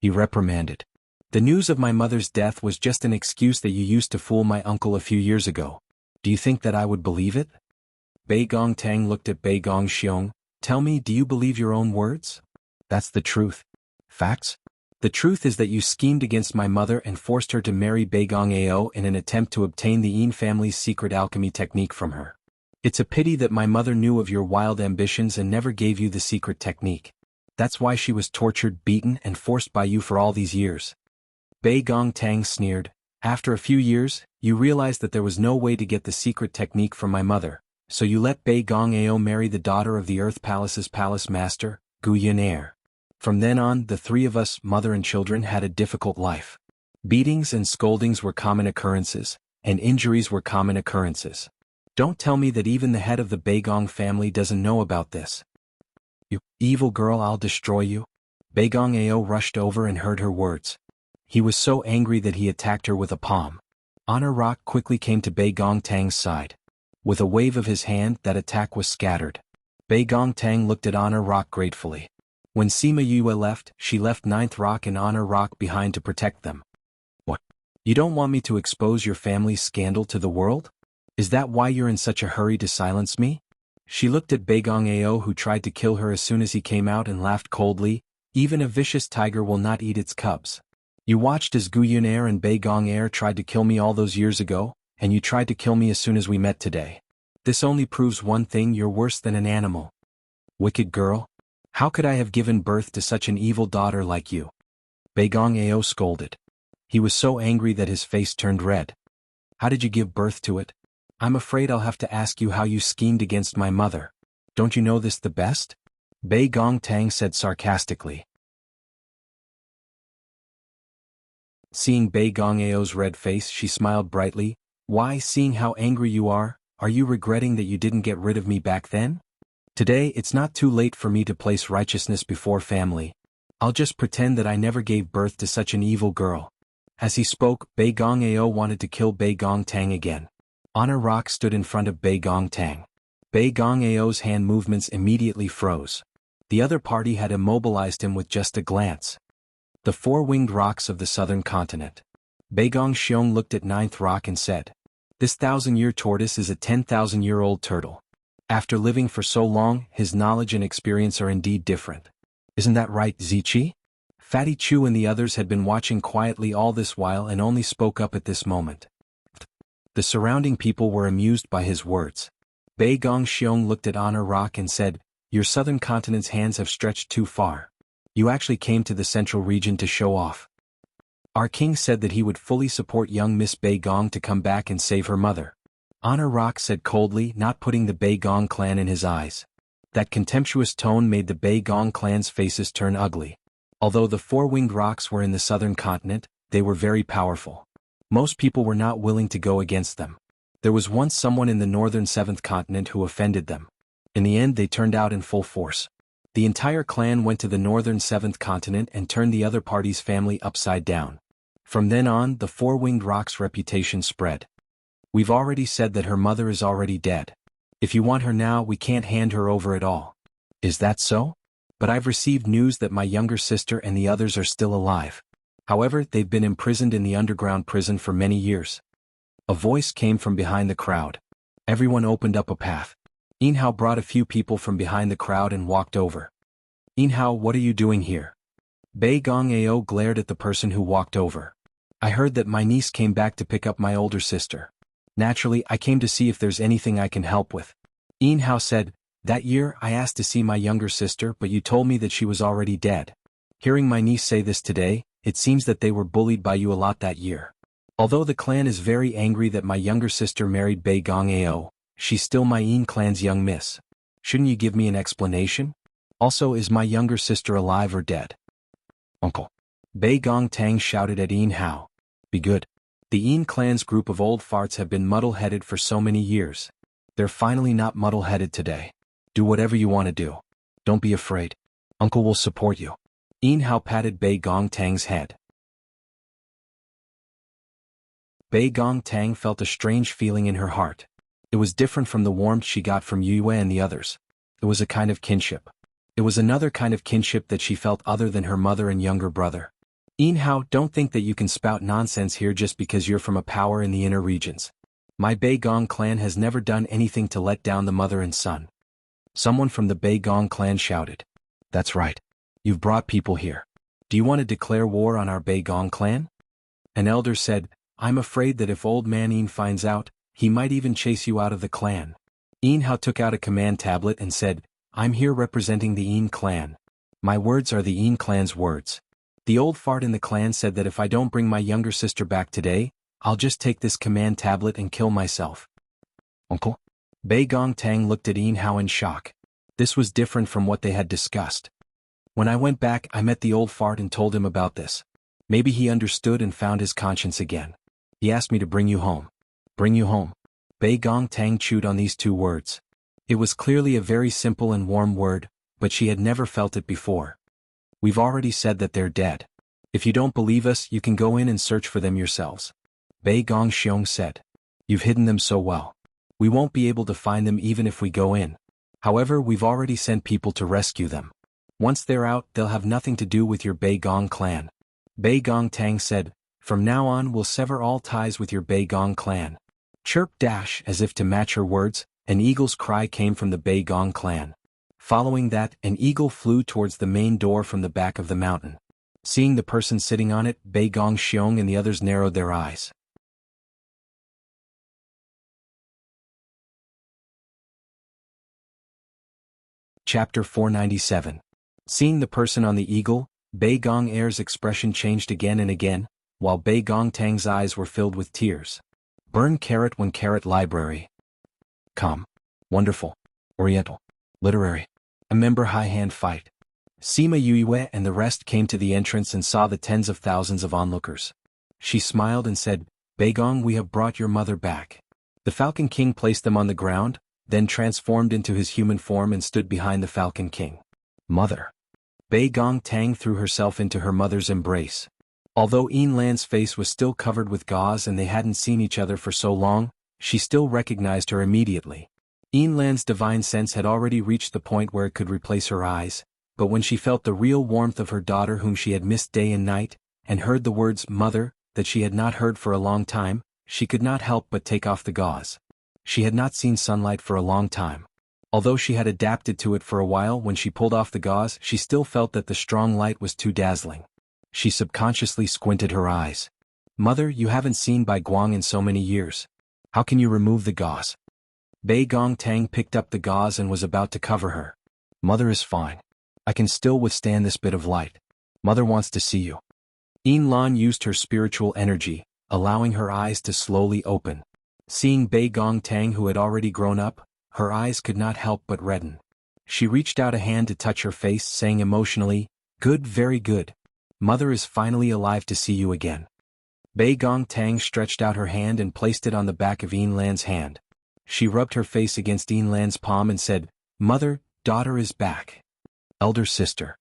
He reprimanded. The news of my mother's death was just an excuse that you used to fool my uncle a few years ago. Do you think that I would believe it? Bei Gong Tang looked at Bei Gong Xiong. Tell me, do you believe your own words? That's the truth. Facts? The truth is that you schemed against my mother and forced her to marry Bei Gong Ao in an attempt to obtain the Yin family's secret alchemy technique from her. It's a pity that my mother knew of your wild ambitions and never gave you the secret technique. That's why she was tortured, beaten, and forced by you for all these years. Bei Gong Tang sneered. After a few years, you realized that there was no way to get the secret technique from my mother, so you let Bei Gong Ao marry the daughter of the Earth Palace's palace master, Gu Yaner. From then on, the three of us, mother and children, had a difficult life. Beatings and scoldings were common occurrences, and injuries were common occurrences. Don't tell me that even the head of the Bei Gong family doesn't know about this. You evil girl, I'll destroy you. Bei Gong Ao rushed over and heard her words. He was so angry that he attacked her with a palm. Honor Rock quickly came to Bei Gong Tang's side. With a wave of his hand, that attack was scattered. Bei Gong Tang looked at Honor Rock gratefully. When Sima Yue left, she left Ninth Rock and Honor Rock behind to protect them. What? You don't want me to expose your family's scandal to the world? Is that why you're in such a hurry to silence me? She looked at Beigong Ao, who tried to kill her as soon as he came out, and laughed coldly. Even a vicious tiger will not eat its cubs. You watched as Guyun Air and Beigong Air tried to kill me all those years ago, and you tried to kill me as soon as we met today. This only proves one thing: you're worse than an animal. Wicked girl. How could I have given birth to such an evil daughter like you? Beigong Ao scolded. He was so angry that his face turned red. How did you give birth to it? I'm afraid I'll have to ask you how you schemed against my mother. Don't you know this the best? Beigong Tang said sarcastically. Seeing Beigong Ao's red face, she smiled brightly. Why, seeing how angry you are you regretting that you didn't get rid of me back then? Today it's not too late for me to place righteousness before family. I'll just pretend that I never gave birth to such an evil girl. As he spoke, Beigong Ao wanted to kill Beigong Tang again. Honor Rock stood in front of Beigong Tang. Beigong Ao's hand movements immediately froze. The other party had immobilized him with just a glance. The four-winged rocks of the southern continent. Beigong Xiong looked at ninth rock and said, "This 1,000-year tortoise is a 10,000-year-old turtle. After living for so long, his knowledge and experience are indeed different. Isn't that right, Zichi?" Fatty Chu and the others had been watching quietly all this while and only spoke up at this moment. The surrounding people were amused by his words. Beigong Xiong looked at Honor Rock and said, "Your southern continent's hands have stretched too far. You actually came to the central region to show off." Our king said that he would fully support young Miss Beigong to come back and save her mother. Honor Rock said coldly, not putting the Beigong clan in his eyes. That contemptuous tone made the Beigong clan's faces turn ugly. Although the four-winged rocks were in the southern continent, they were very powerful. Most people were not willing to go against them. There was once someone in the northern seventh continent who offended them. In the end they turned out in full force. The entire clan went to the northern seventh continent and turned the other party's family upside down. From then on, the four-winged rock's reputation spread. We've already said that her mother is already dead. If you want her now, we can't hand her over at all. Is that so? But I've received news that my younger sister and the others are still alive. However, they've been imprisoned in the underground prison for many years. A voice came from behind the crowd. Everyone opened up a path. Yin Hao brought a few people from behind the crowd and walked over. "Yin Hao, what are you doing here?" Beigong Ao glared at the person who walked over. "I heard that my niece came back to pick up my older sister. Naturally, I came to see if there's anything I can help with." Yin Hao said, "That year, I asked to see my younger sister, but you told me that she was already dead. Hearing my niece say this today, it seems that they were bullied by you a lot that year. Although the clan is very angry that my younger sister married Beigong Ao, she's still my Yin clan's young miss. Shouldn't you give me an explanation? Also, is my younger sister alive or dead?" "Uncle." Beigong Tang shouted at Yin Hao. "Be good. The Yin clan's group of old farts have been muddle-headed for so many years. They're finally not muddle-headed today. Do whatever you want to do. Don't be afraid. Uncle will support you." Yin Hao patted Beigong Tang's head. Beigong Tang felt a strange feeling in her heart. It was different from the warmth she got from Yue and the others. It was a kind of kinship. It was another kind of kinship that she felt other than her mother and younger brother. "Yin Hao, don't think that you can spout nonsense here just because you're from a power in the inner regions. My Beigong clan has never done anything to let down the mother and son." Someone from the Beigong clan shouted. "That's right. You've brought people here. Do you want to declare war on our Beigong clan?" An elder said, "I'm afraid that if old man Yin finds out, he might even chase you out of the clan." Yin Hao took out a command tablet and said, "I'm here representing the Yin clan. My words are the Yin clan's words. The old fart in the clan said that if I don't bring my younger sister back today, I'll just take this command tablet and kill myself." "Uncle?" Beigong Tang looked at Yin Hao in shock. This was different from what they had discussed. "When I went back, I met the old fart and told him about this. Maybe he understood and found his conscience again. He asked me to bring you home." "Bring you home?" Beigong Tang chewed on these two words. It was clearly a very simple and warm word, but she had never felt it before. "We've already said that they're dead. If you don't believe us, you can go in and search for them yourselves," Beigong Xiong said. "You've hidden them so well. We won't be able to find them even if we go in. However, we've already sent people to rescue them. Once they're out, they'll have nothing to do with your Beigong clan." Beigong Tang said, "From now on we'll sever all ties with your Beigong clan." Chirp dash, as if to match her words, An eagle's cry came from the Bei Gong clan. Following that, an eagle flew towards the main door from the back of the mountain. Seeing the person sitting on it, Bei Gong Xiong and the others narrowed their eyes. Chapter 497. Seeing the person on the eagle, Bei Gong Air's expression changed again and again, while Bei Gong Tang's eyes were filled with tears. Burn carat 1 carat library. Calm. Wonderful. Oriental. Literary. A member high hand fight. Sima Yue and the rest came to the entrance and saw the tens of thousands of onlookers. She smiled and said, Bei Gong, we have brought your mother back. The Falcon King placed them on the ground, then transformed into his human form and stood behind the Falcon King. Mother. Bei Gong Tang threw herself into her mother's embrace. Although Yin Lan's face was still covered with gauze and they hadn't seen each other for so long, she still recognized her immediately. Yin Lan's divine sense had already reached the point where it could replace her eyes, but when she felt the real warmth of her daughter whom she had missed day and night, and heard the words mother that she had not heard for a long time, she could not help but take off the gauze. She had not seen sunlight for a long time. Although she had adapted to it for a while, when she pulled off the gauze she still felt that the strong light was too dazzling. She subconsciously squinted her eyes. Mother, you haven't seen Bai Guang in so many years. How can you remove the gauze? Bei Gong Tang picked up the gauze and was about to cover her. Mother is fine. I can still withstand this bit of light. Mother wants to see you. Yin Lan used her spiritual energy, allowing her eyes to slowly open. Seeing Bei Gong Tang, who had already grown up, her eyes could not help but redden. She reached out a hand to touch her face, saying emotionally, good, very good. Mother is finally alive to see you again. Bei Gong Tang stretched out her hand and placed it on the back of Yin Lan's hand. She rubbed her face against Yin Lan's palm and said, Mother, daughter is back. Elder sister.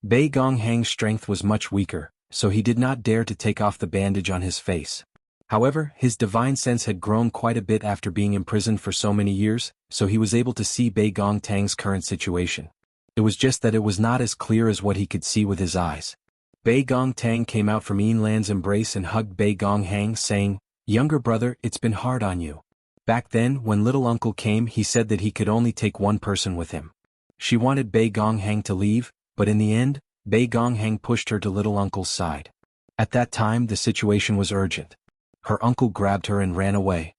Bei Gong Hang's strength was much weaker, so he did not dare to take off the bandage on his face. However, his divine sense had grown quite a bit after being imprisoned for so many years, so he was able to see Bei Gong Tang's current situation. It was just that it was not as clear as what he could see with his eyes. Bei Gong Tang came out from Yin Lan's embrace and hugged Bei Gong Hang, saying, Younger brother, it's been hard on you. Back then, when little uncle came, he said that he could only take one person with him. She wanted Bei Gong Hang to leave, but in the end, Bei Gong Hang pushed her to little uncle's side. At that time the situation was urgent. Her uncle grabbed her and ran away.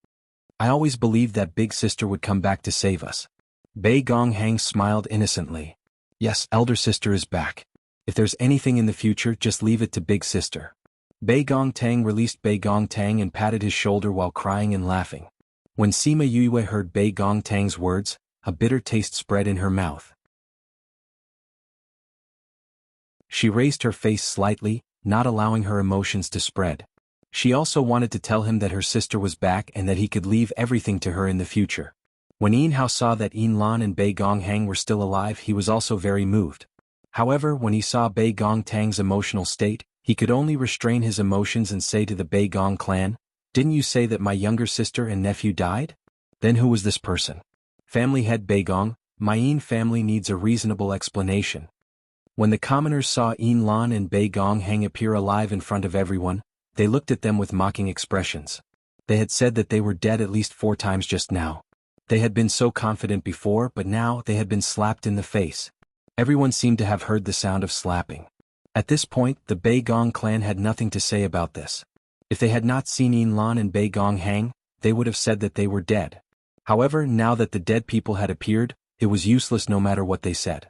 I always believed that big sister would come back to save us. Bei Gong Hang smiled innocently. Yes, elder sister is back. If there's anything in the future, just leave it to big sister. Bei Gong Tang released Bei Gong Tang and patted his shoulder while crying and laughing. When Sima Yue heard Bei Gong Tang's words, a bitter taste spread in her mouth. She raised her face slightly, not allowing her emotions to spread. She also wanted to tell him that her sister was back and that he could leave everything to her in the future. When Yin Hao saw that Yin Lan and Bei Gong Hang were still alive, he was also very moved. However, when he saw Bei Gong Tang's emotional state, he could only restrain his emotions and say to the Bei Gong clan, Didn't you say that my younger sister and nephew died? Then who was this person? Family head Bei Gong, my Yin family needs a reasonable explanation. When the commoners saw Yin Lan and Bei Gong Hang appear alive in front of everyone, they looked at them with mocking expressions. They had said that they were dead at least 4 times just now. They had been so confident before, but now they had been slapped in the face. Everyone seemed to have heard the sound of slapping. At this point, the Bei Gong clan had nothing to say about this. If they had not seen Yin Lan and Bei Gong Hang, they would have said that they were dead. However, now that the dead people had appeared, it was useless no matter what they said.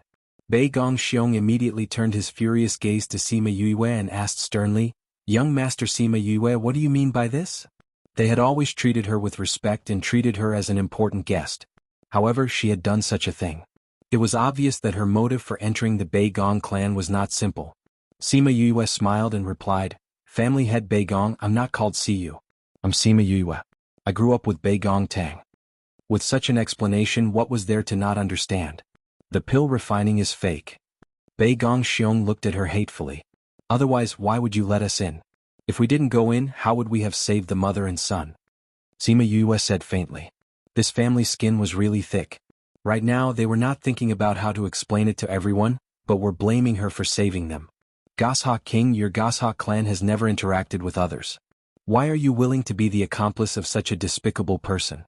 Bei Gong Xiong immediately turned his furious gaze to Sima Yue and asked sternly, Young Master Sima Yue, what do you mean by this? They had always treated her with respect and treated her as an important guest. However, she had done such a thing. It was obvious that her motive for entering the Bei Gong clan was not simple. Sima Yue smiled and replied, Family head Bei Gong, I'm not called Siyu. I'm Sima Yue. I grew up with Bei Gong Tang. With such an explanation, what was there to not understand? The pill refining is fake. Bei Gong Xiong looked at her hatefully. Otherwise, why would you let us in? If we didn't go in, how would we have saved the mother and son? Sima Yue said faintly. This family's skin was really thick. Right now they were not thinking about how to explain it to everyone, but were blaming her for saving them. Goshawk King, your Goshawk clan has never interacted with others. Why are you willing to be the accomplice of such a despicable person?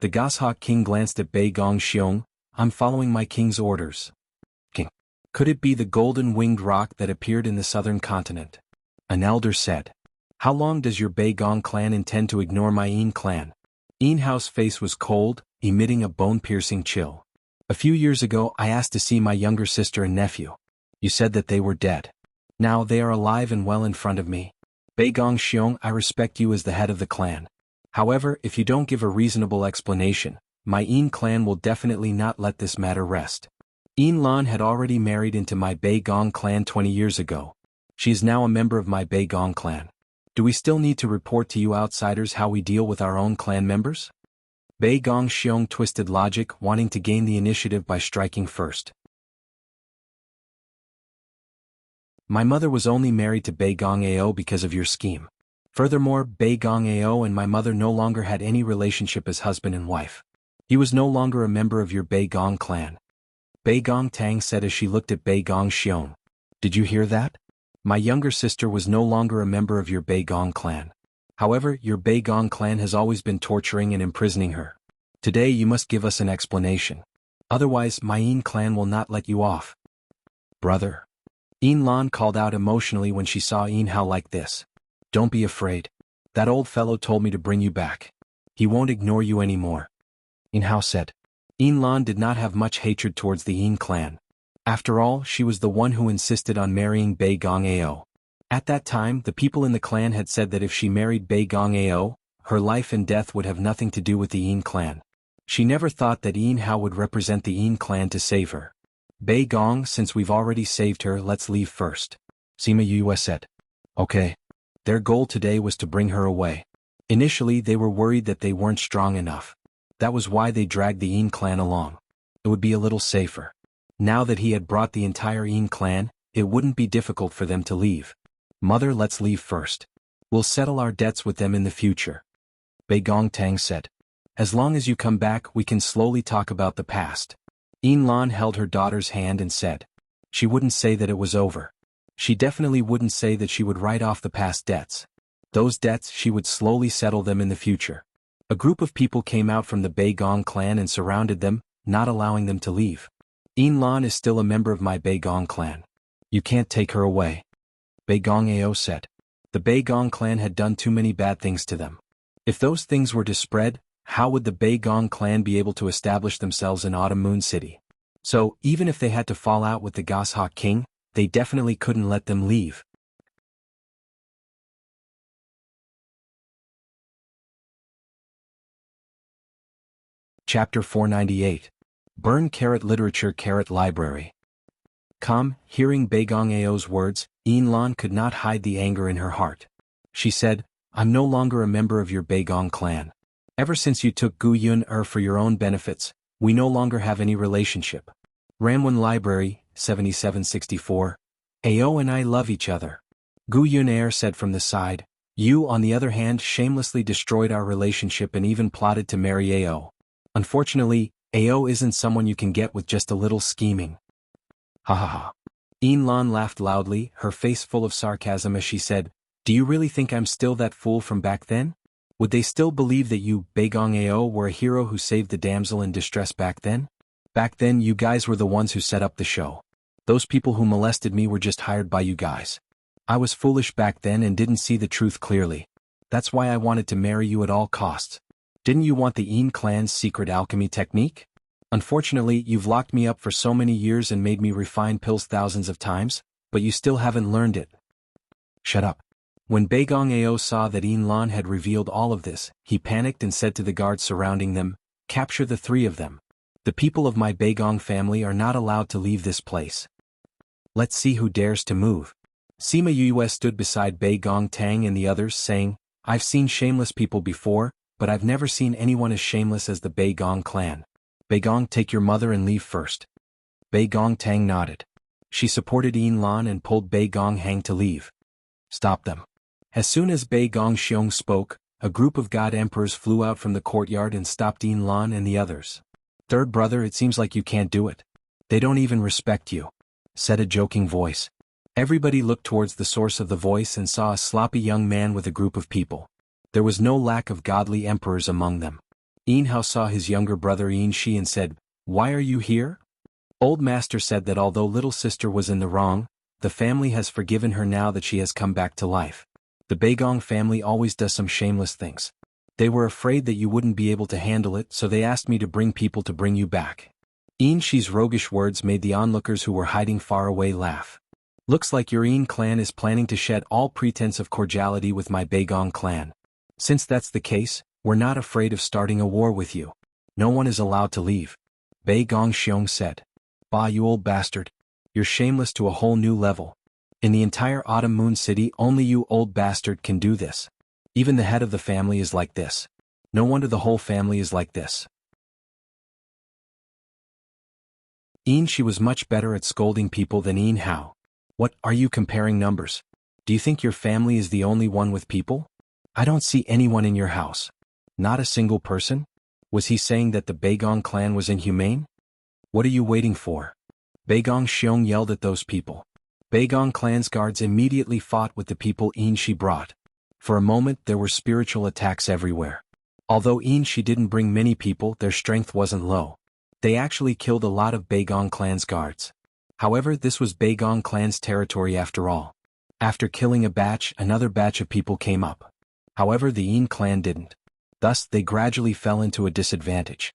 The Goshawk King glanced at Bei Gongxiong. I'm following my king's orders. King. Could it be the golden-winged rock that appeared in the southern continent? An elder said. How long does your Bei Gong clan intend to ignore my Yin clan? Yin Hao's face was cold, emitting a bone-piercing chill. A few years ago I asked to see my younger sister and nephew. You said that they were dead. Now they are alive and well in front of me. Bei Gongxiong, I respect you as the head of the clan. However, if you don't give a reasonable explanation, my Yin clan will definitely not let this matter rest. Yin Lan had already married into my Bei Gong clan 20 years ago. She is now a member of my Bei Gong clan. Do we still need to report to you outsiders how we deal with our own clan members? Bei Gongxiong twisted logic, wanting to gain the initiative by striking first. My mother was only married to Bei Gong Ao because of your scheme. Furthermore, Bei Gong Ao and my mother no longer had any relationship as husband and wife. He was no longer a member of your Bei Gong clan. Bei Gong Tang said as she looked at Bei Gongxiong. Did you hear that? My younger sister was no longer a member of your Bei Gong clan. However, your Bei Gong clan has always been torturing and imprisoning her. Today you must give us an explanation. Otherwise, my Yin clan will not let you off. Brother. Yin Lan called out emotionally when she saw Yin Hao like this. Don't be afraid. That old fellow told me to bring you back. He won't ignore you anymore. Yin Hao said. Yin Lan did not have much hatred towards the Yin clan. After all, she was the one who insisted on marrying Bei Gong Ao. At that time, the people in the clan had said that if she married Bei Gong Ao, her life and death would have nothing to do with the Yin clan. She never thought that Yin Hao would represent the Yin clan to save her. Bei Gong, since we've already saved her, let's leave first. Sima Yue said. Okay. Their goal today was to bring her away. Initially they were worried that they weren't strong enough. That was why they dragged the Yin clan along. It would be a little safer. Now that he had brought the entire Yin clan, it wouldn't be difficult for them to leave. Mother, let's leave first. We'll settle our debts with them in the future. Bei Gong Tang said. As long as you come back, we can slowly talk about the past. Yin Lan held her daughter's hand and said. She wouldn't say that it was over. She definitely wouldn't say that she would write off the past debts. Those debts, she would slowly settle them in the future. A group of people came out from the Bei Gong clan and surrounded them, not allowing them to leave. Yin Lan is still a member of my Bei Gong clan. You can't take her away. Bei Gong Ao said. The Bei Gong clan had done too many bad things to them. If those things were to spread, how would the Bei Gong clan be able to establish themselves in Autumn Moon City? So, even if they had to fall out with the Goshawk King, they definitely couldn't let them leave. Chapter 498. Burn Literature Library. Hearing Bei Gong Ao's words, Yin Lan could not hide the anger in her heart. She said, I'm no longer a member of your Bei Gong clan. Ever since you took Gu Yun for your own benefits, we no longer have any relationship. Ranwen Library, 7764. Ao and I love each other. Gu Yun said from the side. You, on the other hand, shamelessly destroyed our relationship and even plotted to marry Ao. Unfortunately, Ao isn't someone you can get with just a little scheming. Ha ha ha. Yin Lan laughed loudly, her face full of sarcasm as she said, Do you really think I'm still that fool from back then? Would they still believe that you, Bei Gong Ao, were a hero who saved the damsel in distress back then? Back then you guys were the ones who set up the show. Those people who molested me were just hired by you guys. I was foolish back then and didn't see the truth clearly. That's why I wanted to marry you at all costs. Didn't you want the Yin clan's secret alchemy technique? Unfortunately, you've locked me up for so many years and made me refine pills thousands of times, but you still haven't learned it. Shut up. When Bei Gong Ao saw that Yin Lan had revealed all of this, he panicked and said to the guards surrounding them, Capture the three of them. The people of my Bei Gong family are not allowed to leave this place. Let's see who dares to move. Sima Yue stood beside Bei Gong Tang and the others, saying, I've seen shameless people before, but I've never seen anyone as shameless as the Bei Gong clan. Bei Gong, take your mother and leave first. Bei Gong Tang nodded. She supported Yin Lan and pulled Bei Gong Hang to leave. Stop them. As soon as Bei Gongxiong spoke, a group of god emperors flew out from the courtyard and stopped Yin Lan and the others. Third brother, it seems like you can't do it. They don't even respect you, said a joking voice. Everybody looked towards the source of the voice and saw a sloppy young man with a group of people. There was no lack of godly emperors among them. Yin Hao saw his younger brother Yin Shi and said, "Why are you here?" Old Master said that although little sister was in the wrong, the family has forgiven her now that she has come back to life. The Beigong family always does some shameless things. They were afraid that you wouldn't be able to handle it, so they asked me to bring people to bring you back. Yin Shi's roguish words made the onlookers who were hiding far away laugh. Looks like your Yin clan is planning to shed all pretense of cordiality with my Beigong clan. Since that's the case, we're not afraid of starting a war with you. No one is allowed to leave. Beigong Xiong said. Bah, you old bastard. You're shameless to a whole new level. In the entire Autumn Moon City only you old bastard can do this. Even the head of the family is like this. No wonder the whole family is like this. Yin Shi was much better at scolding people than Yin Hao. What, are you comparing numbers? Do you think your family is the only one with people? I don't see anyone in your house. Not a single person? Was he saying that the Beigong clan was inhumane? What are you waiting for? Beigong Xiong yelled at those people. Beigong clan's guards immediately fought with the people Yin Shi brought. For a moment there were spiritual attacks everywhere. Although Yin Shi didn't bring many people, their strength wasn't low. They actually killed a lot of Beigong clan's guards. However, this was Beigong clan's territory after all. After killing a batch, another batch of people came up. However, the Yin clan didn't. Thus, they gradually fell into a disadvantage.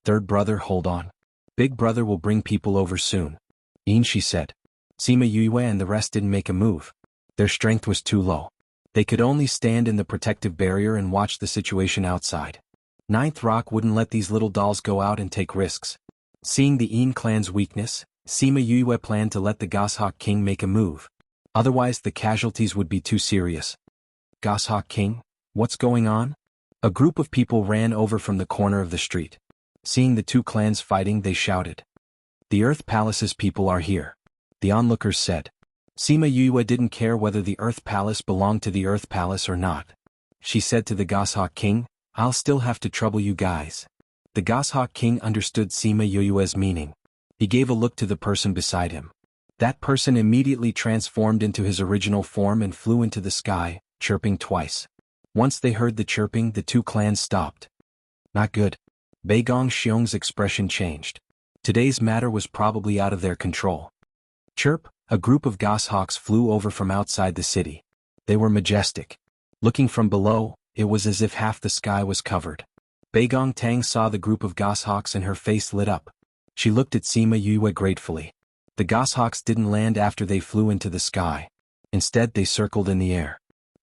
Third brother, hold on. Big brother will bring people over soon. Yin Shi said. Sima Yue and the rest didn't make a move. Their strength was too low. They could only stand in the protective barrier and watch the situation outside. Ninth Rock wouldn't let these little dolls go out and take risks. Seeing the Yin clan's weakness, Sima Yue planned to let the Goshawk King make a move. Otherwise the casualties would be too serious. Goshawk King, what's going on? A group of people ran over from the corner of the street. Seeing the two clans fighting, they shouted. The Earth Palace's people are here. The onlookers said. Sima Yue didn't care whether the Earth Palace belonged to the Earth Palace or not. She said to the Goshawk King, I'll still have to trouble you guys. The Goshawk King understood Sima Yue's meaning. He gave a look to the person beside him. That person immediately transformed into his original form and flew into the sky, chirping twice. Once they heard the chirping, the two clans stopped. Not good. Beigong Xiong's expression changed. Today's matter was probably out of their control. Chirp, a group of goshawks flew over from outside the city. They were majestic. Looking from below, it was as if half the sky was covered. Beigong Tang saw the group of goshawks and her face lit up. She looked at Sima Yue gratefully. The goshawks didn't land after they flew into the sky. Instead they circled in the air.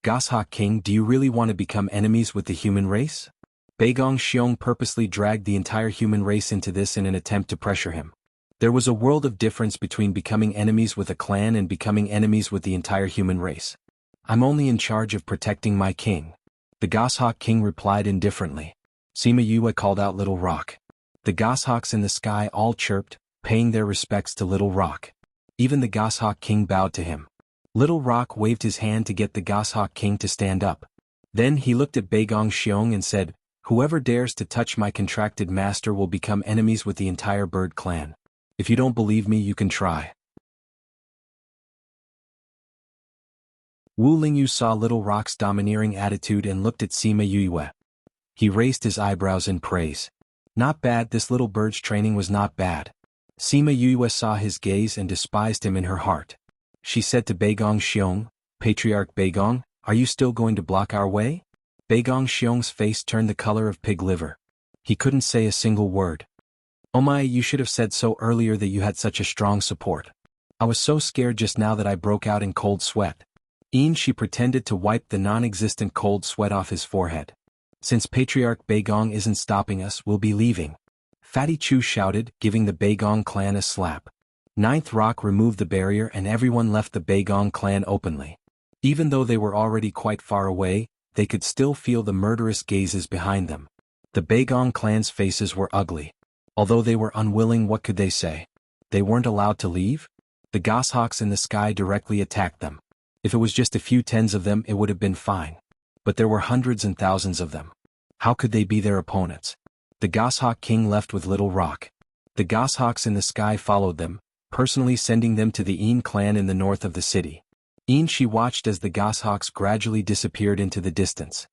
Goshawk King, do you really want to become enemies with the human race? Beigong Xiong purposely dragged the entire human race into this in an attempt to pressure him. There was a world of difference between becoming enemies with a clan and becoming enemies with the entire human race. I'm only in charge of protecting my king. The Goshawk King replied indifferently. Sima Yue called out Little Rock. The goshawks in the sky all chirped, paying their respects to Little Rock. Even the Goshawk King bowed to him. Little Rock waved his hand to get the Goshawk King to stand up. Then he looked at Beigong Xiong and said, Whoever dares to touch my contracted master will become enemies with the entire bird clan. If you don't believe me, you can try. Wu Lingyu saw Little Rock's domineering attitude and looked at Sima Yue. He raised his eyebrows in praise. Not bad, this little bird's training was not bad. Sima Yue saw his gaze and despised him in her heart. She said to Beigong Xiong, Patriarch Beigong, are you still going to block our way? Beigong Xiong's face turned the color of pig liver. He couldn't say a single word. Oh my, you should have said so earlier that you had such a strong support. I was so scared just now that I broke out in cold sweat. Yin Shi pretended to wipe the non-existent cold sweat off his forehead. Since Patriarch Beigong isn't stopping us, we'll be leaving. Fatty Chu shouted, giving the Beigong clan a slap. Ninth Rock removed the barrier and everyone left the Beigong clan openly. Even though they were already quite far away, they could still feel the murderous gazes behind them. The Beigong clan's faces were ugly. Although they were unwilling, what could they say? They weren't allowed to leave? The goshawks in the sky directly attacked them. If it was just a few tens of them, it would have been fine. But there were hundreds and thousands of them. How could they be their opponents? The Goshawk King left with Little Rock. The goshawks in the sky followed them, personally sending them to the Yin clan in the north of the city. Yin Shi watched as the goshawks gradually disappeared into the distance.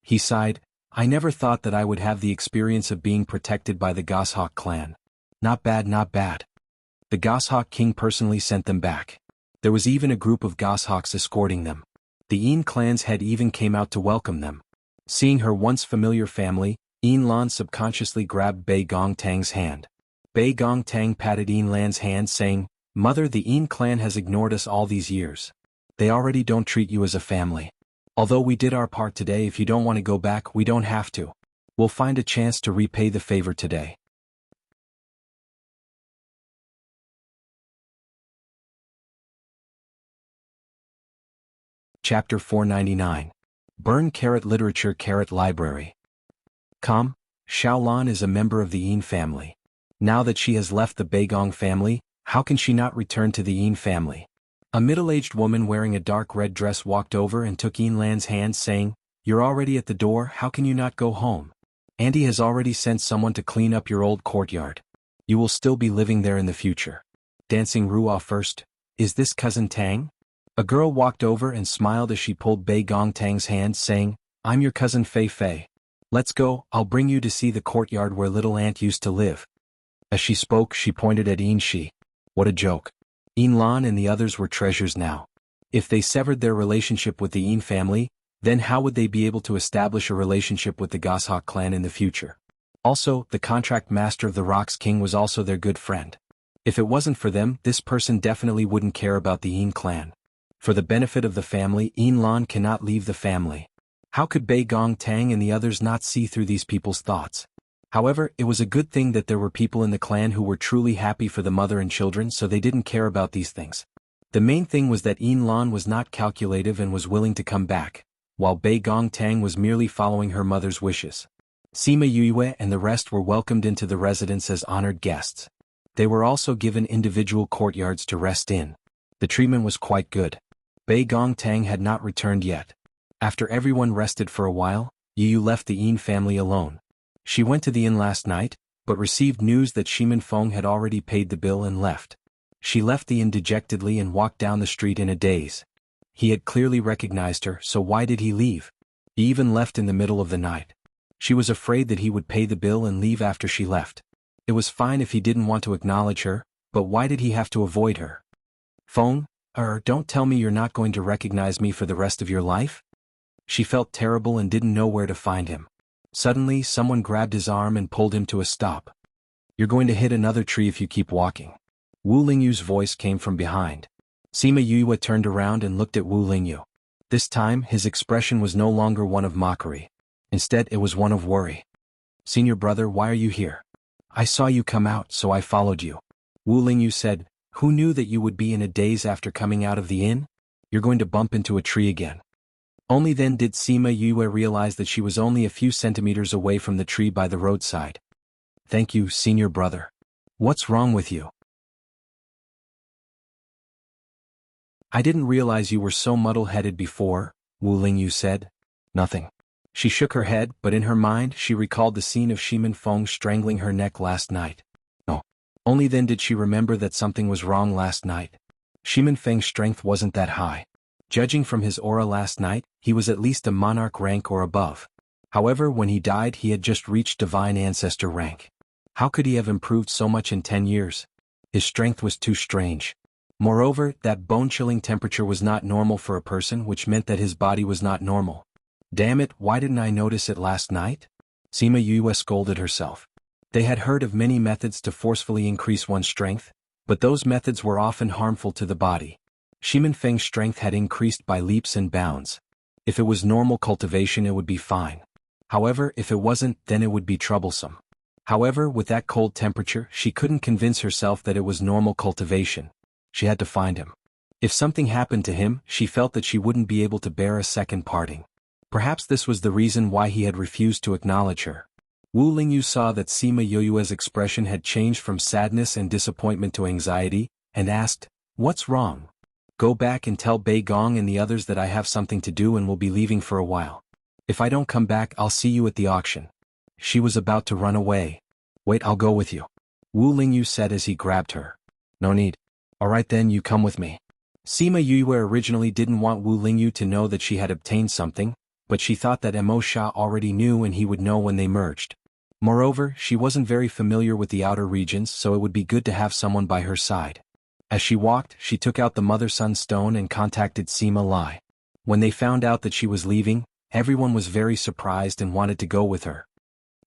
He sighed, I never thought that I would have the experience of being protected by the Goshawk clan. Not bad, not bad. The Goshawk king personally sent them back. There was even a group of goshawks escorting them. The Yin clan's head even came out to welcome them. Seeing her once familiar family, Yin Lan subconsciously grabbed Bei Gong Tang's hand. Bei Gong Tang patted Yin Lan's hand saying, "Mother, the Yin clan has ignored us all these years. They already don't treat you as a family. Although we did our part today, if you don't want to go back, we don't have to. We'll find a chance to repay the favor today." Chapter 499. Burn Literature Library. Xiaolan is a member of the Yin family. Now that she has left the Beigong family, how can she not return to the Yin family? A middle-aged woman wearing a dark red dress walked over and took Yin Lan's hand saying, "You're already at the door, how can you not go home? Auntie has already sent someone to clean up your old courtyard. You will still be living there in the future." Dancing Ruo first, "Is this cousin Tang?" A girl walked over and smiled as she pulled Bei Gong Tang's hand saying, "I'm your cousin Fei Fei. Let's go, I'll bring you to see the courtyard where little aunt used to live." As she spoke, she pointed at Yin Shi. What a joke. Yin Lan and the others were treasures now. If they severed their relationship with the Yin family, then how would they be able to establish a relationship with the Goshawk clan in the future? Also, the contract master of the Rocks King was also their good friend. If it wasn't for them, this person definitely wouldn't care about the Yin clan. For the benefit of the family, Yin Lan cannot leave the family. How could Bei Gong Tang and the others not see through these people's thoughts? However, it was a good thing that there were people in the clan who were truly happy for the mother and children, so they didn't care about these things. The main thing was that Yin Lan was not calculative and was willing to come back, while Bei Gong Tang was merely following her mother's wishes. Sima Yue and the rest were welcomed into the residence as honored guests. They were also given individual courtyards to rest in. The treatment was quite good. Bei Gong Tang had not returned yet. After everyone rested for a while, Yu left the Yin family alone. She went to the inn last night, but received news that Shimin Feng had already paid the bill and left. She left the inn dejectedly and walked down the street in a daze. He had clearly recognized her, so why did he leave? He even left in the middle of the night. She was afraid that he would pay the bill and leave after she left. It was fine if he didn't want to acknowledge her, but why did he have to avoid her? Feng, don't tell me you're not going to recognize me for the rest of your life? She felt terrible and didn't know where to find him. Suddenly, someone grabbed his arm and pulled him to a stop. "You're going to hit another tree if you keep walking." Wu Lingyu's voice came from behind. Sima Yue turned around and looked at Wu Lingyu. This time, his expression was no longer one of mockery. Instead, it was one of worry. "Senior brother, why are you here?" "I saw you come out, so I followed you." Wu Lingyu said, "Who knew that you would be in a daze after coming out of the inn? You're going to bump into a tree again." Only then did Sima Yue realize that she was only a few centimeters away from the tree by the roadside. "Thank you, senior brother. What's wrong with you?" "I didn't realize you were so muddle-headed before," Wu Lingyu said. "Nothing." She shook her head, but in her mind she recalled the scene of Shimin Feng strangling her neck last night. No. Only then did she remember that something was wrong last night. Shimin Feng's strength wasn't that high. Judging from his aura last night, he was at least a monarch rank or above. However, when he died he had just reached divine ancestor rank. How could he have improved so much in 10 years? His strength was too strange. Moreover, that bone-chilling temperature was not normal for a person, which meant that his body was not normal. Damn it, why didn't I notice it last night? Sima Yue scolded herself. They had heard of many methods to forcefully increase one's strength, but those methods were often harmful to the body. Shimin Feng's strength had increased by leaps and bounds. If it was normal cultivation it would be fine. However, if it wasn't, then it would be troublesome. However, with that cold temperature, she couldn't convince herself that it was normal cultivation. She had to find him. If something happened to him, she felt that she wouldn't be able to bear a second parting. Perhaps this was the reason why he had refused to acknowledge her. Wu Lingyu saw that Sima Yue's expression had changed from sadness and disappointment to anxiety, and asked, "What's wrong?" "Go back and tell Bei Gong and the others that I have something to do and will be leaving for a while. If I don't come back, I'll see you at the auction." She was about to run away. "Wait, I'll go with you," Wu Lingyu said as he grabbed her. "No need." "Alright then, you come with me." Sima Yue originally didn't want Wu Lingyu to know that she had obtained something, but she thought that Mo Sha already knew and he would know when they merged. Moreover, she wasn't very familiar with the outer regions, so it would be good to have someone by her side. As she walked, she took out the Mother-Son stone and contacted Sima Lai. When they found out that she was leaving, everyone was very surprised and wanted to go with her.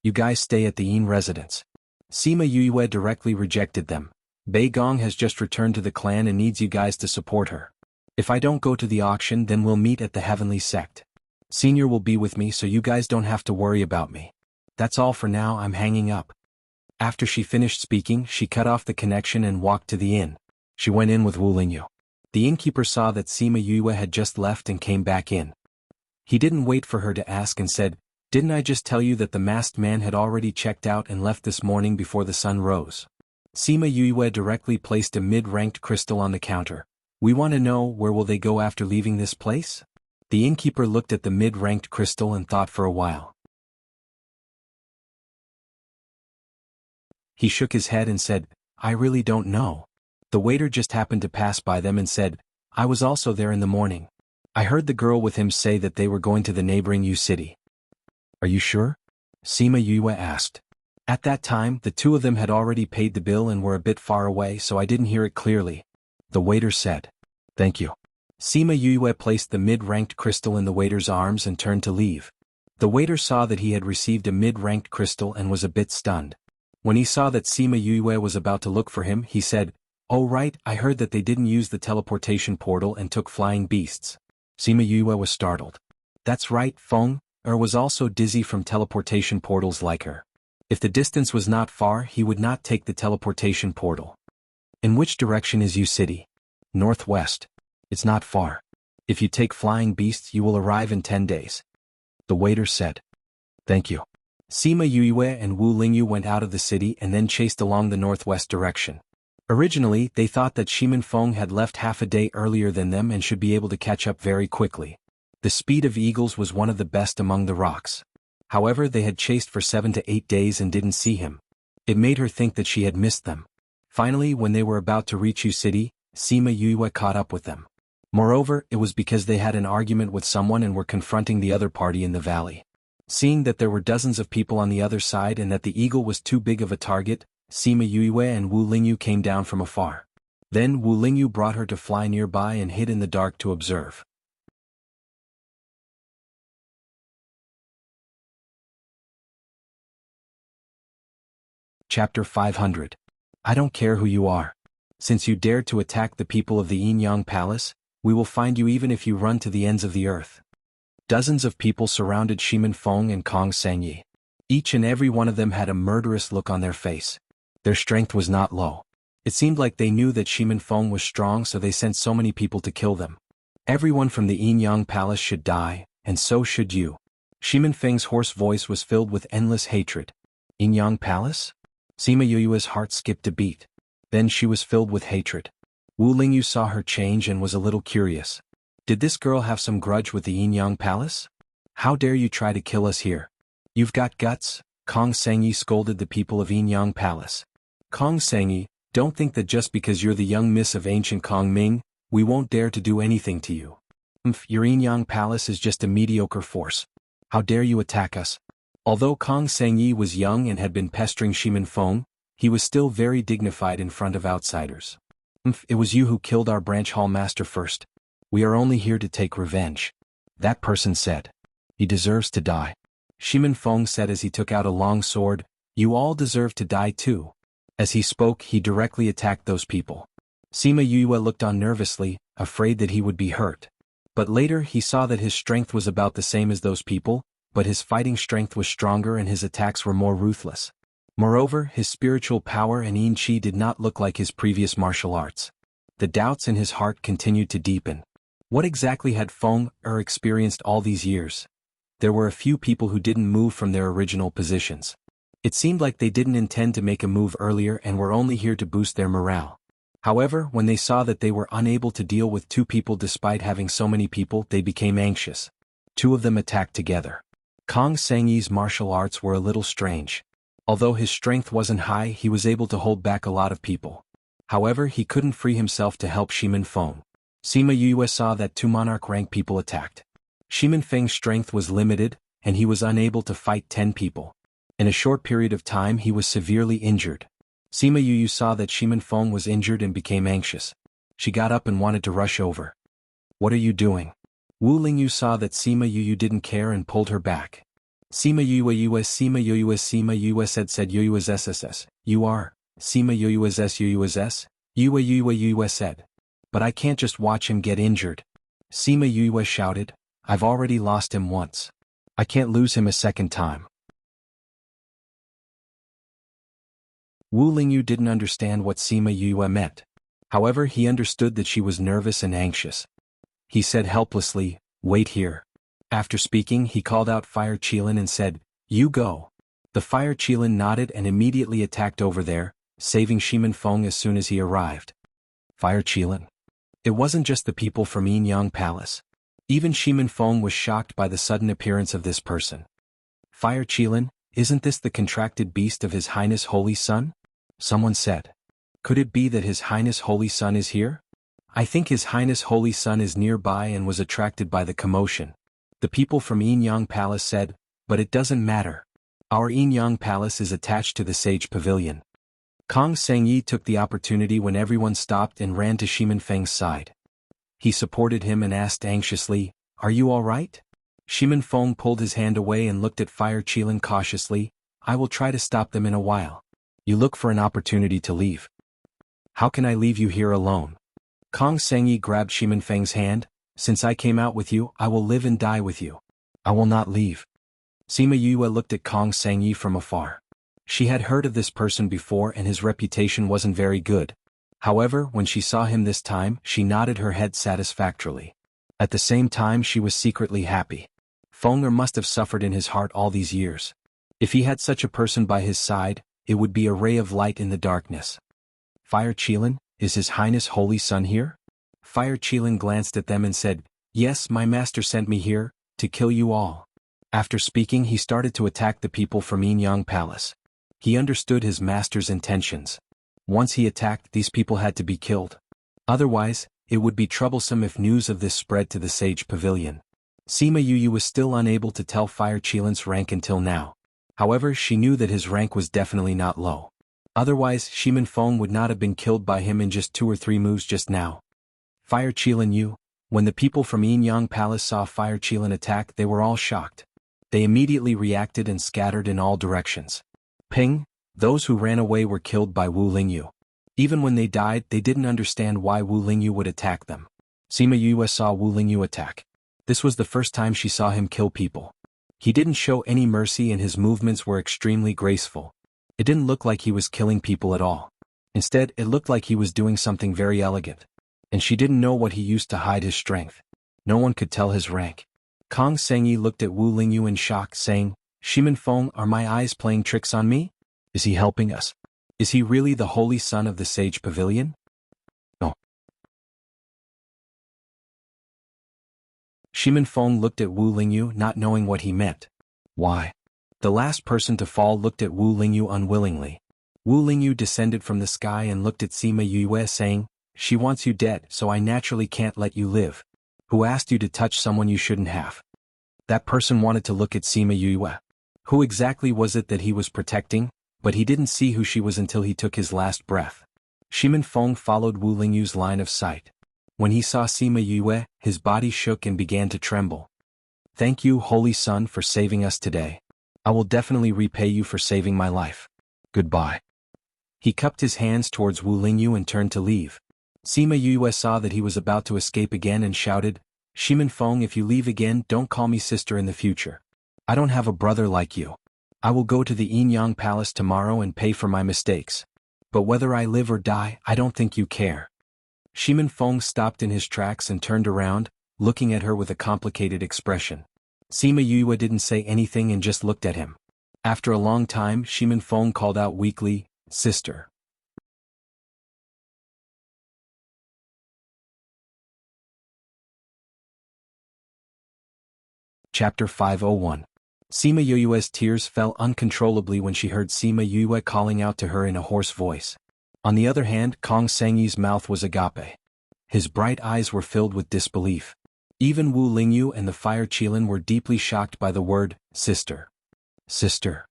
You guys stay at the Yin residence. Sima Yue directly rejected them. Bei Gong has just returned to the clan and needs you guys to support her. If I don't go to the auction, then we'll meet at the Heavenly Sect. Senior will be with me, so you guys don't have to worry about me. That's all for now, I'm hanging up. After she finished speaking, she cut off the connection and walked to the inn. She went in with Wu Lingyu. The innkeeper saw that Sima Yue had just left and came back in. He didn't wait for her to ask and said, "Didn't I just tell you that the masked man had already checked out and left this morning before the sun rose?" Sima Yue directly placed a mid-ranked crystal on the counter. "We want to know, where will they go after leaving this place?" The innkeeper looked at the mid-ranked crystal and thought for a while. He shook his head and said, "I really don't know. The waiter just happened to pass by them and said, I was also there in the morning. I heard the girl with him say that they were going to the neighboring U city." "Are you sure?" Sima Yue asked. "At that time, the two of them had already paid the bill and were a bit far away, so I didn't hear it clearly," the waiter said. "Thank you." Sima Yue placed the mid-ranked crystal in the waiter's arms and turned to leave. The waiter saw that he had received a mid-ranked crystal and was a bit stunned. When he saw that Sima Yue was about to look for him, he said, "Oh right, I heard that they didn't use the teleportation portal and took flying beasts." Sima Yue was startled. That's right, Feng was also dizzy from teleportation portals like her. If the distance was not far, he would not take the teleportation portal. "In which direction is U City?" "Northwest. It's not far. If you take flying beasts, you will arrive in 10 days. The waiter said. "Thank you." Sima Yue and Wu Lingyu went out of the city and then chased along the northwest direction. Originally, they thought that Shimin Feng had left half a day earlier than them and should be able to catch up very quickly. The speed of eagles was one of the best among the rocks. However, they had chased for 7 to 8 days and didn't see him. It made her think that she had missed them. Finally, when they were about to reach U City, Sima Yue caught up with them. Moreover, it was because they had an argument with someone and were confronting the other party in the valley. Seeing that there were dozens of people on the other side and that the eagle was too big of a target, Sima Yue and Wu Lingyu came down from afar. Then Wu Lingyu brought her to fly nearby and hid in the dark to observe. Chapter 500. I don't care who you are. Since you dared to attack the people of the Yin Yang Palace, we will find you even if you run to the ends of the earth. Dozens of people surrounded Shimin Feng and Kong Sangyi. Each and every one of them had a murderous look on their face. Their strength was not low. It seemed like they knew that Shimin Feng was strong, so they sent so many people to kill them. Everyone from the Yin Yang Palace should die, and so should you. Shimin Feng's hoarse voice was filled with endless hatred. Yin Yang Palace? Sima Yue's heart skipped a beat. Then she was filled with hatred. Wu Lingyu saw her change and was a little curious. Did this girl have some grudge with the Yin Yang Palace? How dare you try to kill us here? You've got guts, Kong Sangyi scolded the people of Yin Yang Palace. Kong Sangyi, don't think that just because you're the young miss of ancient Kong Ming, we won't dare to do anything to you. Your Yin Yang Palace is just a mediocre force. How dare you attack us? Although Kong Sangyi was young and had been pestering Shimin Feng, he was still very dignified in front of outsiders. It was you who killed our branch hall master first. We are only here to take revenge. That person said. He deserves to die. Shimin Feng said as he took out a long sword, you all deserve to die too. As he spoke, he directly attacked those people. Sima Yue looked on nervously, afraid that he would be hurt. But later he saw that his strength was about the same as those people, but his fighting strength was stronger and his attacks were more ruthless. Moreover, his spiritual power and Yin Qi did not look like his previous martial arts. The doubts in his heart continued to deepen. What exactly had Feng experienced all these years? There were a few people who didn't move from their original positions. It seemed like they didn't intend to make a move earlier and were only here to boost their morale. However, when they saw that they were unable to deal with 2 people despite having so many people, they became anxious. 2 of them attacked together. Kong Sangyi's martial arts were a little strange. Although his strength wasn't high, he was able to hold back a lot of people. However, he couldn't free himself to help Shimin Feng. Sima Yue saw that 2 monarch rank people attacked. Shimin Feng's strength was limited, and he was unable to fight 10 people. In a short period of time he was severely injured. Sima Yuyu saw that Shimin Feng was injured and became anxious. She got up and wanted to rush over. "What are you doing?" Wu Lingyu saw that Sima Yuyu didn't care and pulled her back. Sima Yuyu said Yuyu is SSS. "You are? Sima Yuyu is S. Yuyu said. "But I can't just watch him get injured." Sima Yuyu shouted. "I've already lost him once. I can't lose him a second time." Wu Lingyu didn't understand what Sima Yuyu meant. However, he understood that she was nervous and anxious. He said helplessly, "Wait here." After speaking, he called out Fire Qilin and said, "You go." The Fire Qilin nodded and immediately attacked over there, saving Shimin Feng as soon as he arrived. Fire Qilin. It wasn't just the people from Yin Yang Palace. Even Shimin Feng was shocked by the sudden appearance of this person. "Fire Qilin, isn't this the contracted beast of His Highness Holy Sun?" Someone said. "Could it be that His Highness Holy Sun is here?" "I think His Highness Holy Sun is nearby and was attracted by the commotion." The people from Yin Yang Palace said, "But it doesn't matter. Our Yin Yang Palace is attached to the Sage Pavilion." Kong Sengyi took the opportunity when everyone stopped and ran to Shimin Feng's side. He supported him and asked anxiously, "Are you all right?" Shimin Feng pulled his hand away and looked at Fire Qilin cautiously. "I will try to stop them in a while. You look for an opportunity to leave." "How can I leave you here alone?" Kong Sengyi grabbed Shimin Feng's hand. "Since I came out with you, I will live and die with you. I will not leave." Sima Yue looked at Kong Sengyi from afar. She had heard of this person before and his reputation wasn't very good. However, when she saw him this time, she nodded her head satisfactorily. At the same time she was secretly happy. Fenger must have suffered in his heart all these years. If he had such a person by his side, it would be a ray of light in the darkness. "Fire Qilin, is His Highness Holy Sun here?" Fire Qilin glanced at them and said, "Yes, my master sent me here, to kill you all." After speaking, he started to attack the people from Yin Yang Palace. He understood his master's intentions. Once he attacked, these people had to be killed. Otherwise, it would be troublesome if news of this spread to the Sage Pavilion. Sima Yuyu was still unable to tell Fire Qilin's rank until now. However, she knew that his rank was definitely not low. Otherwise, Shimin Feng would not have been killed by him in just 2 or 3 moves just now. Fire Qilin Yu. When the people from Yin Yang Palace saw Fire Qilin attack, they were all shocked. They immediately reacted and scattered in all directions. Ping, those who ran away were killed by Wu Lingyu. Even when they died, they didn't understand why Wu Lingyu would attack them. Sima Yue saw Wu Lingyu attack. This was the first time she saw him kill people. He didn't show any mercy and his movements were extremely graceful. It didn't look like he was killing people at all. Instead, it looked like he was doing something very elegant. And she didn't know what he used to hide his strength. No one could tell his rank. Kong Sengyi looked at Wu Lingyu in shock, saying, "Shimin Feng, are my eyes playing tricks on me? Is he helping us? Is he really the Holy Son of the Sage Pavilion?" No. Shimin Feng looked at Wu Lingyu, not knowing what he meant. Why? The last person to fall looked at Wu Lingyu unwillingly. Wu Lingyu descended from the sky and looked at Sima Yue, saying, "She wants you dead, so I naturally can't let you live. Who asked you to touch someone you shouldn't have?" That person wanted to look at Sima Yue. Who exactly was it that he was protecting? But he didn't see who she was until he took his last breath. Shimin Feng followed Wu Lingyu's line of sight. When he saw Sima Yue, his body shook and began to tremble. "Thank you, Holy Sun, for saving us today. I will definitely repay you for saving my life. Goodbye." He cupped his hands towards Wu Lingyu and turned to leave. Sima Yue saw that he was about to escape again and shouted, "Shimin Feng, if you leave again, don't call me sister in the future. I don't have a brother like you. I will go to the Yin Yang Palace tomorrow and pay for my mistakes. But whether I live or die, I don't think you care." Shimin Feng stopped in his tracks and turned around, looking at her with a complicated expression. Sima Yue didn't say anything and just looked at him. After a long time, Shimin Feng called out weakly, "Sister." Chapter 501. Sima Yue's tears fell uncontrollably when she heard Sima Yue calling out to her in a hoarse voice. On the other hand, Kong Sengyi's mouth was agape. His bright eyes were filled with disbelief. Even Wu Lingyu and the Fire Qilin were deeply shocked by the word, sister. Sister.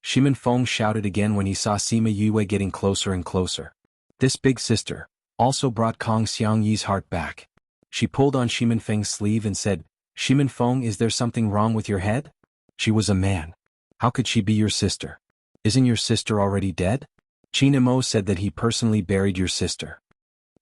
Shimin Feng shouted again when he saw Sima Yue getting closer and closer. This big sister also brought Kong Xiangyi's heart back. She pulled on Shimin Feng's sleeve and said, Shimin Feng, is there something wrong with your head? She was a man. How could she be your sister? Isn't your sister already dead? Qin Mo said that he personally buried your sister.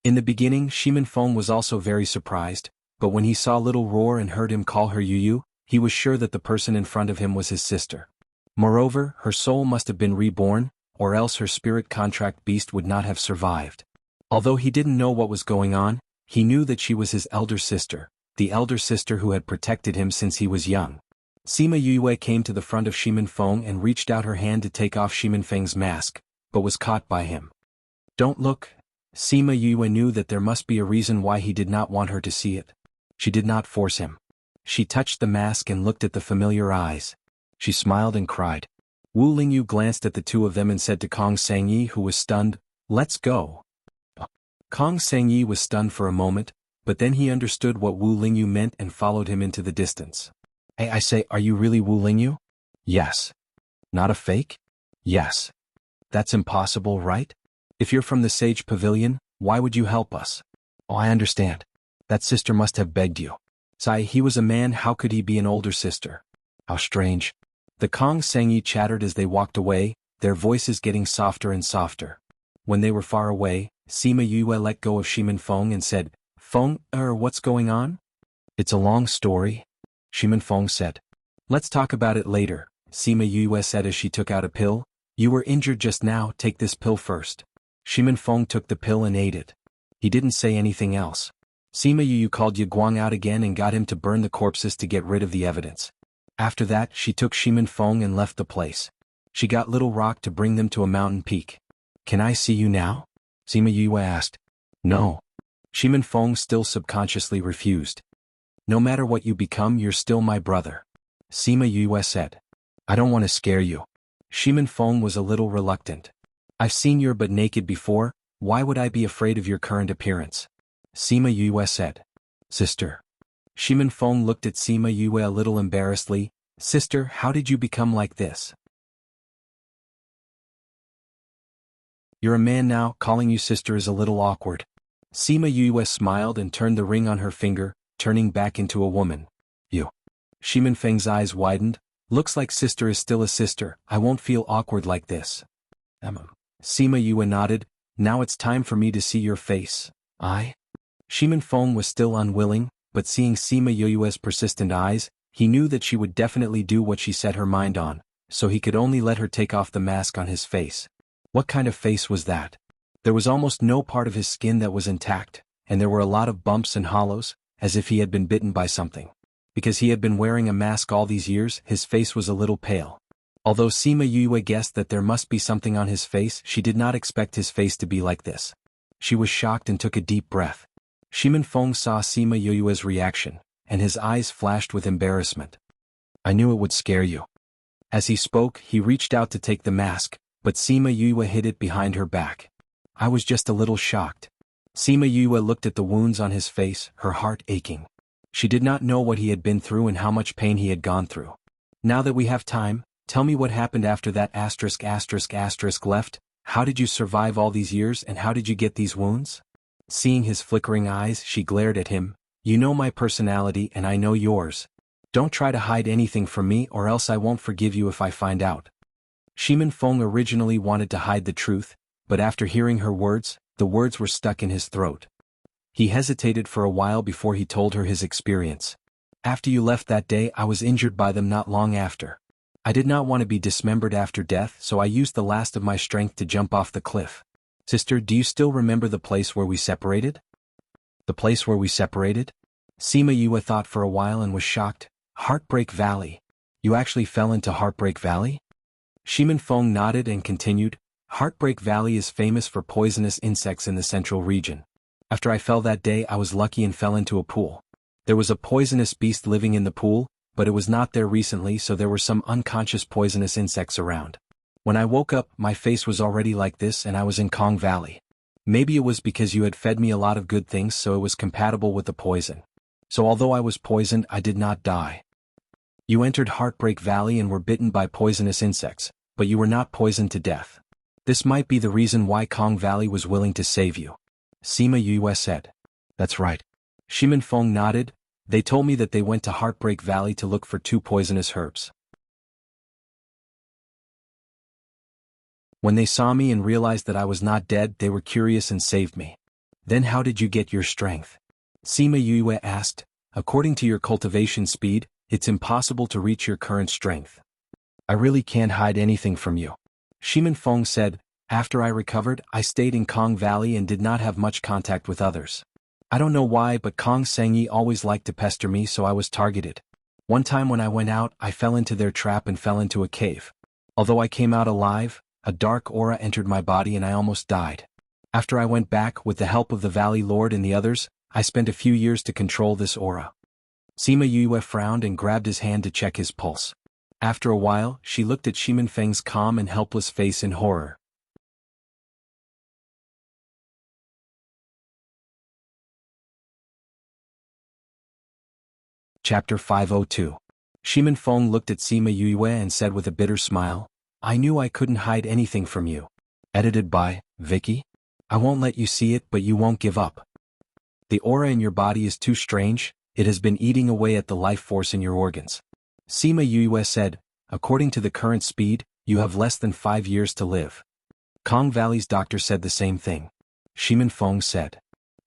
In the beginning, Shimin Feng was also very surprised, but when he saw Little Roar and heard him call her Yu, he was sure that the person in front of him was his sister. Moreover, her soul must have been reborn, or else her spirit contract beast would not have survived. Although he didn't know what was going on, he knew that she was his elder sister, the elder sister who had protected him since he was young. Sima Yue came to the front of Shimin Feng and reached out her hand to take off Shimin Feng's mask, but was caught by him. Don't look. Sima Yue knew that there must be a reason why he did not want her to see it. She did not force him. She touched the mask and looked at the familiar eyes. She smiled and cried. Wu Lingyu glanced at the two of them and said to Kong Sangyi, who was stunned, let's go. Kong Sangyi was stunned for a moment, but then he understood what Wu Lingyu meant and followed him into the distance. Hey, I say, are you really Wu Lingyu? Yes. Not a fake? Yes. That's impossible, right? If you're from the Sage Pavilion, why would you help us? Oh, I understand. That sister must have begged you. Sai, he was a man, how could he be an older sister? How strange. The Kong Sangyi chattered as they walked away, their voices getting softer and softer. When they were far away, Sima Yue let go of Shimin Feng and said, Feng, what's going on? It's a long story, Shimin Feng said. Let's talk about it later, Sima Yue said as she took out a pill. You were injured just now, take this pill first. Shimin Feng took the pill and ate it. He didn't say anything else. Sima Yue called Ye Guang out again and got him to burn the corpses to get rid of the evidence. After that, she took Shimin Feng and left the place. She got Little Rock to bring them to a mountain peak. Can I see you now? Sima Yue asked. No. Shimin Feng still subconsciously refused. No matter what you become, you're still my brother. Sima Yue said. I don't want to scare you. Shimin Feng was a little reluctant. I've seen your but naked before, why would I be afraid of your current appearance? Sima Yue said. Sister. Shimin Feng looked at Sima Yue a little embarrassedly. Sister, how did you become like this? You're a man now, calling you sister is a little awkward. Sima Yue smiled and turned the ring on her finger, turning back into a woman. You. Shimin Feng's eyes widened. Looks like sister is still a sister, I won't feel awkward like this. Sima Yue nodded. Now it's time for me to see your face. I? Shimin Feng was still unwilling, but seeing Sima Yue's persistent eyes, he knew that she would definitely do what she set her mind on, so he could only let her take off the mask on his face. What kind of face was that? There was almost no part of his skin that was intact, and there were a lot of bumps and hollows, as if he had been bitten by something. Because he had been wearing a mask all these years, his face was a little pale. Although Sima Yue guessed that there must be something on his face, she did not expect his face to be like this. She was shocked and took a deep breath. Shimin Feng saw Sima Yue's reaction, and his eyes flashed with embarrassment. I knew it would scare you. As he spoke, he reached out to take the mask, but Sima Yue hid it behind her back. I was just a little shocked. Sima Yue looked at the wounds on his face, her heart aching. She did not know what he had been through and how much pain he had gone through. Now that we have time, tell me what happened after that **** left, how did you survive all these years and how did you get these wounds? Seeing his flickering eyes, she glared at him. You know my personality and I know yours. Don't try to hide anything from me or else I won't forgive you if I find out. Shimin Feng originally wanted to hide the truth, but after hearing her words, the words were stuck in his throat. He hesitated for a while before he told her his experience. After you left that day, I was injured by them not long after. I did not want to be dismembered after death, so I used the last of my strength to jump off the cliff. Sister, do you still remember the place where we separated? The place where we separated? Sima Yue thought for a while and was shocked. Heartbreak Valley. You actually fell into Heartbreak Valley? Shimin Feng nodded and continued. Heartbreak Valley is famous for poisonous insects in the central region. After I fell that day, I was lucky and fell into a pool. There was a poisonous beast living in the pool, but it was not there recently, so there were some unconscious poisonous insects around. When I woke up, my face was already like this and I was in Kong Valley. Maybe it was because you had fed me a lot of good things so it was compatible with the poison. So although I was poisoned, I did not die. You entered Heartbreak Valley and were bitten by poisonous insects, but you were not poisoned to death. This might be the reason why Kong Valley was willing to save you. Sima Yue said. That's right. Shimin Feng nodded. They told me that they went to Heartbreak Valley to look for 2 poisonous herbs. When they saw me and realized that I was not dead, they were curious and saved me. Then how did you get your strength? Sima Yue asked. According to your cultivation speed, it's impossible to reach your current strength. I really can't hide anything from you. Shimin Feng said. After I recovered, I stayed in Kong Valley and did not have much contact with others. I don't know why, but Kong Sengyi always liked to pester me, so I was targeted. One time when I went out, I fell into their trap and fell into a cave. Although I came out alive, a dark aura entered my body and I almost died. After I went back, with the help of the Valley Lord and the others, I spent a few years to control this aura. Sima Yue frowned and grabbed his hand to check his pulse. After a while, she looked at Shimin Feng's calm and helpless face in horror. Chapter 502. Shimin Feng looked at Sima Yue and said with a bitter smile, I knew I couldn't hide anything from you. Edited by Vicky. I won't let you see it, but you won't give up. The aura in your body is too strange, it has been eating away at the life force in your organs. Sima Yue said, according to the current speed, you have less than 5 years to live. Kong Valley's doctor said the same thing. Shimin Feng said,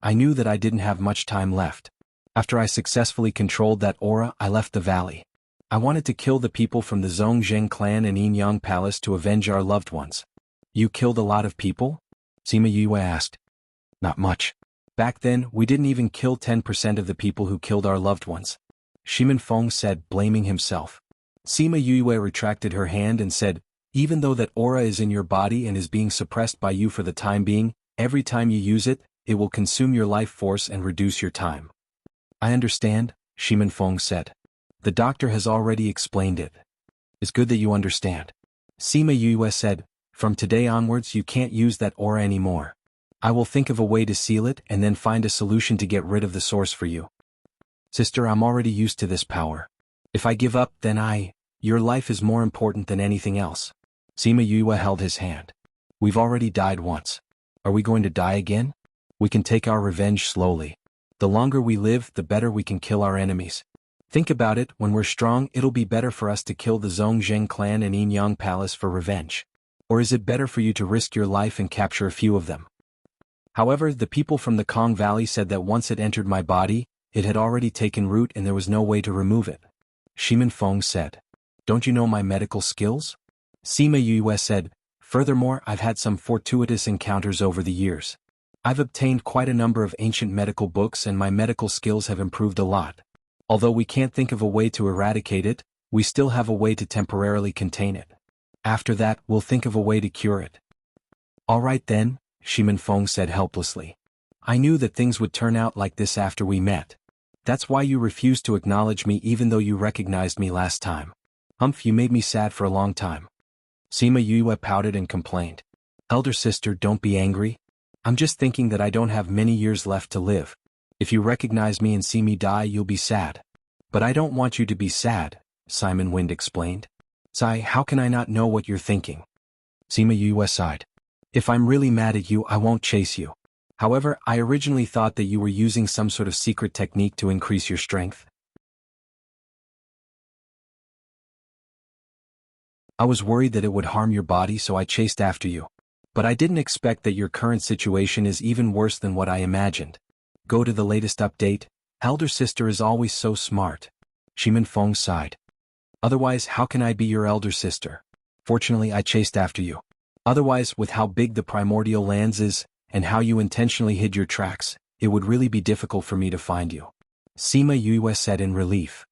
I knew that I didn't have much time left. After I successfully controlled that aura, I left the valley. I wanted to kill the people from the Zhongzheng clan and Yin Yang Palace to avenge our loved ones. You killed a lot of people? Sima Yue asked. Not much. Back then, we didn't even kill 10% of the people who killed our loved ones. Shimin Feng said, blaming himself. Sima Yue retracted her hand and said, even though that aura is in your body and is being suppressed by you for the time being, every time you use it, it will consume your life force and reduce your time. I understand, Shimin Feng said. The doctor has already explained it. It's good that you understand. Sima Yue said, from today onwards you can't use that aura anymore. I will think of a way to seal it and then find a solution to get rid of the source for you. Sister, I'm already used to this power. If I give up, then your life is more important than anything else. Sima Yue held his hand. We've already died once. Are we going to die again? We can take our revenge slowly. The longer we live, the better we can kill our enemies. Think about it, when we're strong, it'll be better for us to kill the Zhongzheng clan and Yin Yang Palace for revenge. Or is it better for you to risk your life and capture a few of them? However, the people from the Kong Valley said that once it entered my body, it had already taken root and there was no way to remove it. Shimin Feng said. Don't you know my medical skills? Sima Yue said, furthermore, I've had some fortuitous encounters over the years. I've obtained quite a number of ancient medical books and my medical skills have improved a lot. Although we can't think of a way to eradicate it, we still have a way to temporarily contain it. After that, we'll think of a way to cure it. All right then, Shimin Feng said helplessly. I knew that things would turn out like this after we met. That's why you refused to acknowledge me even though you recognized me last time. Humph, you made me sad for a long time. Sima Yue pouted and complained. Elder sister, don't be angry. I'm just thinking that I don't have many years left to live. If you recognize me and see me die, you'll be sad. But I don't want you to be sad, Simon Wind explained. Sai, how can I not know what you're thinking? Sima Yue sighed. If I'm really mad at you, I won't chase you. However, I originally thought that you were using some sort of secret technique to increase your strength. I was worried that it would harm your body, so I chased after you. But I didn't expect that your current situation is even worse than what I imagined. Go to the latest update. Elder sister is always so smart. Shimin Feng sighed. Otherwise, how can I be your elder sister? Fortunately, I chased after you. Otherwise, with how big the primordial lands is, and how you intentionally hid your tracks, it would really be difficult for me to find you. Sima Yue said in relief.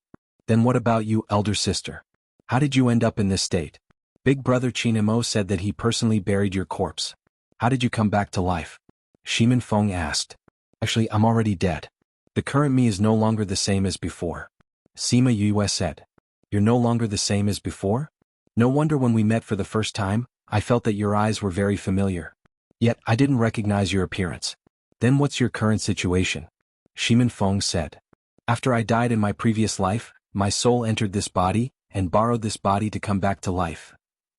Then what about you, elder sister? How did you end up in this state? Big brother Chinamo said that he personally buried your corpse. How did you come back to life? Shimin Feng asked. Actually, I'm already dead. The current me is no longer the same as before. Sima Yue said. You're no longer the same as before? No wonder when we met for the first time, I felt that your eyes were very familiar. Yet, I didn't recognize your appearance. Then what's your current situation? Shimin Feng said. After I died in my previous life, my soul entered this body, and borrowed this body to come back to life.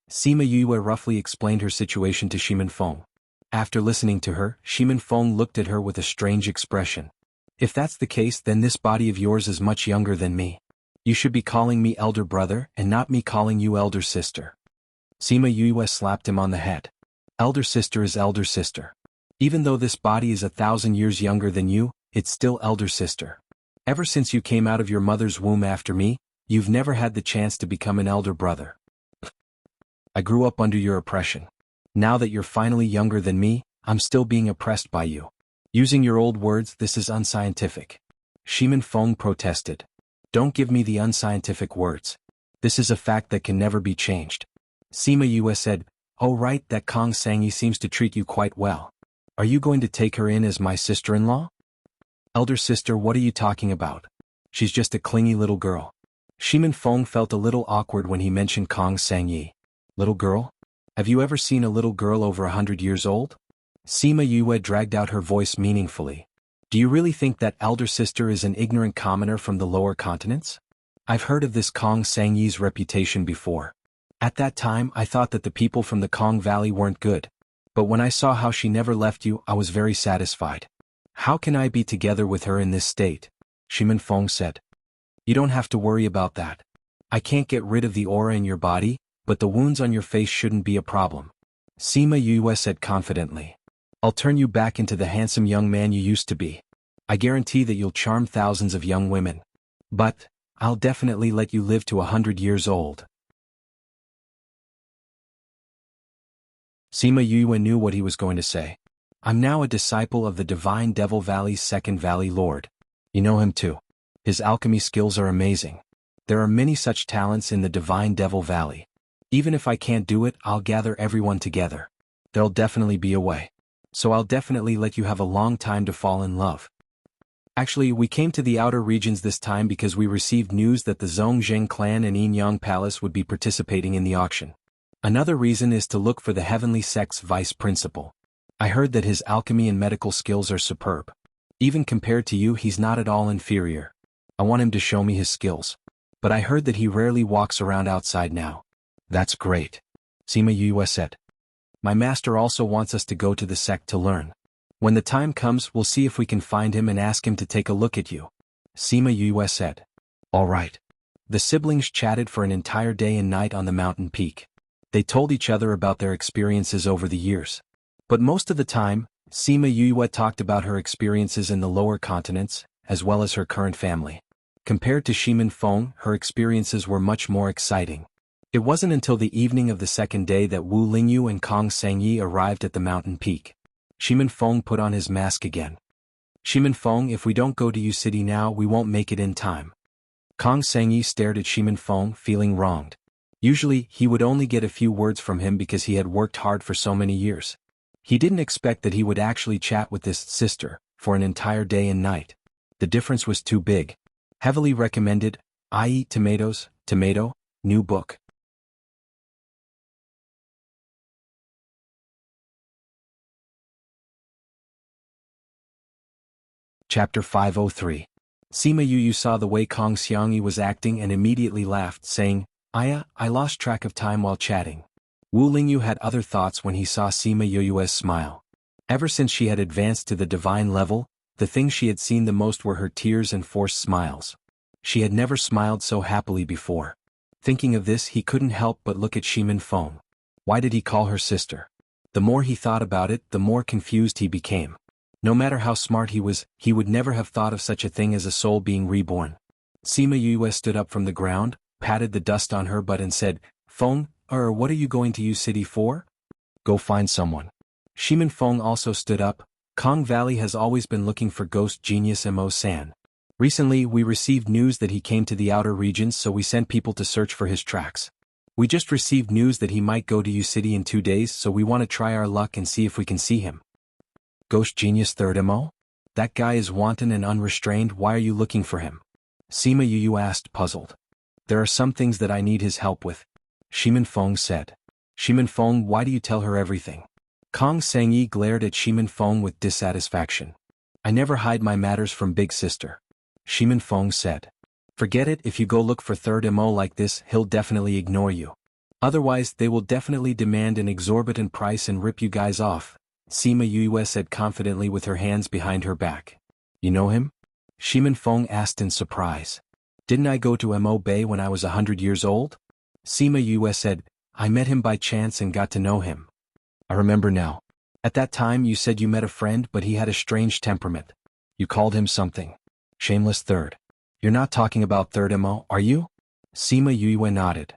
Sima Yue roughly explained her situation to Shimin Feng. After listening to her, Shimin Feng looked at her with a strange expression. If that's the case, then this body of yours is much younger than me. You should be calling me elder brother and not me calling you elder sister. Sima Yue slapped him on the head. Elder sister is elder sister. Even though this body is 1,000 years younger than you, it's still elder sister. Ever since you came out of your mother's womb after me, you've never had the chance to become an elder brother. I grew up under your oppression. Now that you're finally younger than me, I'm still being oppressed by you. Using your old words, this is unscientific. Shimin Feng protested. Don't give me the unscientific words. This is a fact that can never be changed. Sima Yue said, oh right, that Kong Sangyi seems to treat you quite well. Are you going to take her in as my sister-in-law? Elder sister, what are you talking about? She's just a clingy little girl. Shimin Feng felt a little awkward when he mentioned Kong Sangyi. Little girl? Have you ever seen a little girl over 100 years old? Sima Yue dragged out her voice meaningfully. Do you really think that elder sister is an ignorant commoner from the lower continents? I've heard of this Kong Sangyi's reputation before. At that time I thought that the people from the Kong Valley weren't good. But when I saw how she never left you, I was very satisfied. How can I be together with her in this state? Shimin Feng said. You don't have to worry about that. I can't get rid of the aura in your body, but the wounds on your face shouldn't be a problem. Sima Yue said confidently. I'll turn you back into the handsome young man you used to be. I guarantee that you'll charm thousands of young women. But, I'll definitely let you live to 100 years old. Sima Yue knew what he was going to say. I'm now a disciple of the Divine Devil Valley's second Valley Lord. You know him too. His alchemy skills are amazing. There are many such talents in the Divine Devil Valley. Even if I can't do it, I'll gather everyone together. There'll definitely be a way. So I'll definitely let you have a long time to fall in love. Actually, we came to the outer regions this time because we received news that the Zhongzheng clan and Yinyang Palace would be participating in the auction. Another reason is to look for the Heavenly Sect's vice principal. I heard that his alchemy and medical skills are superb. Even compared to you, he's not at all inferior. I want him to show me his skills. But I heard that he rarely walks around outside now. That's great. Sima Yue said. My master also wants us to go to the sect to learn. When the time comes, we'll see if we can find him and ask him to take a look at you. Sima Yue said. All right. The siblings chatted for an entire day and night on the mountain peak. They told each other about their experiences over the years. But most of the time, Sima Yue talked about her experiences in the lower continents, as well as her current family. Compared to Shimin Feng, her experiences were much more exciting. It wasn't until the evening of the second day that Wu Lingyu and Kong Sangyi arrived at the mountain peak. Shimin Feng put on his mask again. Shimin Feng, if we don't go to Yu City now, we won't make it in time. Kong Sangyi stared at Shimin Feng, feeling wronged. Usually, he would only get a few words from him because he had worked hard for so many years. He didn't expect that he would actually chat with this sister for an entire day and night. The difference was too big. Heavily recommended, I Eat Tomatoes, Tomato, new book. Chapter 503. Sima Yue saw the way Kong Xiangyi was acting and immediately laughed, saying, I lost track of time while chatting. Wu Lingyu had other thoughts when he saw Sima Yue's smile. Ever since she had advanced to the divine level, the things she had seen the most were her tears and forced smiles. She had never smiled so happily before. Thinking of this, he couldn't help but look at Shimin Feng. Why did he call her sister? The more he thought about it, the more confused he became. No matter how smart he was, he would never have thought of such a thing as a soul being reborn. Sima Yue stood up from the ground, patted the dust on her butt and said, Feng, what are you going to Yu City for? Go find someone. Shimin Feng also stood up. Kong Valley has always been looking for ghost genius Mo-san. Recently, we received news that he came to the outer regions, so we sent people to search for his tracks. We just received news that he might go to Yu City in 2 days, so we want to try our luck and see if we can see him. Ghost genius third Mo? That guy is wanton and unrestrained, why are you looking for him? Sima Yue asked, puzzled. There are some things that I need his help with. Shimin Feng said. Shimin Feng, why do you tell her everything? Kong Sangyi glared at Shimin Feng with dissatisfaction. I never hide my matters from Big Sister. Shimin Feng said. Forget it, if you go look for third MO like this, he'll definitely ignore you. Otherwise, they will definitely demand an exorbitant price and rip you guys off, Sima Yue said confidently with her hands behind her back. You know him? Shimin Feng asked in surprise. Didn't I go to Mo Bay when I was 100 years old? Sima Yue said, I met him by chance and got to know him. I remember now. At that time you said you met a friend but he had a strange temperament. You called him something. Shameless third. You're not talking about third Mo, are you? Sima Yue nodded.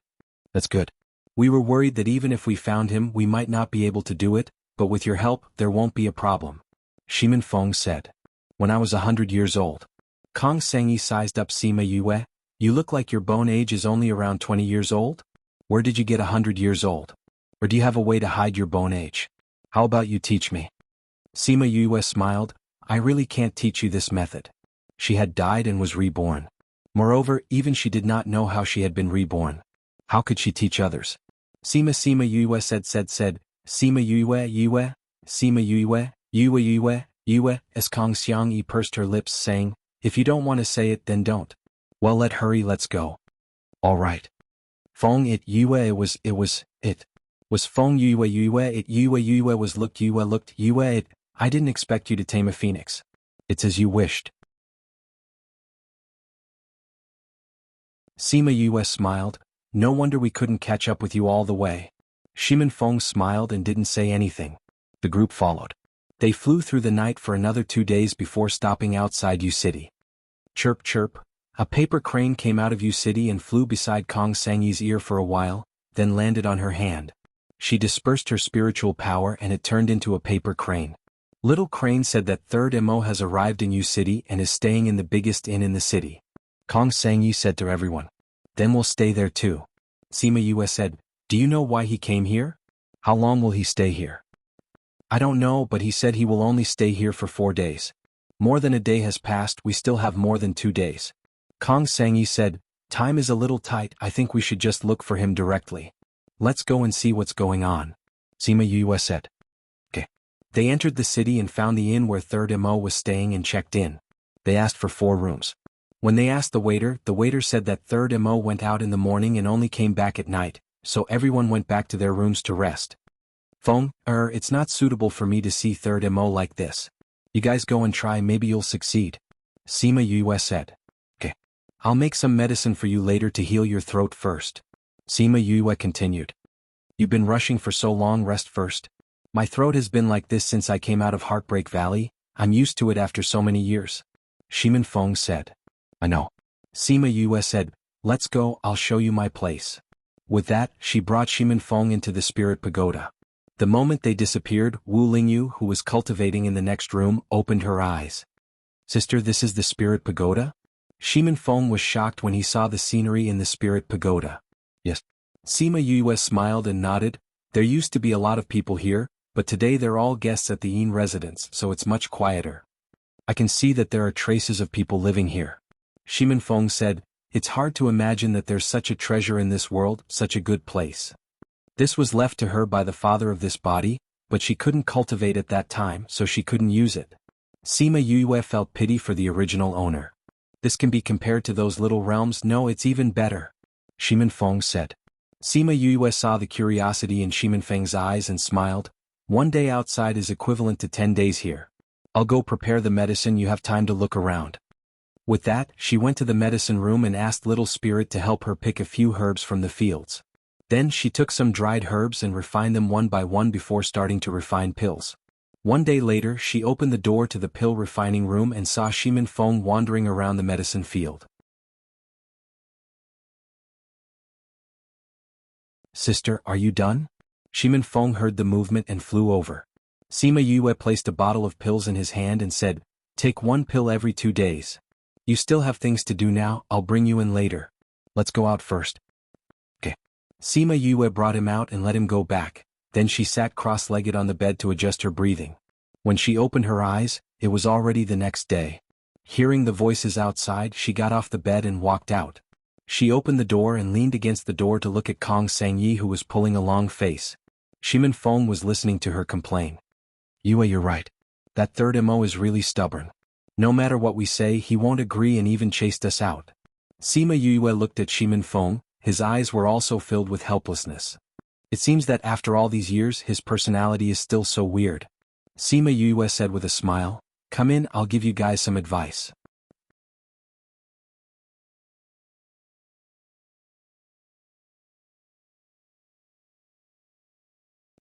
That's good. We were worried that even if we found him we might not be able to do it, but with your help there won't be a problem. Shimin Feng said. When I was 100 years old. Kong Sengyi sized up Sima Yue. You look like your bone age is only around 20 years old? Where did you get 100 years old? Or do you have a way to hide your bone age? How about you teach me? Sima Yue smiled. I really can't teach you this method. She had died and was reborn. Moreover, even she did not know how she had been reborn. How could she teach others? Sima Yue said. Sima Yue, Sima Yue, as Kong Xiangyi pursed her lips saying, if you don't want to say it then don't. Well let's go. Alright. Feng it was Feng Yue was looked it, I didn't expect you to tame a phoenix. It's as you wished. Sima Yue smiled, no wonder we couldn't catch up with you all the way. Shimin Feng smiled and didn't say anything. The group followed. They flew through the night for another 2 days before stopping outside U City. Chirp chirp, a paper crane came out of U City and flew beside Kong Sengyi's ear for a while, then landed on her hand. She dispersed her spiritual power and it turned into a paper crane. Little Crane said that third Mo has arrived in U City and is staying in the biggest inn in the city. Kong Sengyi said to everyone. Then we'll stay there too. Sima Yue said, do you know why he came here? How long will he stay here? I don't know, but he said he will only stay here for 4 days. More than a day has passed, we still have more than 2 days. Kong Sengyi said, time is a little tight, I think we should just look for him directly. Let's go and see what's going on. Sima Yue said. Okay. They entered the city and found the inn where third Mo was staying and checked in. They asked for 4 rooms. When they asked the waiter said that third Mo went out in the morning and only came back at night, so everyone went back to their rooms to rest. Feng, it's not suitable for me to see third Mo like this. You guys go and try, maybe you'll succeed. Sima Yue said. Okay. I'll make some medicine for you later to heal your throat first. Sima Yue continued. You've been rushing for so long, rest first. My throat has been like this since I came out of Heartbreak Valley, I'm used to it after so many years. Shimin Feng said. I know. Sima Yue said, let's go, I'll show you my place. With that, she brought Shimin Feng into the spirit pagoda. The moment they disappeared, Wu Lingyu, who was cultivating in the next room, opened her eyes. Sister, this is the spirit pagoda? Shimin Feng was shocked when he saw the scenery in the spirit pagoda. Yes. Sima Yue smiled and nodded. There used to be a lot of people here, but today they're all guests at the inn residence, so it's much quieter. I can see that there are traces of people living here. Shimin Feng said, it's hard to imagine that there's such a treasure in this world, such a good place. This was left to her by the father of this body, but she couldn't cultivate at that time, so she couldn't use it. Sima Yue felt pity for the original owner. This can be compared to those little realms, no, it's even better. Shimin Feng said. Sima Yue saw the curiosity in Shimin Feng's eyes and smiled. 1 day outside is equivalent to 10 days here. I'll go prepare the medicine, you have time to look around. With that, she went to the medicine room and asked Little Spirit to help her pick a few herbs from the fields. Then she took some dried herbs and refined them one by one before starting to refine pills. 1 day later, she opened the door to the pill refining room and saw Shimin Feng wandering around the medicine field. Sister, are you done? Shimin Feng heard the movement and flew over. Sima Yue placed a bottle of pills in his hand and said, take 1 pill every 2 days. You still have things to do now, I'll bring you in later. Let's go out first. Okay. Sima Yue brought him out and let him go back, then she sat cross-legged on the bed to adjust her breathing. When she opened her eyes, it was already the next day. Hearing the voices outside, she got off the bed and walked out. She opened the door and leaned against the door to look at Kong Sengyi, who was pulling a long face. Shimin Feng was listening to her complain. Yue, you're right. That third Mo is really stubborn. No matter what we say, he won't agree and even chased us out. Sima Yue looked at Shimin Feng, his eyes were also filled with helplessness. It seems that after all these years his personality is still so weird. Sima Yue said with a smile, "Come in, I'll give you guys some advice."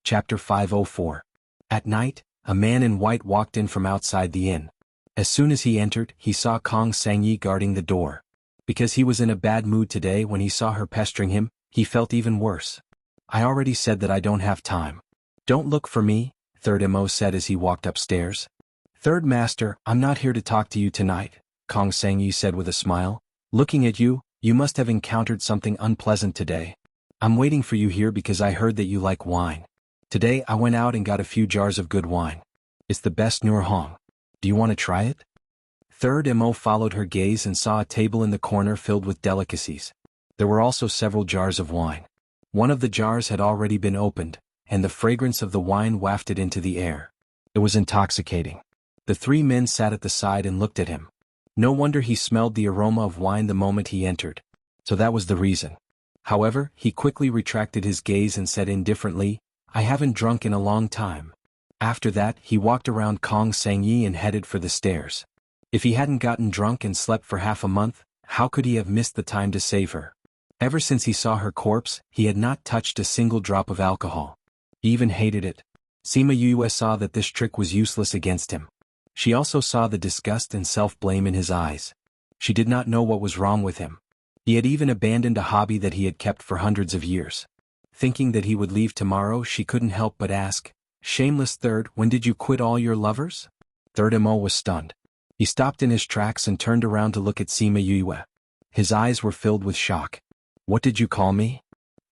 Chapter 504. At night, a man in white walked in from outside the inn. As soon as he entered, he saw Kong Sangyi guarding the door. Because he was in a bad mood today when he saw her pestering him, he felt even worse. "I already said that I don't have time. Don't look for me," Third Mo said as he walked upstairs. "Third Master, I'm not here to talk to you tonight," Kong Sangyi said with a smile. "Looking at you, you must have encountered something unpleasant today. I'm waiting for you here because I heard that you like wine. Today I went out and got a few jars of good wine. It's the best Nur Hong. Do you want to try it?" Third Mo followed her gaze and saw a table in the corner filled with delicacies. There were also several jars of wine. One of the jars had already been opened, and the fragrance of the wine wafted into the air. It was intoxicating. The three men sat at the side and looked at him. No wonder he smelled the aroma of wine the moment he entered. So that was the reason. However, he quickly retracted his gaze and said indifferently, "I haven't drunk in a long time." After that, he walked around Kong Sangyi and headed for the stairs. If he hadn't gotten drunk and slept for half a month, how could he have missed the time to save her? Ever since he saw her corpse, he had not touched a single drop of alcohol. He even hated it. Sima Yue saw that this trick was useless against him. She also saw the disgust and self-blame in his eyes. She did not know what was wrong with him. He had even abandoned a hobby that he had kept for hundreds of years. Thinking that he would leave tomorrow, she couldn't help but ask, "Shameless Third, when did you quit all your lovers?" Third Mo was stunned. He stopped in his tracks and turned around to look at Sima Yue. His eyes were filled with shock. "What did you call me?"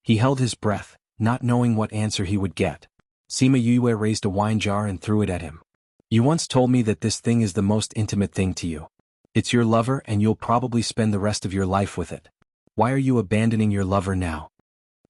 He held his breath, not knowing what answer he would get. Sima Yue raised a wine jar and threw it at him. "You once told me that this thing is the most intimate thing to you. It's your lover and you'll probably spend the rest of your life with it. Why are you abandoning your lover now?"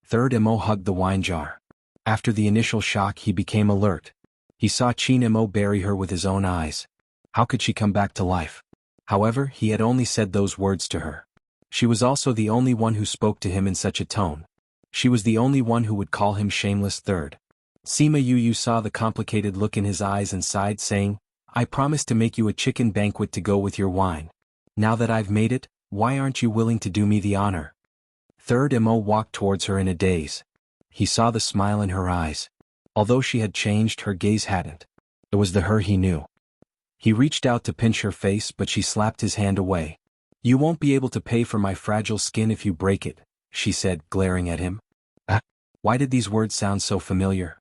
Third Mo hugged the wine jar. After the initial shock, he became alert. He saw Qin Mo bury her with his own eyes. How could she come back to life? However, he had only said those words to her. She was also the only one who spoke to him in such a tone. She was the only one who would call him Shameless Third. Sima Yu saw the complicated look in his eyes and sighed, saying, "I promised to make you a chicken banquet to go with your wine. Now that I've made it, why aren't you willing to do me the honor?" Third Mo walked towards her in a daze. He saw the smile in her eyes. Although she had changed, her gaze hadn't. It was the her he knew. He reached out to pinch her face, but she slapped his hand away. "You won't be able to pay for my fragile skin if you break it," she said, glaring at him. Why did these words sound so familiar?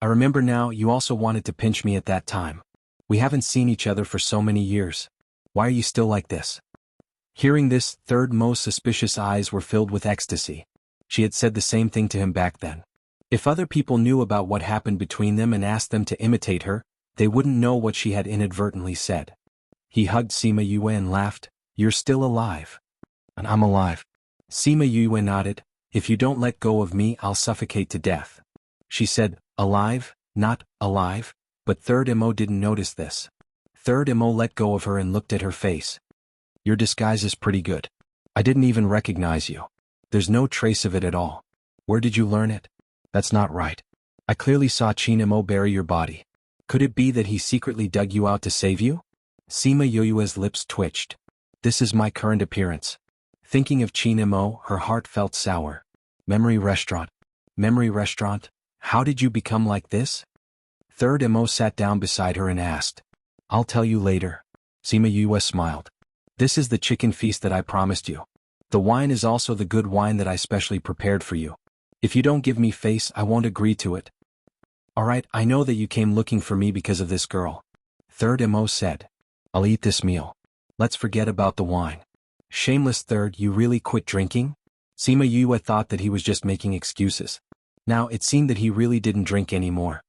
"I remember now, you also wanted to pinch me at that time. We haven't seen each other for so many years. Why are you still like this?" Hearing this, Third Mo's suspicious eyes were filled with ecstasy. She had said the same thing to him back then. If other people knew about what happened between them and asked them to imitate her, they wouldn't know what she had inadvertently said. He hugged Sima Yue and laughed, "You're still alive." "And I'm alive." Sima Yue nodded, "If you don't let go of me, I'll suffocate to death." She said, "Alive, not alive," but Third Mo didn't notice this. Third Mo let go of her and looked at her face. "Your disguise is pretty good. I didn't even recognize you. There's no trace of it at all. Where did you learn it?" "That's not right. I clearly saw Qin Mo bury your body. Could it be that he secretly dug you out to save you?" Sima Yue's lips twitched. "This is my current appearance." Thinking of Qin Mo, her heart felt sour. Memory restaurant. Memory restaurant? How did you become like this? Third Mo sat down beside her and asked. "I'll tell you later." Sima Yue smiled. "This is the chicken feast that I promised you. The wine is also the good wine that I specially prepared for you. If you don't give me face, I won't agree to it." "Alright, I know that you came looking for me because of this girl." Third Mo said. "I'll eat this meal. Let's forget about the wine." "Shameless Third, you really quit drinking?" Sima Yue thought that he was just making excuses. Now it seemed that he really didn't drink anymore.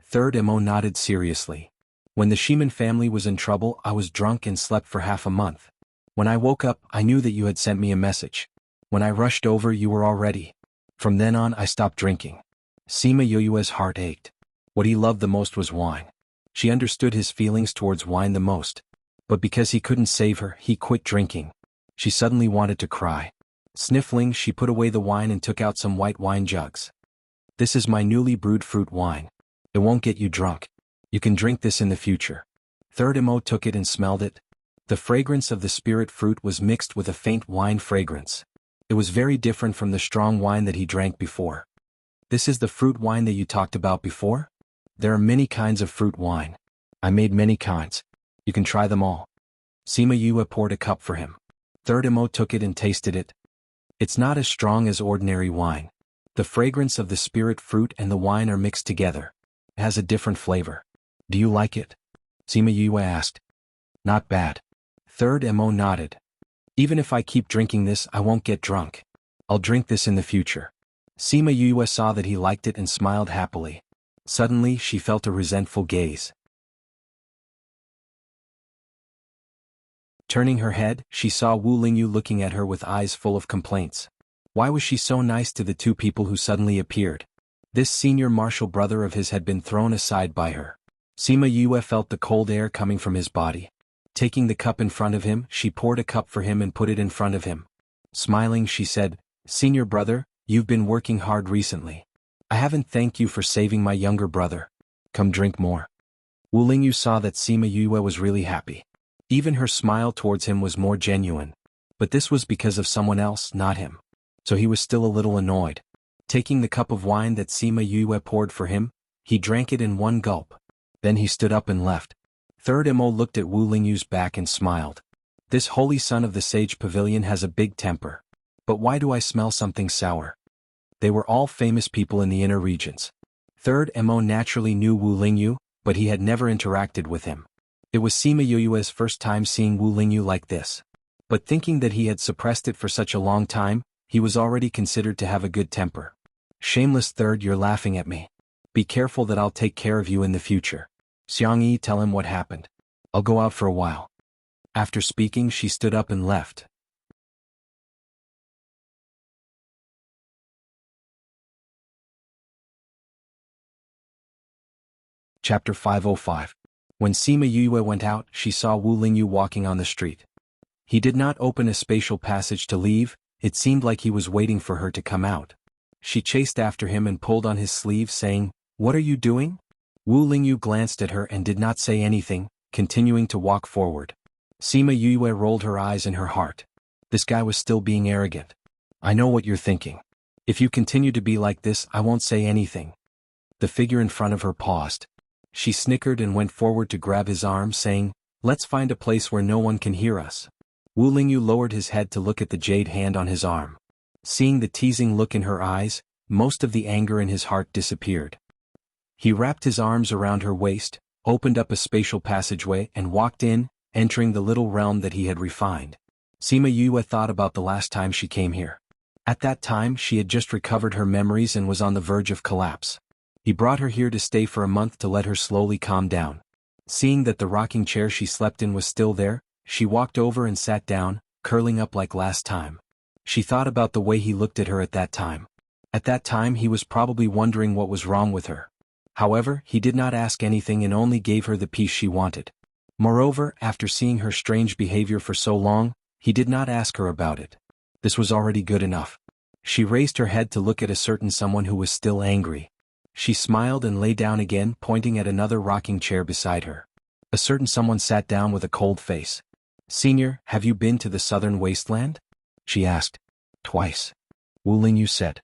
Third Mo nodded seriously. "When the Shiman family was in trouble, I was drunk and slept for half a month. When I woke up, I knew that you had sent me a message. When I rushed over, you were already. From then on, I stopped drinking." Sima Yue's heart ached. What he loved the most was wine. She understood his feelings towards wine the most. But because he couldn't save her, he quit drinking. She suddenly wanted to cry. Sniffling, she put away the wine and took out some white wine jugs. This is my newly brewed fruit wine. It won't get you drunk. You can drink this in the future. Third Mo took it and smelled it. The fragrance of the spirit fruit was mixed with a faint wine fragrance. It was very different from the strong wine that he drank before. This is the fruit wine that you talked about before? There are many kinds of fruit wine. I made many kinds. You can try them all. Sima Yue poured a cup for him. Third Mo took it and tasted it. It's not as strong as ordinary wine. The fragrance of the spirit fruit and the wine are mixed together. It has a different flavor. Do you like it? Sima Yue asked. Not bad. Third Mo nodded. Even if I keep drinking this, I won't get drunk. I'll drink this in the future. Sima Yue saw that he liked it and smiled happily. Suddenly, she felt a resentful gaze. Turning her head, she saw Wu Lingyu looking at her with eyes full of complaints. Why was she so nice to the two people who suddenly appeared? This senior martial brother of his had been thrown aside by her. Sima Yue felt the cold air coming from his body. Taking the cup in front of him, she poured a cup for him and put it in front of him. Smiling, she said, Senior brother, you've been working hard recently. I haven't thanked you for saving my younger brother. Come drink more. Wu Lingyu saw that Sima Yue was really happy. Even her smile towards him was more genuine. But this was because of someone else, not him. So he was still a little annoyed. Taking the cup of wine that Sima Yue poured for him, he drank it in one gulp. Then he stood up and left. Third Mo looked at Wu Lingyu's back and smiled. This holy son of the Sage Pavilion has a big temper. But why do I smell something sour? They were all famous people in the inner regions. Third Mo naturally knew Wu Lingyu, but he had never interacted with him. It was Sima Yue's first time seeing Wu Lingyu like this. But thinking that he had suppressed it for such a long time, he was already considered to have a good temper. Shameless third, you're laughing at me. Be careful that I'll take care of you in the future. Xiangyi, tell him what happened. I'll go out for a while. After speaking, she stood up and left. Chapter 505. When Sima Yue went out, she saw Wu Lingyu walking on the street. He did not open a spatial passage to leave, it seemed like he was waiting for her to come out. She chased after him and pulled on his sleeve, saying, What are you doing? Wu Lingyu glanced at her and did not say anything, continuing to walk forward. Sima Yue rolled her eyes in her heart. This guy was still being arrogant. I know what you're thinking. If you continue to be like this, I won't say anything. The figure in front of her paused. She snickered and went forward to grab his arm, saying, Let's find a place where no one can hear us. Wu Lingyu lowered his head to look at the jade hand on his arm. Seeing the teasing look in her eyes, most of the anger in his heart disappeared. He wrapped his arms around her waist, opened up a spatial passageway and walked in, entering the little realm that he had refined. Sima Yue thought about the last time she came here. At that time she had just recovered her memories and was on the verge of collapse. He brought her here to stay for a month to let her slowly calm down. Seeing that the rocking chair she slept in was still there, she walked over and sat down, curling up like last time. She thought about the way he looked at her at that time. At that time he was probably wondering what was wrong with her. However, he did not ask anything and only gave her the peace she wanted. Moreover, after seeing her strange behavior for so long, he did not ask her about it. This was already good enough. She raised her head to look at a certain someone who was still angry. She smiled and lay down again, pointing at another rocking chair beside her. A certain someone sat down with a cold face. Senior, have you been to the southern wasteland? She asked. Twice. Wu Lingyu said.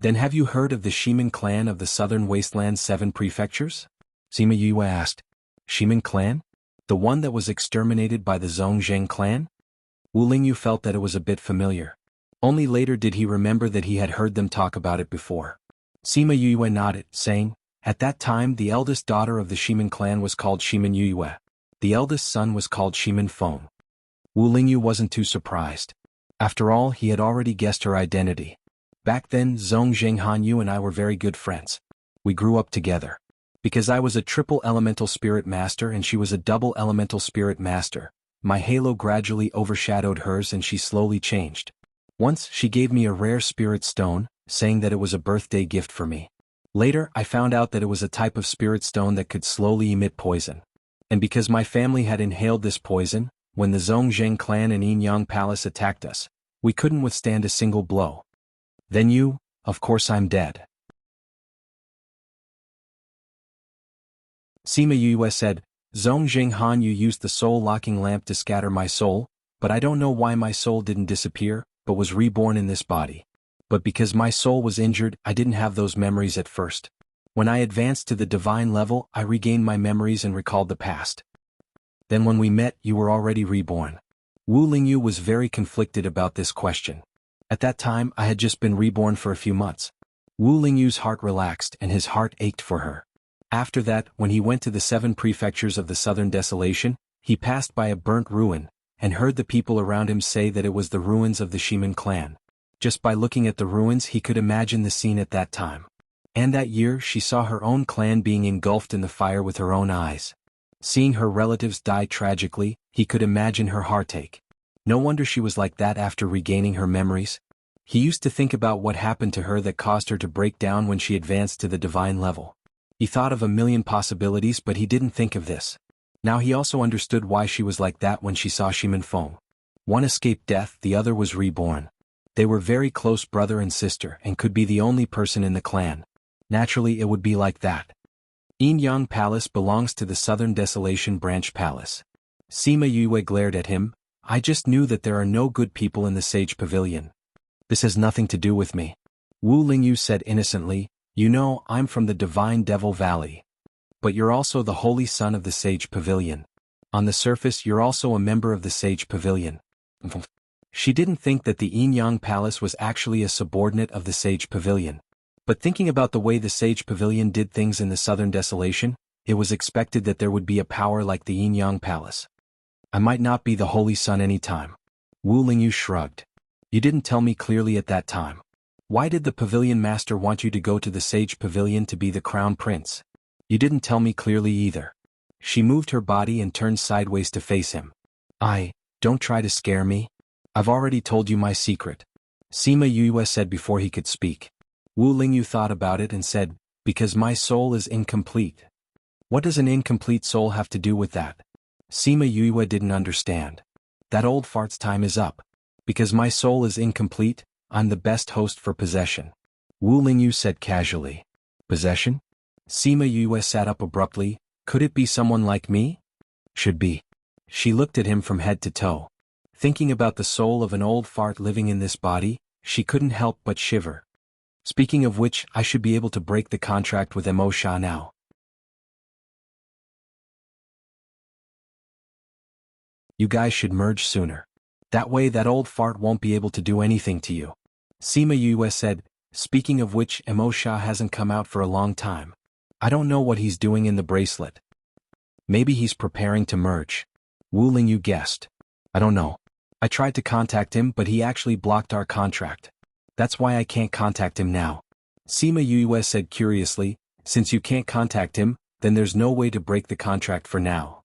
Then have you heard of the Shimin clan of the southern wasteland's 7 prefectures? Sima Yue asked. Shimin clan? The one that was exterminated by the Zhongzheng clan? Wu Lingyu felt that it was a bit familiar. Only later did he remember that he had heard them talk about it before. Sima Yue nodded, saying, At that time the eldest daughter of the Shimin clan was called Shimin Yue. The eldest son was called Shimin Feng. Wu Lingyu wasn't too surprised. After all, he had already guessed her identity. Back then, Zhongzheng Hanyu and I were very good friends. We grew up together. Because I was a triple elemental spirit master and she was a double elemental spirit master, my halo gradually overshadowed hers and she slowly changed. Once, she gave me a rare spirit stone, saying that it was a birthday gift for me. Later, I found out that it was a type of spirit stone that could slowly emit poison. And because my family had inhaled this poison, when the Zhongzheng clan and Yin Palace attacked us, we couldn't withstand a single blow. Then you, of course I'm dead. Sima Yue said, Zhongzheng Han, you used the soul-locking lamp to scatter my soul, but I don't know why my soul didn't disappear, but was reborn in this body. But because my soul was injured, I didn't have those memories at first. When I advanced to the divine level, I regained my memories and recalled the past. Then when we met, you were already reborn. Wu Lingyu was very conflicted about this question. At that time, I had just been reborn for a few months. Wu Lingyu's heart relaxed and his heart ached for her. After that, when he went to the 7 prefectures of the southern desolation, he passed by a burnt ruin, and heard the people around him say that it was the ruins of the Shiman clan. Just by looking at the ruins he could imagine the scene at that time. And that year she saw her own clan being engulfed in the fire with her own eyes. Seeing her relatives die tragically, he could imagine her heartache. No wonder she was like that after regaining her memories. He used to think about what happened to her that caused her to break down when she advanced to the divine level. He thought of a million possibilities, but he didn't think of this. Now he also understood why she was like that when she saw Shiman Feng. One escaped death, the other was reborn. They were very close brother and sister and could be the only person in the clan. Naturally it would be like that. Yin Palace belongs to the Southern Desolation Branch Palace. Sima Yue glared at him. I just knew that there are no good people in the Sage Pavilion. This has nothing to do with me. Wu Lingyu said innocently, you know, I'm from the Divine Devil Valley. But you're also the Holy Son of the Sage Pavilion. On the surface you're also a member of the Sage Pavilion. She didn't think that the Yin Palace was actually a subordinate of the Sage Pavilion. But thinking about the way the Sage Pavilion did things in the Southern Desolation, it was expected that there would be a power like the Yin Palace. I might not be the Holy Son any time. Wu Lingyu shrugged. You didn't tell me clearly at that time. Why did the Pavilion Master want you to go to the Sage Pavilion to be the Crown Prince? You didn't tell me clearly either. She moved her body and turned sideways to face him. Don't try to scare me. I've already told you my secret. Sima Yue said before he could speak. Wu Lingyu thought about it and said, because my soul is incomplete. What does an incomplete soul have to do with that? Sima Yue didn't understand. That old fart's time is up. Because my soul is incomplete, I'm the best host for possession. Wu Lingyu said casually. Possession? Sima Yue sat up abruptly. Could it be someone like me? Should be. She looked at him from head to toe. Thinking about the soul of an old fart living in this body, she couldn't help but shiver. Speaking of which, I should be able to break the contract with Mo Sha now. You guys should merge sooner. That way that old fart won't be able to do anything to you. Sima Yue said, speaking of which, Mo Sha hasn't come out for a long time. I don't know what he's doing in the bracelet. Maybe he's preparing to merge. Wu Lingyu guessed. I don't know. I tried to contact him but he actually blocked our contract. That's why I can't contact him now. Sima Yue said curiously, since you can't contact him, then there's no way to break the contract for now.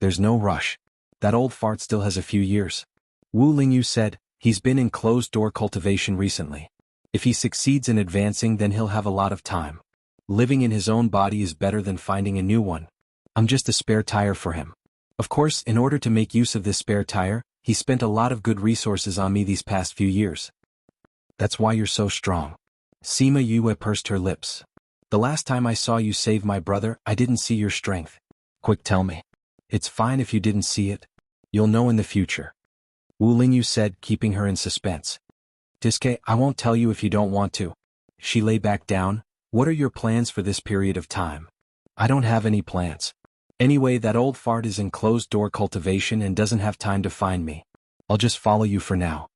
There's no rush. That old fart still has a few years. Wu Lingyu said, he's been in closed-door cultivation recently. If he succeeds in advancing then he'll have a lot of time. Living in his own body is better than finding a new one. I'm just a spare tire for him. Of course, in order to make use of this spare tire, he spent a lot of good resources on me these past few years. That's why you're so strong. Sima Yue pursed her lips. The last time I saw you save my brother, I didn't see your strength. Quick, tell me. It's fine if you didn't see it. You'll know in the future. Wu Lingyu said, keeping her in suspense. Diske, I won't tell you if you don't want to. She lay back down. What are your plans for this period of time? I don't have any plans. Anyway, that old fart is in closed-door cultivation and doesn't have time to find me. I'll just follow you for now.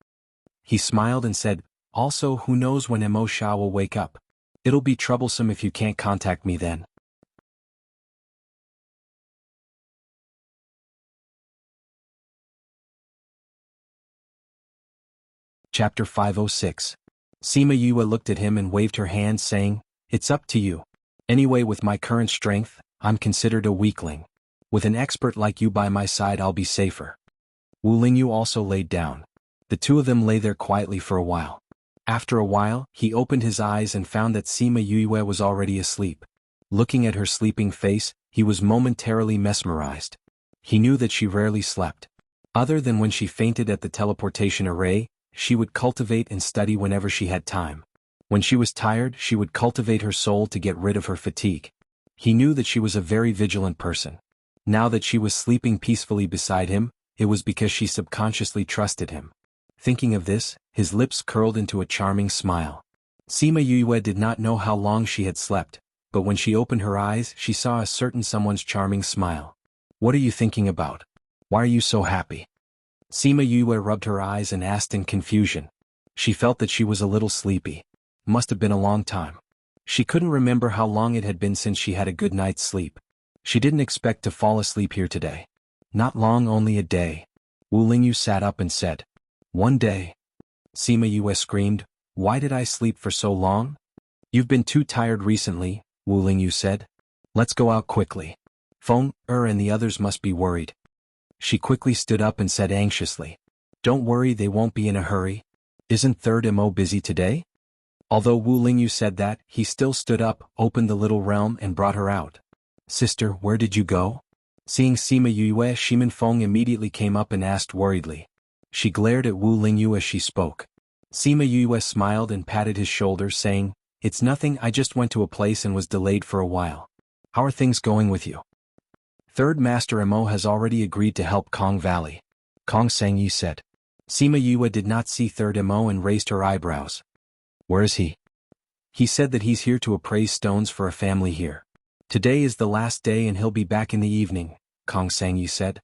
He smiled and said, also, who knows when Mo Sha will wake up. It'll be troublesome if you can't contact me then. Chapter 506. Sima Yue looked at him and waved her hand saying, it's up to you. Anyway, with my current strength, I'm considered a weakling. With an expert like you by my side I'll be safer. Wu Lingyu also laid down. The two of them lay there quietly for a while. After a while, he opened his eyes and found that Sima Yue was already asleep. Looking at her sleeping face, he was momentarily mesmerized. He knew that she rarely slept. Other than when she fainted at the teleportation array, she would cultivate and study whenever she had time. When she was tired, she would cultivate her soul to get rid of her fatigue. He knew that she was a very vigilant person. Now that she was sleeping peacefully beside him, it was because she subconsciously trusted him. Thinking of this, his lips curled into a charming smile. Sima Yue did not know how long she had slept, but when she opened her eyes she saw a certain someone's charming smile. "What are you thinking about? Why are you so happy?" Sima Yue rubbed her eyes and asked in confusion. She felt that she was a little sleepy. Must have been a long time. She couldn't remember how long it had been since she had a good night's sleep. She didn't expect to fall asleep here today. Not long, only a day. Wu Lingyu sat up and said, "One day." Sima Yue screamed, "Why did I sleep for so long?" "You've been too tired recently," Wu Lingyu said. "Let's go out quickly. Feng, and the others must be worried." She quickly stood up and said anxiously, "Don't worry, they won't be in a hurry. Isn't Third Mo busy today?" Although Wu Lingyu said that, he still stood up, opened the little realm and brought her out. "Sister, where did you go?" Seeing Sima Yue, Shimin Feng immediately came up and asked worriedly. She glared at Wu Lingyu as she spoke. Sima Yue smiled and patted his shoulder, saying, "It's nothing, I just went to a place and was delayed for a while. How are things going with you?" "Third Master Mo has already agreed to help Kong Valley," Kong Sangyi said. Sima Yue did not see Third Mo and raised her eyebrows. "Where is he?" "He said that he's here to appraise stones for a family here. Today is the last day and he'll be back in the evening," Kong Sangyi said.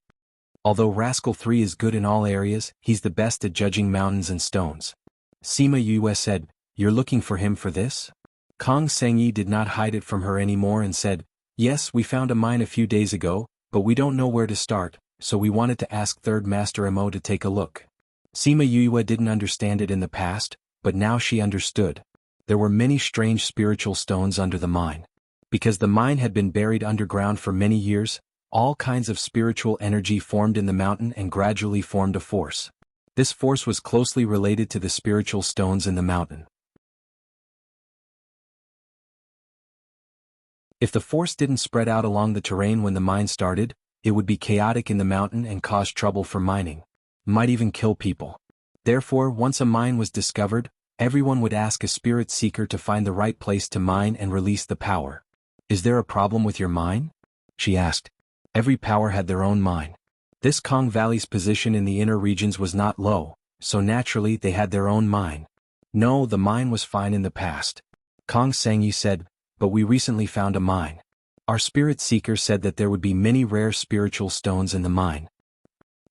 "Although Rascal 3 is good in all areas, he's the best at judging mountains and stones." Sima Yue said, "You're looking for him for this?" Kong Sangyi did not hide it from her anymore and said, "Yes, we found a mine a few days ago, but we don't know where to start, so we wanted to ask Third Master Mo to take a look." Sima Yue didn't understand it in the past, but now she understood. There were many strange spiritual stones under the mine. Because the mine had been buried underground for many years, all kinds of spiritual energy formed in the mountain and gradually formed a force. This force was closely related to the spiritual stones in the mountain. If the force didn't spread out along the terrain when the mine started, it would be chaotic in the mountain and cause trouble for mining. Might even kill people. Therefore, once a mine was discovered, everyone would ask a spirit seeker to find the right place to mine and release the power. "Is there a problem with your mine?" she asked. Every power had their own mine. This Kong Valley's position in the inner regions was not low, so naturally they had their own mine. "No, the mine was fine in the past," Kong Sangyi said, "but we recently found a mine. Our spirit seeker said that there would be many rare spiritual stones in the mine."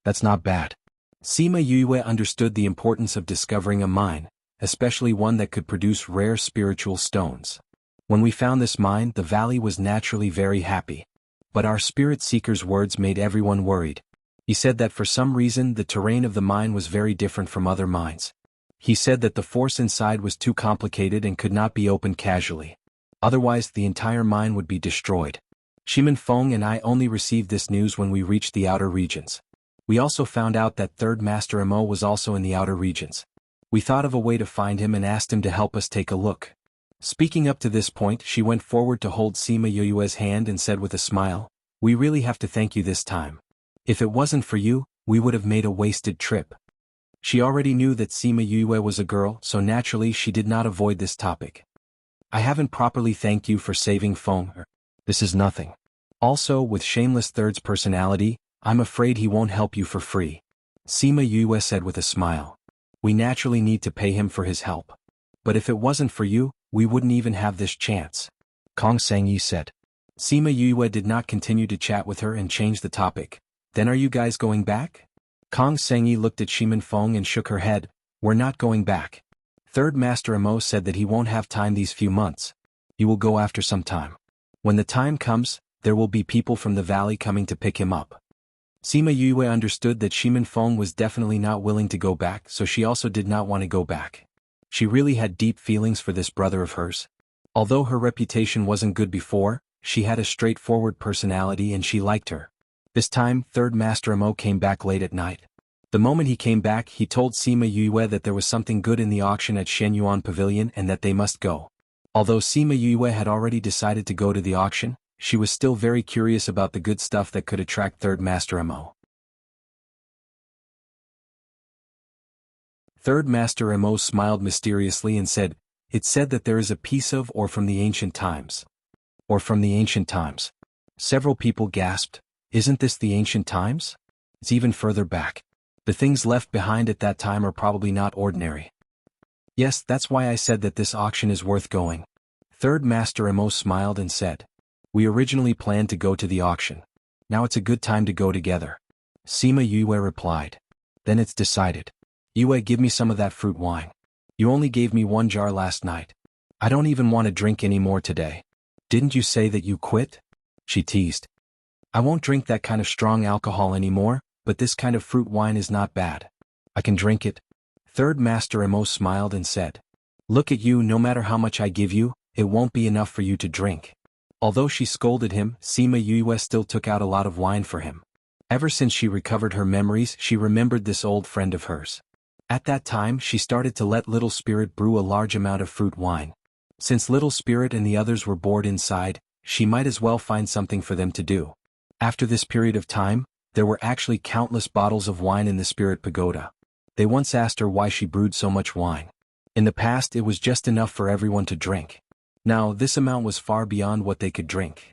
"That's not bad." Sima Yue understood the importance of discovering a mine, especially one that could produce rare spiritual stones. "When we found this mine, the valley was naturally very happy. But our spirit seeker's words made everyone worried. He said that for some reason the terrain of the mine was very different from other mines. He said that the force inside was too complicated and could not be opened casually. Otherwise the entire mine would be destroyed. Shimin Feng and I only received this news when we reached the outer regions. We also found out that Third Master Mo was also in the outer regions. We thought of a way to find him and asked him to help us take a look." Speaking up to this point, she went forward to hold Sima Yue's hand and said with a smile, "We really have to thank you this time. If it wasn't for you, we would have made a wasted trip." She already knew that Sima Yue was a girl, so naturally she did not avoid this topic. "I haven't properly thanked you for saving Feng. This is nothing. Also, with Shameless Third's personality, I'm afraid he won't help you for free," Sima Yue said with a smile. "We naturally need to pay him for his help. But if it wasn't for you, we wouldn't even have this chance," Kong Sangyi said. Sima Yue did not continue to chat with her and changed the topic. "Then are you guys going back?" Kong Sangyi looked at Shimin Feng and shook her head. "We're not going back. Third Master Mo said that he won't have time these few months. He will go after some time. When the time comes, there will be people from the valley coming to pick him up." Sima Yue understood that Shimin Feng was definitely not willing to go back, so she also did not want to go back. She really had deep feelings for this brother of hers. Although her reputation wasn't good before, she had a straightforward personality and she liked her. This time, Third Master Mo came back late at night. The moment he came back, he told Sima Yue that there was something good in the auction at Shenyuan Pavilion and that they must go. Although Sima Yue had already decided to go to the auction, she was still very curious about the good stuff that could attract Third Master Mo. Third Master Mo smiled mysteriously and said, "It said that there is a piece of or from the ancient times." Or from the ancient times. Several people gasped, "Isn't this the ancient times? It's even further back. The things left behind at that time are probably not ordinary." "Yes, that's why I said that this auction is worth going." Third Master Mo smiled and said, "We originally planned to go to the auction. Now it's a good time to go together." Sima Yue replied, "Then it's decided. Yue, give me some of that fruit wine. You only gave me 1 jar last night. I don't even want to drink any more today." "Didn't you say that you quit?" she teased. "I won't drink that kind of strong alcohol anymore, but this kind of fruit wine is not bad. I can drink it." Third Master Mo smiled and said, "Look at you, no matter how much I give you, it won't be enough for you to drink." Although she scolded him, Sima Yue still took out a lot of wine for him. Ever since she recovered her memories, she remembered this old friend of hers. At that time, she started to let Little Spirit brew a large amount of fruit wine. Since Little Spirit and the others were bored inside, she might as well find something for them to do. After this period of time, there were actually countless bottles of wine in the Spirit Pagoda. They once asked her why she brewed so much wine. In the past, it was just enough for everyone to drink. Now, this amount was far beyond what they could drink.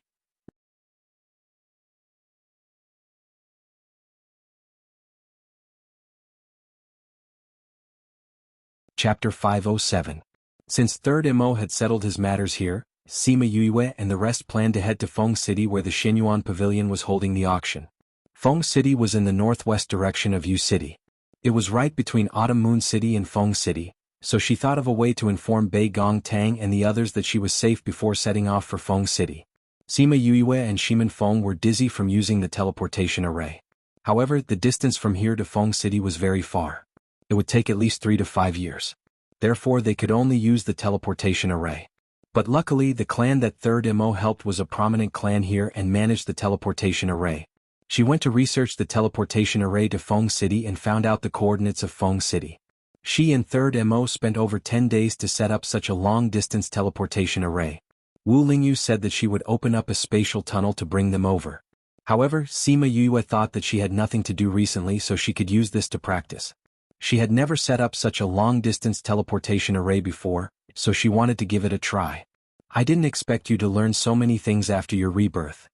Chapter 507. Since Third Mo had settled his matters here, Sima Yue and the rest planned to head to Feng City where the Shenyuan Pavilion was holding the auction. Feng City was in the northwest direction of Yu City. It was right between Autumn Moon City and Feng City, so she thought of a way to inform Bei Gong Tang and the others that she was safe before setting off for Feng City. Sima Yue and Shimin Feng were dizzy from using the teleportation array. However, the distance from here to Feng City was very far. It would take at least 3 to 5 years. Therefore they could only use the teleportation array. But luckily the clan that Third Mo helped was a prominent clan here and managed the teleportation array. She went to research the teleportation array to Feng City and found out the coordinates of Feng City. She and Third Mo spent over 10 days to set up such a long-distance teleportation array. Wu Lingyu said that she would open up a spatial tunnel to bring them over. However, Sima Yue thought that she had nothing to do recently so she could use this to practice. She had never set up such a long-distance teleportation array before, so she wanted to give it a try. "I didn't expect you to learn so many things after your rebirth."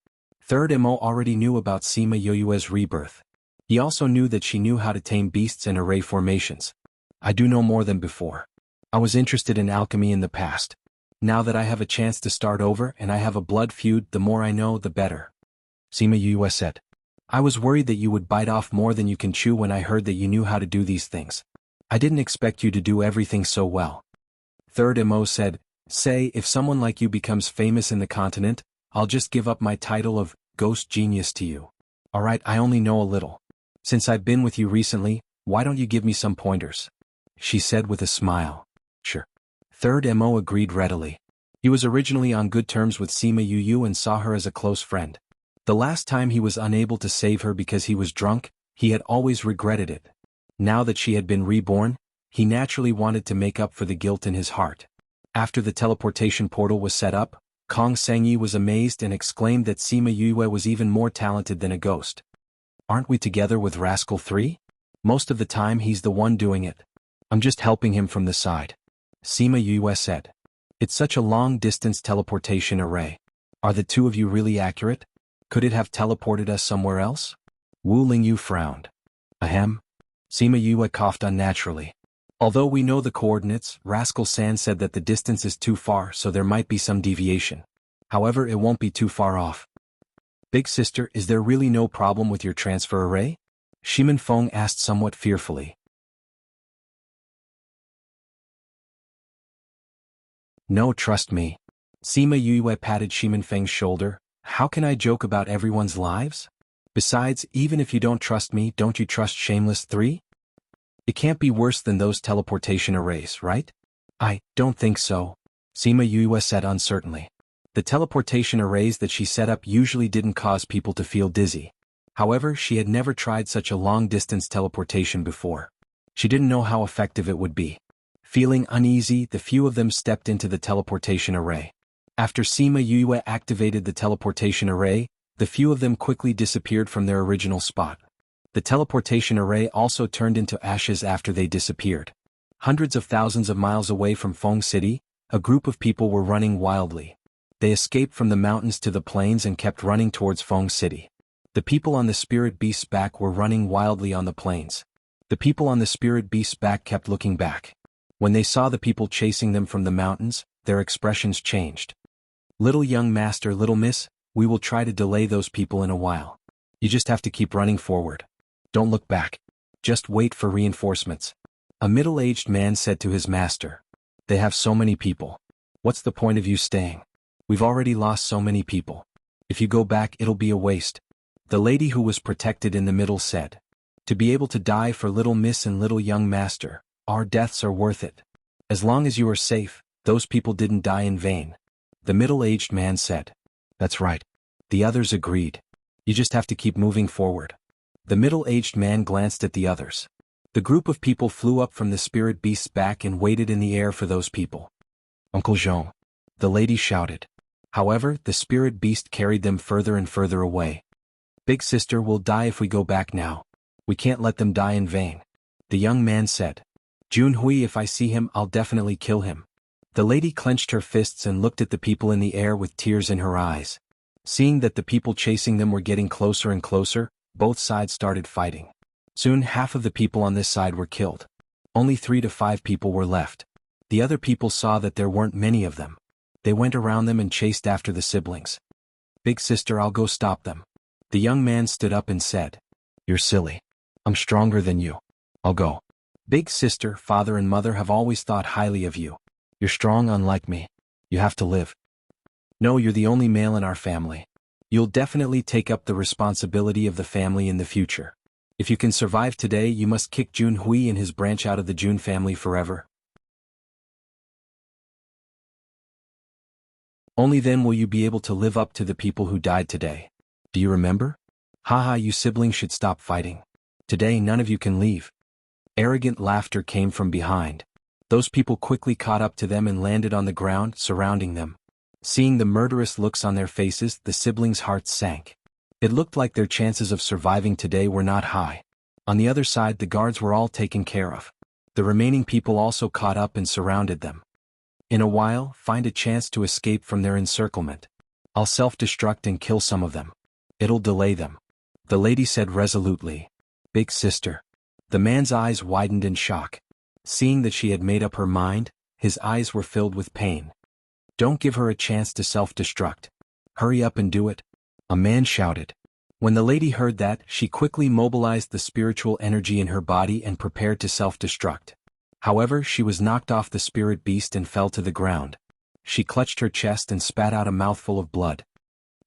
Third Mo already knew about Sima Yue's rebirth. He also knew that she knew how to tame beasts and array formations. "I do know more than before. I was interested in alchemy in the past. Now that I have a chance to start over and I have a blood feud, the more I know, the better." Sima Yue said, "I was worried that you would bite off more than you can chew when I heard that you knew how to do these things. I didn't expect you to do everything so well." Third Mo said, "Say, if someone like you becomes famous in the continent, I'll just give up my title of Ghost Genius to you. Alright, I only know a little. Since I've been with you recently, why don't you give me some pointers?" she said with a smile. "Sure." Third Mo agreed readily. He was originally on good terms with Sima Yu and saw her as a close friend. The last time he was unable to save her because he was drunk, he had always regretted it. Now that she had been reborn, he naturally wanted to make up for the guilt in his heart. After the teleportation portal was set up, Kong Sengyi was amazed and exclaimed that Sima Yue was even more talented than a ghost. "Aren't we together with Rascal 3? Most of the time he's the one doing it. I'm just helping him from the side." Sima Yue said. "It's such a long-distance teleportation array. Are the two of you really accurate? Could it have teleported us somewhere else?" Wu Lingyu frowned. "Ahem." Sima Yue coughed unnaturally. "Although we know the coordinates, Rascal San said that the distance is too far so there might be some deviation. However, it won't be too far off." "Big sister, is there really no problem with your transfer array?" Shimin Feng asked somewhat fearfully. "No, trust me." Sima Yue patted Shimin Feng's shoulder. "How can I joke about everyone's lives? Besides, even if you don't trust me, don't you trust Shameless 3? It can't be worse than those teleportation arrays, right?" "I don't think so," Sima Yue said uncertainly. The teleportation arrays that she set up usually didn't cause people to feel dizzy. However, she had never tried such a long-distance teleportation before. She didn't know how effective it would be. Feeling uneasy, the few of them stepped into the teleportation array. After Sima Yue activated the teleportation array, the few of them quickly disappeared from their original spot. The teleportation array also turned into ashes after they disappeared. Hundreds of thousands of miles away from Feng City, a group of people were running wildly. They escaped from the mountains to the plains and kept running towards Feng City. The people on the spirit beast's back were running wildly on the plains. The people on the spirit beast's back kept looking back. When they saw the people chasing them from the mountains, their expressions changed. Little young master, little miss, we will try to delay those people in a while. You just have to keep running forward. Don't look back. Just wait for reinforcements. A middle-aged man said to his master. They have so many people. What's the point of you staying? We've already lost so many people. If you go back, it'll be a waste. The lady who was protected in the middle said. To be able to die for little miss and little young master, our deaths are worth it. As long as you are safe, those people didn't die in vain. The middle-aged man said. That's right. The others agreed. You just have to keep moving forward. The middle-aged man glanced at the others. The group of people flew up from the spirit beast's back and waited in the air for those people. Uncle Jean. The lady shouted. However, the spirit beast carried them further and further away. Big sister will die if we go back now. We can't let them die in vain. The young man said. Junhui, if I see him, I'll definitely kill him. The lady clenched her fists and looked at the people in the air with tears in her eyes. Seeing that the people chasing them were getting closer and closer, both sides started fighting. Soon half of the people on this side were killed. Only 3 to 5 people were left. The other people saw that there weren't many of them. They went around them and chased after the siblings. Big sister, I'll go stop them. The young man stood up and said. You're silly. I'm stronger than you. I'll go. Big sister, father and mother have always thought highly of you. You're strong unlike me. You have to live. No, you're the only male in our family. You'll definitely take up the responsibility of the family in the future. If you can survive today, you must kick Junhui and his branch out of the Jun family forever. Only then will you be able to live up to the people who died today. Do you remember? Haha, you siblings should stop fighting. Today none of you can leave. Arrogant laughter came from behind. Those people quickly caught up to them and landed on the ground, surrounding them. Seeing the murderous looks on their faces, the siblings' hearts sank. It looked like their chances of surviving today were not high. On the other side, the guards were all taken care of. The remaining people also caught up and surrounded them. In a while, find a chance to escape from their encirclement. I'll self-destruct and kill some of them. It'll delay them. The lady said resolutely. Big sister. The man's eyes widened in shock. Seeing that she had made up her mind, his eyes were filled with pain. Don't give her a chance to self-destruct. Hurry up and do it. A man shouted. When the lady heard that, she quickly mobilized the spiritual energy in her body and prepared to self-destruct. However, she was knocked off the spirit beast and fell to the ground. She clutched her chest and spat out a mouthful of blood.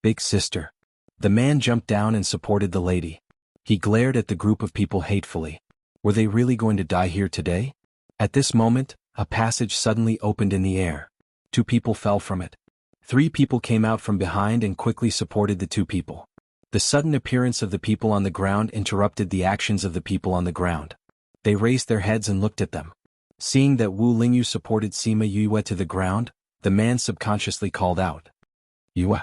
Big sister. The man jumped down and supported the lady. He glared at the group of people hatefully. Were they really going to die here today? At this moment, a passage suddenly opened in the air. 2 people fell from it. 3 people came out from behind and quickly supported the 2 people. The sudden appearance of the people on the ground interrupted the actions of the people on the ground. They raised their heads and looked at them. Seeing that Wu Lingyu supported Sima Yue to the ground, the man subconsciously called out. Yue.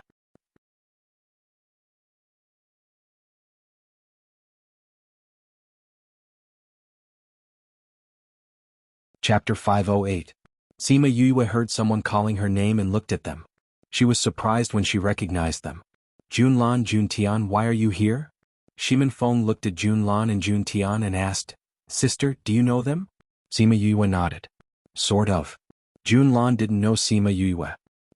Chapter 508. Sima Yue heard someone calling her name and looked at them. She was surprised when she recognized them. Junlan, Juntian, why are you here? Shimin Feng looked at Junlan and Juntian and asked, Sister, do you know them? Sima Yue nodded. Sort of. Junlan didn't know Sima Yue.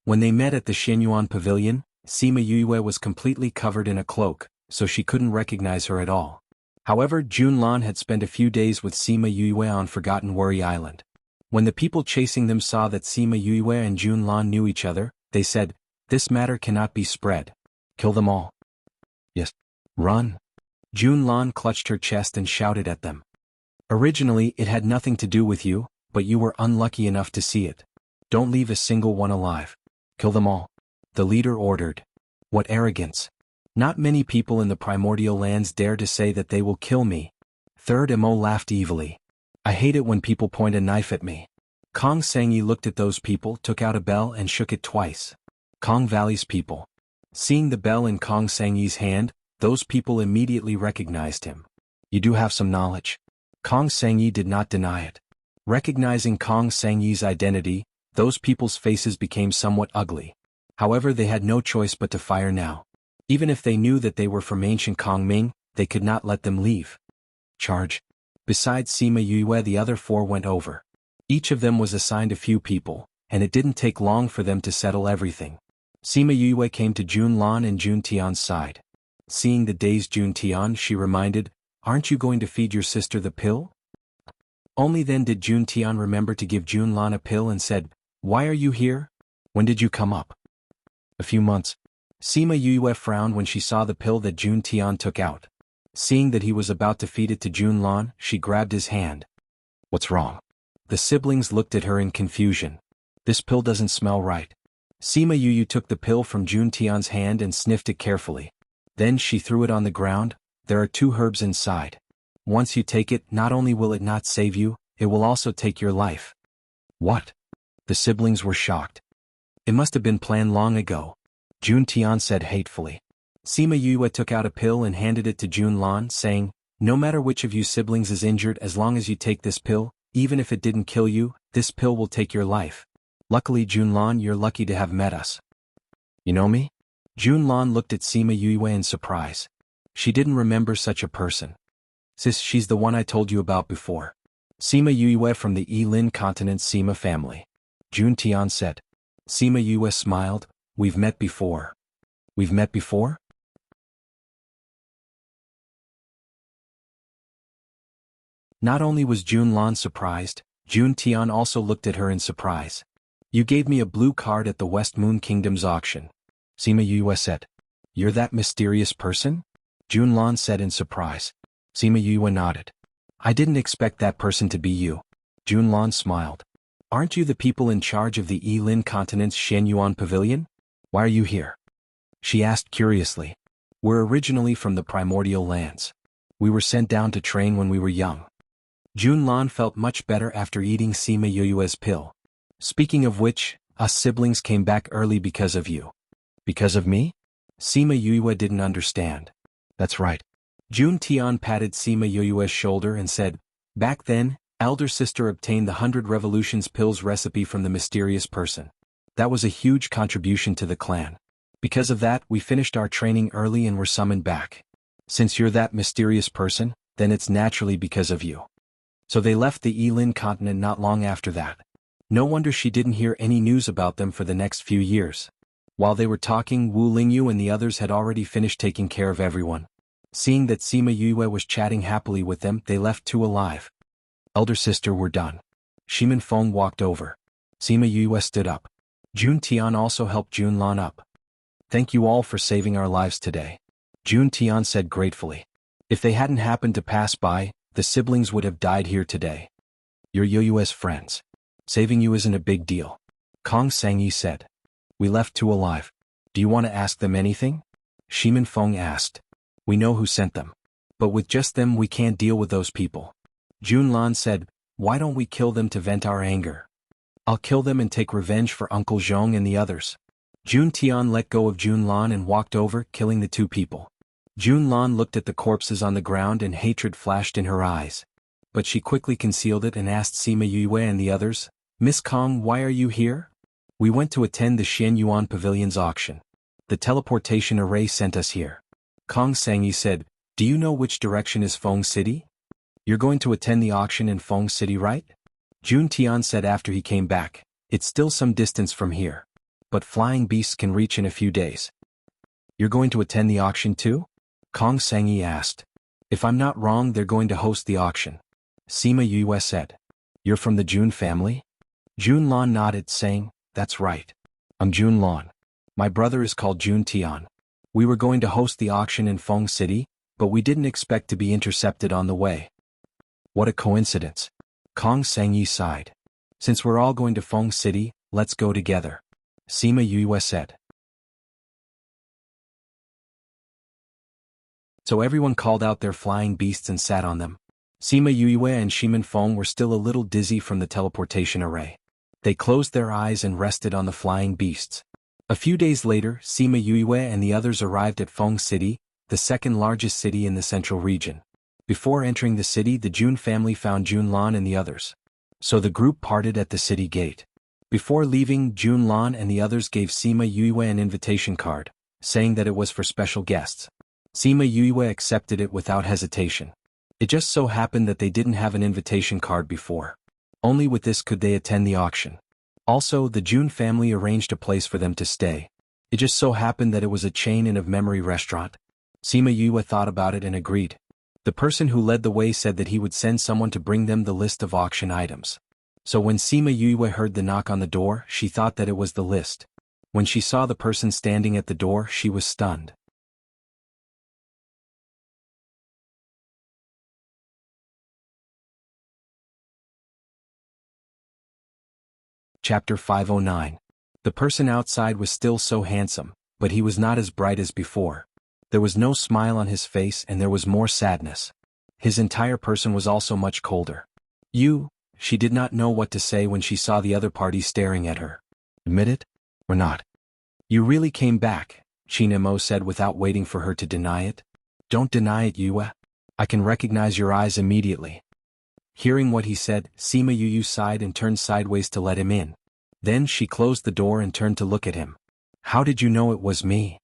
When they met at the Xianyuan pavilion, Sima Yue was completely covered in a cloak, so she couldn't recognize her at all. However, Junlan had spent a few days with Sima Yue on Forgotten Worry Island. When the people chasing them saw that Sima Yue and Junlan knew each other, they said, This matter cannot be spread. Kill them all. Yes. Run. Junlan clutched her chest and shouted at them. Originally, it had nothing to do with you, but you were unlucky enough to see it. Don't leave a single one alive. Kill them all. The leader ordered. What arrogance. Not many people in the primordial lands dare to say that they will kill me. Third Mo laughed evilly. I hate it when people point a knife at me. Kong Sangyi looked at those people, took out a bell and shook it twice. Kong Valley's people. Seeing the bell in Kong Sangyi's hand, those people immediately recognized him. You do have some knowledge. Kong Sangyi did not deny it. Recognizing Kong Sangyi's identity, those people's faces became somewhat ugly. However, they had no choice but to fire now. Even if they knew that they were from ancient Kongming, they could not let them leave. Charge. Besides Sima Yue, the other four went over. Each of them was assigned a few people, and it didn't take long for them to settle everything. Sima Yue came to Jun Lan and Jun Tian's side. Seeing the dazed Jun Tian, she reminded, "Aren't you going to feed your sister the pill?" Only then did Jun Tian remember to give Jun Lan a pill and said, "Why are you here? When did you come up?" "A few months." Sima Yue frowned when she saw the pill that Jun Tian took out. Seeing that he was about to feed it to Jun Lan, she grabbed his hand. "What's wrong?" The siblings looked at her in confusion. "This pill doesn't smell right." Sima Yue took the pill from Jun Tian's hand and sniffed it carefully. Then she threw it on the ground. "There are 2 herbs inside. Once you take it, not only will it not save you, it will also take your life." "What?" The siblings were shocked. "It must have been planned long ago," Jun Tian said hatefully. Sima Yue took out a pill and handed it to Jun Lan, saying, "No matter which of you siblings is injured, as long as you take this pill, even if it didn't kill you, this pill will take your life. Luckily, Jun Lan, you're lucky to have met us." "You know me?" Jun Lan looked at Sima Yue in surprise. She didn't remember such a person. "Sis, she's the one I told you about before. Sima Yue from the Yilin continent's Sima family," Jun Tian said. Sima Yue smiled. "We've met before." "We've met before?" Not only was Jun Lan surprised, Jun Tian also looked at her in surprise. "You gave me a blue card at the West Moon Kingdom's auction," Sima Yue said. "You're that mysterious person?" Jun Lan said in surprise. Sima Yue nodded. "I didn't expect that person to be you." Jun Lan smiled. "Aren't you the people in charge of the Yilin continent's Shenyuan Pavilion? Why are you here?" she asked curiously. "We're originally from the primordial lands. We were sent down to train when we were young." Jun Lan felt much better after eating Sima Yue's pill. "Speaking of which, us siblings came back early because of you." "Because of me?" Sima Yue didn't understand. "That's right." Jun Tian patted Sima Yue's shoulder and said, "Back then, elder sister obtained the 100 Revolutions pills recipe from the mysterious person. That was a huge contribution to the clan. Because of that, we finished our training early and were summoned back. Since you're that mysterious person, then it's naturally because of you." So they left the Yilin continent not long after that. No wonder she didn't hear any news about them for the next few years. While they were talking, Wu Lingyu and the others had already finished taking care of everyone. Seeing that Sima Yue was chatting happily with them, they left too alive. "Elder sister, we're done." Shimin Feng walked over. Sima Yue stood up. Jun Tian also helped Jun Lan up. "Thank you all for saving our lives today," Jun Tian said gratefully. "If they hadn't happened to pass by, the siblings would have died here today. You're Yue's friends. Saving you isn't a big deal," Kong Sangyi said. "We left two alive. Do you want to ask them anything?" Shimin Feng asked. "We know who sent them. But with just them we can't deal with those people." Jun Lan said, "Why don't we kill them to vent our anger? I'll kill them and take revenge for Uncle Zhong and the others." Jun Tian let go of Jun Lan and walked over, killing the 2 people. Jun Lan looked at the corpses on the ground and hatred flashed in her eyes. But she quickly concealed it and asked Sima Yue and the others, "Miss Kong, why are you here?" "We went to attend the Shenyuan Pavilion's auction. The teleportation array sent us here." Kong Sangyi said, "Do you know which direction is Feng City?" "You're going to attend the auction in Feng City, right?" Jun Tian said after he came back. "It's still some distance from here. But flying beasts can reach in a few days." "You're going to attend the auction too?" Kong Sangyi asked. "If I'm not wrong, they're going to host the auction," Sima Yue said. "You're from the Jun family?" Jun Lan nodded, saying, "That's right. I'm Jun Lan. My brother is called Jun Tian. We were going to host the auction in Feng City, but we didn't expect to be intercepted on the way." "What a coincidence," Kong Sangyi sighed. "Since we're all going to Feng City, let's go together," Sima Yue said. So everyone called out their flying beasts and sat on them. Sima Yue and Shimin Feng were still a little dizzy from the teleportation array. They closed their eyes and rested on the flying beasts. A few days later, Sima Yue and the others arrived at Feng City, the second largest city in the central region. Before entering the city, the Jun family found Junlan and the others. So the group parted at the city gate. Before leaving, Junlan and the others gave Sima Yue an invitation card, saying that it was for special guests. Sima Yue accepted it without hesitation. It just so happened that they didn't have an invitation card before. Only with this could they attend the auction. Also, the Jun family arranged a place for them to stay. It just so happened that it was a chain and of memory restaurant. Sima Yue thought about it and agreed. The person who led the way said that he would send someone to bring them the list of auction items. So when Sima Yue heard the knock on the door, she thought that it was the list. When she saw the person standing at the door, she was stunned. Chapter 509. The person outside was still so handsome, but he was not as bright as before. There was no smile on his face and there was more sadness. His entire person was also much colder. She did not know what to say when she saw the other party staring at her. Admit it? Or not? You really came back, Chinemo said without waiting for her to deny it. Don't deny it, Yue. I can recognize your eyes immediately. Hearing what he said, Sima Yue sighed and turned sideways to let him in. Then she closed the door and turned to look at him. How did you know it was me?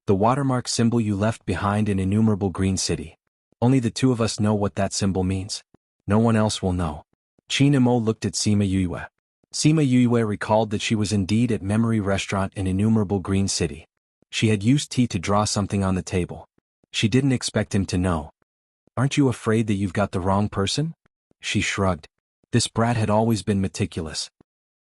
The watermark symbol you left behind in Innumerable Green City. Only the two of us know what that symbol means. No one else will know. Chinemo looked at Sima Yue. Sima Yue recalled that she was indeed at Memory Restaurant in Innumerable Green City. She had used tea to draw something on the table. She didn't expect him to know. Aren't you afraid that you've got the wrong person? She shrugged. This brat had always been meticulous.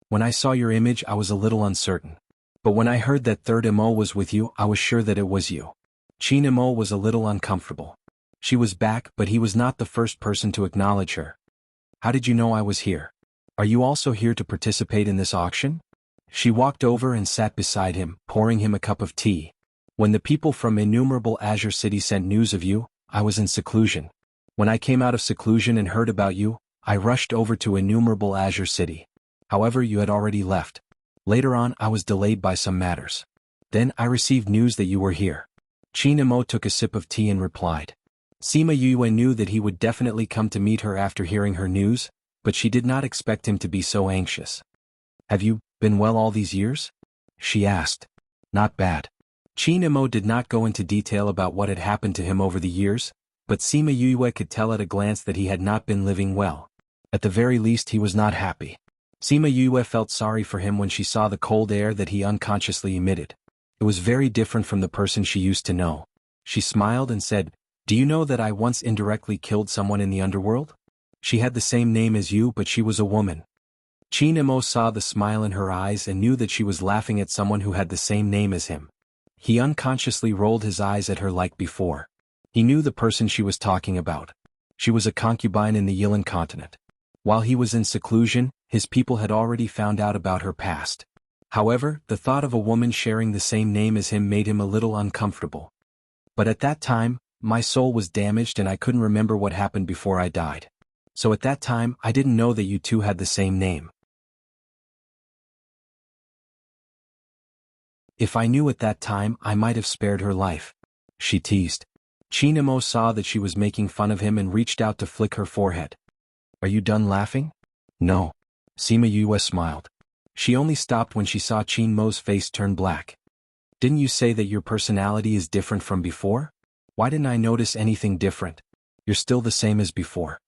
When I saw your image I was a little uncertain. But when I heard that third Imo was with you I was sure that it was you. Chinemo was a little uncomfortable. She was back but he was not the first person to acknowledge her. How did you know I was here? Are you also here to participate in this auction? She walked over and sat beside him, pouring him a cup of tea. When the people from Innumerable Azure City sent news of you, I was in seclusion. When I came out of seclusion and heard about you, I rushed over to Innumerable Azure City. However, you had already left. Later on, I was delayed by some matters. Then I received news that you were here. Chinemo took a sip of tea and replied. Sima Yue knew that he would definitely come to meet her after hearing her news, but she did not expect him to be so anxious. Have you been well all these years? She asked. Not bad. Chinemo did not go into detail about what had happened to him over the years, but Sima Yue could tell at a glance that he had not been living well. At the very least he was not happy. Sima Yue felt sorry for him when she saw the cold air that he unconsciously emitted. It was very different from the person she used to know. She smiled and said, Do you know that I once indirectly killed someone in the underworld? She had the same name as you but she was a woman. Chinemo saw the smile in her eyes and knew that she was laughing at someone who had the same name as him. He unconsciously rolled his eyes at her like before. He knew the person she was talking about. She was a concubine in the Yilan continent. While he was in seclusion, his people had already found out about her past. However, the thought of a woman sharing the same name as him made him a little uncomfortable. But at that time, my soul was damaged and I couldn't remember what happened before I died. So at that time, I didn't know that you two had the same name. If I knew at that time, I might have spared her life. She teased. Chinemo saw that she was making fun of him and reached out to flick her forehead. Are you done laughing? No. Sima Yue smiled. She only stopped when she saw Chinmo's face turn black. Didn't you say that your personality is different from before? Why didn't I notice anything different? You're still the same as before.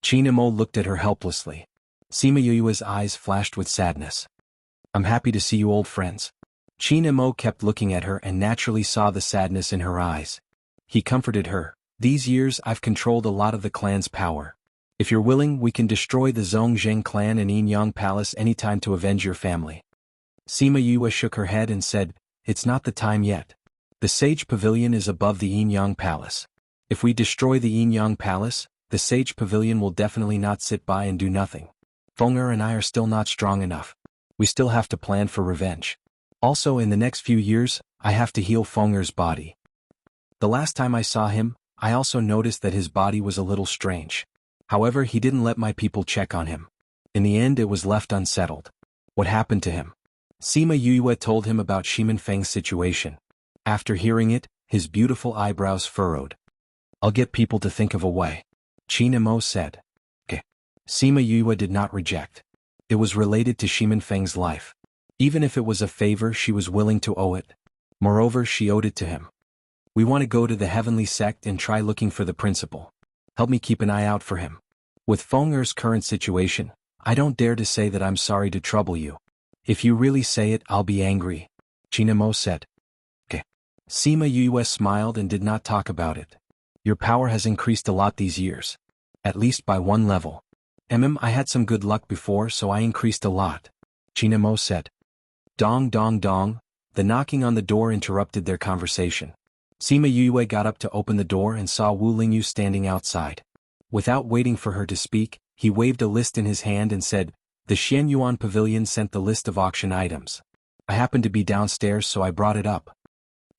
Chinemo looked at her helplessly. Sima Yue's eyes flashed with sadness. I'm happy to see you old friends. Chinemo kept looking at her and naturally saw the sadness in her eyes. He comforted her. These years I've controlled a lot of the clan's power. If you're willing, we can destroy the Zhongzheng clan and Yinyang Palace anytime to avenge your family. Sima Yue shook her head and said, It's not the time yet. The Sage Pavilion is above the Yinyang Palace. If we destroy the Yinyang Palace, the Sage Pavilion will definitely not sit by and do nothing. Fenger and I are still not strong enough. We still have to plan for revenge. Also in the next few years, I have to heal Fenger's body. The last time I saw him, I also noticed that his body was a little strange. However, he didn't let my people check on him. In the end, it was left unsettled. What happened to him? Sima Yue told him about Shimin Feng's situation. After hearing it, his beautiful eyebrows furrowed. I'll get people to think of a way. Qin Mo said. Okay. Sima Yue did not reject. It was related to Shimin Feng's life. Even if it was a favor, she was willing to owe it. Moreover, she owed it to him. We want to go to the heavenly sect and try looking for the principal. Help me keep an eye out for him. With Feng Er's current situation, I don't dare to say that I'm sorry to trouble you. If you really say it, I'll be angry. Qin Mo said. Okay. Sima Yue smiled and did not talk about it. Your power has increased a lot these years. At least by 1 level. I had some good luck before, so I increased a lot. Qin Mo said. Dong dong dong. The knocking on the door interrupted their conversation. Sima Yue got up to open the door and saw Wu Lingyu standing outside. Without waiting for her to speak, he waved a list in his hand and said, The Xianyuan Pavilion sent the list of auction items. I happened to be downstairs, so I brought it up.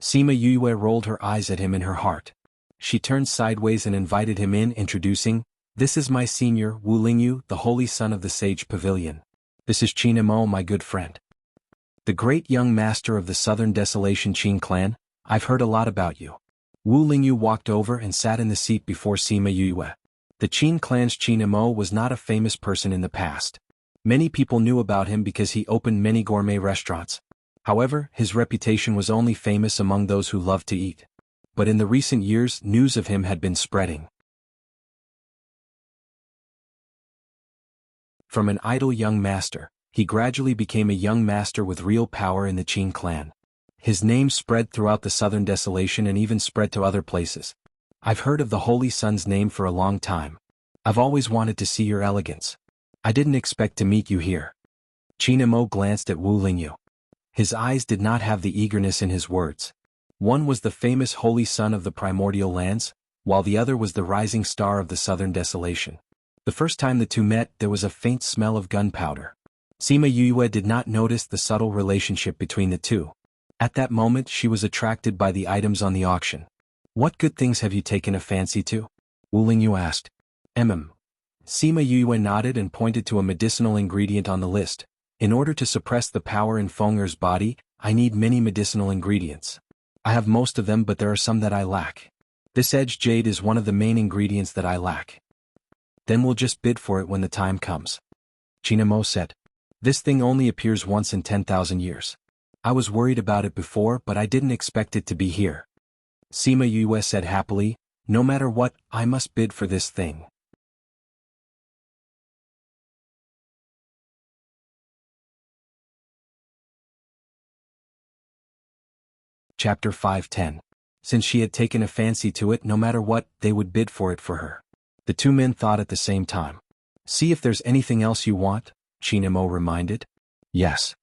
Sima Yue rolled her eyes at him in her heart. She turned sideways and invited him in, introducing, This is my senior, Wu Lingyu, the holy son of the Sage Pavilion. This is Qin Mo, my good friend. The great young master of the Southern Desolation Qin clan. I've heard a lot about you. Wu Lingyu walked over and sat in the seat before Sima Yue. The Qin clan's Qin Mo was not a famous person in the past. Many people knew about him because he opened many gourmet restaurants. However, his reputation was only famous among those who loved to eat. But in the recent years, news of him had been spreading. From an idle young master, he gradually became a young master with real power in the Qin clan. His name spread throughout the Southern Desolation and even spread to other places. I've heard of the Holy Sun's name for a long time. I've always wanted to see your elegance. I didn't expect to meet you here. Qin Mo glanced at Wu Lingyu. His eyes did not have the eagerness in his words. One was the famous Holy Sun of the Primordial Lands, while the other was the rising star of the Southern Desolation. The first time the two met, there was a faint smell of gunpowder. Sima Yue did not notice the subtle relationship between the two. At that moment, she was attracted by the items on the auction. What good things have you taken a fancy to? Wu Lingyu asked. Sima Yue nodded and pointed to a medicinal ingredient on the list. In order to suppress the power in Feng Er's body, I need many medicinal ingredients. I have most of them, but there are some that I lack. This edged jade is one of the main ingredients that I lack. Then we'll just bid for it when the time comes. Qin Mo said. This thing only appears once in 10,000 years. I was worried about it before, but I didn't expect it to be here. Sima Yue said happily, No matter what, I must bid for this thing. Chapter 5:10. Since she had taken a fancy to it, no matter what, they would bid for it for her. The two men thought at the same time. See if there's anything else you want, Qin Mo reminded. Yes.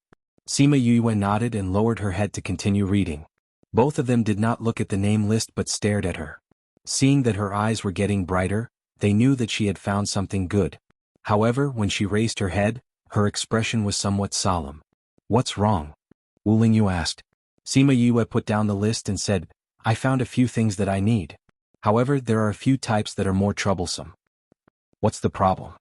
Sima Yue nodded and lowered her head to continue reading. Both of them did not look at the name list but stared at her. Seeing that her eyes were getting brighter, they knew that she had found something good. However, when she raised her head, her expression was somewhat solemn. What's wrong? Wu Lingyu asked. Sima Yue put down the list and said, I found a few things that I need. However, there are a few types that are more troublesome. What's the problem?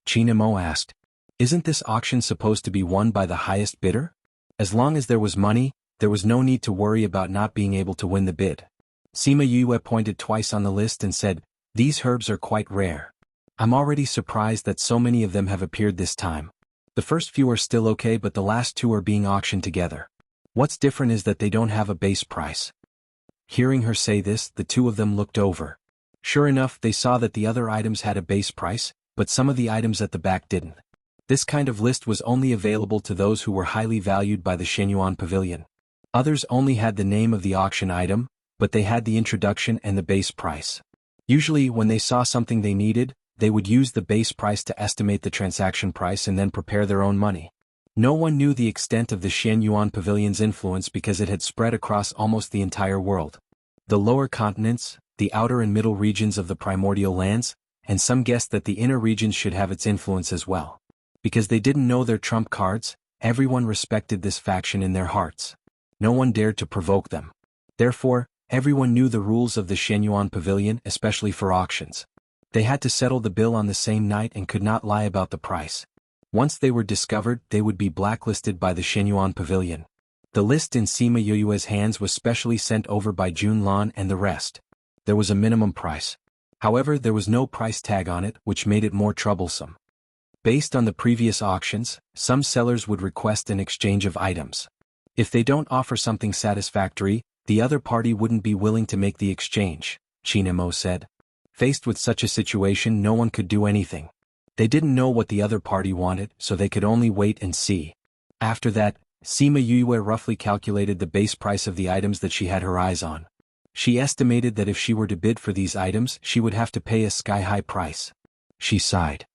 Qin Mo asked. Isn't this auction supposed to be won by the highest bidder? As long as there was money, there was no need to worry about not being able to win the bid. Sima Yue pointed twice on the list and said, These herbs are quite rare. I'm already surprised that so many of them have appeared this time. The first few are still okay, but the last two are being auctioned together. What's different is that they don't have a base price. Hearing her say this, the two of them looked over. Sure enough, they saw that the other items had a base price, but some of the items at the back didn't. This kind of list was only available to those who were highly valued by the Xianyuan Pavilion. Others only had the name of the auction item, but they had the introduction and the base price. Usually, when they saw something they needed, they would use the base price to estimate the transaction price and then prepare their own money. No one knew the extent of the Xianyuan Pavilion's influence because it had spread across almost the entire world. The lower continents, the outer and middle regions of the primordial lands, and some guessed that the inner regions should have its influence as well. Because they didn't know their trump cards, everyone respected this faction in their hearts. No one dared to provoke them. Therefore, Everyone knew the rules of the Shenyuan Pavilion, especially for auctions. They had to settle the bill on the same night and could not lie about the price. Once they were discovered, they would be blacklisted by the Shenyuan Pavilion. The list in Sima Yuyue's hands was specially sent over by Jun Lan and the rest. There was a minimum price. However, there was no price tag on it, which made it more troublesome. Based on the previous auctions, some sellers would request an exchange of items. If they don't offer something satisfactory, the other party wouldn't be willing to make the exchange, Chinemo said. Faced with such a situation, no one could do anything. They didn't know what the other party wanted, so they could only wait and see. After that, Sima Yuyue roughly calculated the base price of the items that she had her eyes on. She estimated that if she were to bid for these items, she would have to pay a sky-high price. She sighed.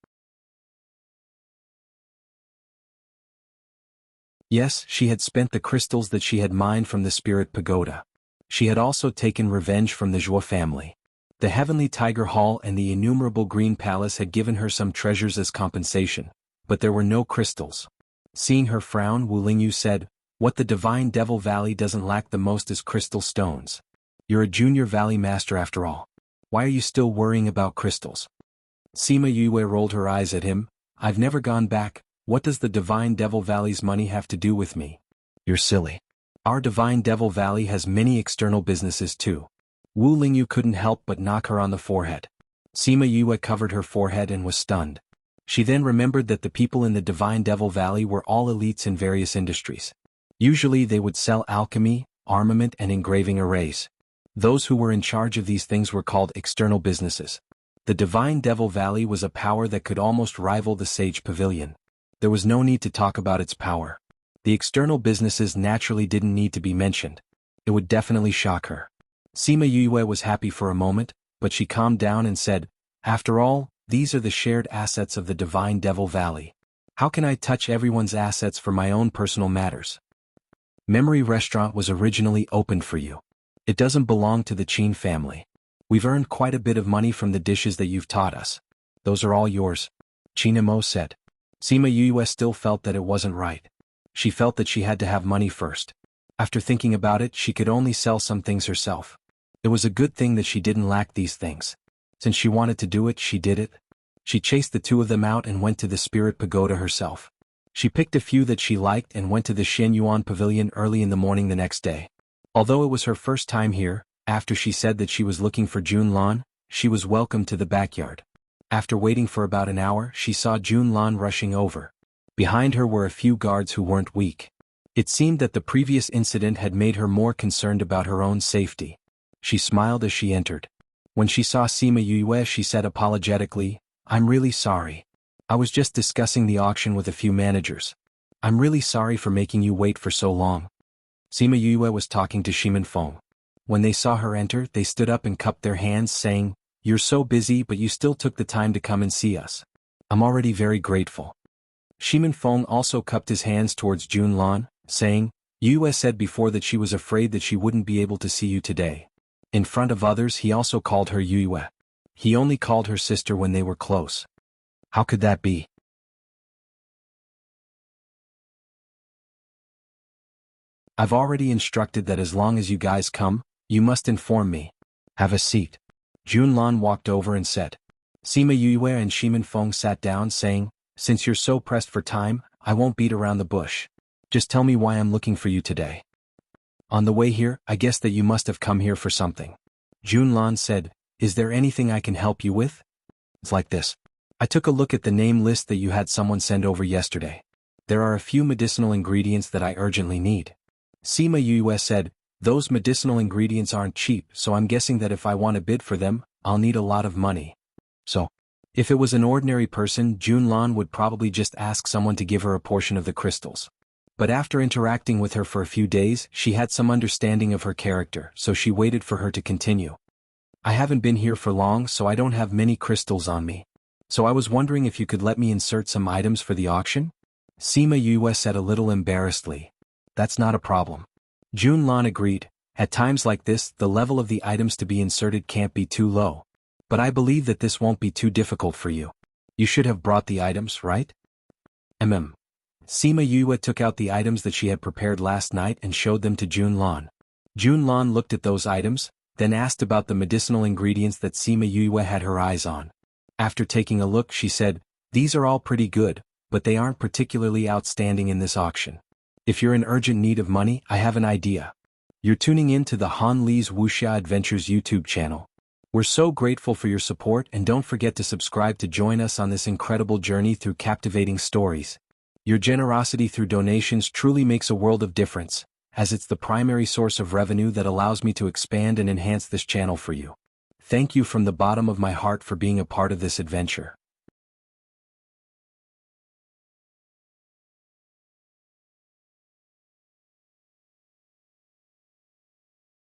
Yes, she had spent the crystals that she had mined from the Spirit Pagoda. She had also taken revenge from the Zhuo family. The Heavenly Tiger Hall and the innumerable Green Palace had given her some treasures as compensation, but there were no crystals. Seeing her frown, Wu Lingyu said, "What the Divine Devil Valley doesn't lack the most is crystal stones. You're a junior valley master after all. Why are you still worrying about crystals?" Sima Yue rolled her eyes at him. "I've never gone back. What does the Divine Devil Valley's money have to do with me?" "You're silly. Our Divine Devil Valley has many external businesses too." Wu Lingyu couldn't help but knock her on the forehead. Sima Yue covered her forehead and was stunned. She then remembered that the people in the Divine Devil Valley were all elites in various industries. Usually they would sell alchemy, armament and engraving arrays. Those who were in charge of these things were called external businesses. The Divine Devil Valley was a power that could almost rival the Sage Pavilion. There was no need to talk about its power. The external businesses naturally didn't need to be mentioned. It would definitely shock her. Sima Yue was happy for a moment, but she calmed down and said, "After all, these are the shared assets of the Divine Devil Valley. How can I touch everyone's assets for my own personal matters? Memory Restaurant was originally opened for you. It doesn't belong to the Qin family. We've earned quite a bit of money from the dishes that you've taught us. Those are all yours," Chinemo said. Sima Yue still felt that it wasn't right. She felt that she had to have money first. After thinking about it, she could only sell some things herself. It was a good thing that she didn't lack these things. Since she wanted to do it, she did it. She chased the two of them out and went to the Spirit Pagoda herself. She picked a few that she liked and went to the Shenyuan Pavilion early in the morning the next day. Although it was her first time here, after she said that she was looking for Jun Lan, she was welcomed to the backyard. After waiting for about an hour, she saw Jun Lan rushing over. Behind her were a few guards who weren't weak. It seemed that the previous incident had made her more concerned about her own safety. She smiled as she entered. When she saw Sima Yue, she said apologetically, "I'm really sorry. I was just discussing the auction with a few managers. I'm really sorry for making you wait for so long." Sima Yue was talking to Shimin Feng. When they saw her enter, they stood up and cupped their hands, saying, "You're so busy, but you still took the time to come and see us. I'm already very grateful." Shimin Feng also cupped his hands towards Jun Lan, saying, "Yue said before that she was afraid that she wouldn't be able to see you today." In front of others, he also called her Yue. He only called her sister when they were close. How could that be? "I've already instructed that as long as you guys come, you must inform me. Have a seat." Jun Lan walked over and said. Sima Yue and Shimin Feng sat down, saying, "Since you're so pressed for time, I won't beat around the bush. Just tell me why I'm looking for you today." "On the way here, I guess that you must have come here for something." Jun Lan said, "Is there anything I can help you with?" "It's like this. I took a look at the name list that you had someone send over yesterday. There are a few medicinal ingredients that I urgently need." Sima Yue said, "Those medicinal ingredients aren't cheap, so I'm guessing that if I want to bid for them, I'll need a lot of money." So, if it was an ordinary person, Jun Lan would probably just ask someone to give her a portion of the crystals. But after interacting with her for a few days, she had some understanding of her character, so she waited for her to continue. "I haven't been here for long, so I don't have many crystals on me. So I was wondering if you could let me insert some items for the auction?" Sima Yue said a little embarrassedly. "That's not a problem." Jun Lan agreed. At times like this, the level of the items to be inserted can't be too low. "But I believe that this won't be too difficult for you. You should have brought the items, right?" Sima Yue took out the items that she had prepared last night and showed them to Jun Lan. Junlan looked at those items, then asked about the medicinal ingredients that Sima Yue had her eyes on. After taking a look, she said, "These are all pretty good, but they aren't particularly outstanding in this auction. If you're in urgent need of money, I have an idea. You're tuning in to the Han Li's Wuxia Adventures YouTube channel. We're so grateful for your support, and don't forget to subscribe to join us on this incredible journey through captivating stories. Your generosity through donations truly makes a world of difference, as it's the primary source of revenue that allows me to expand and enhance this channel for you. Thank you from the bottom of my heart for being a part of this adventure."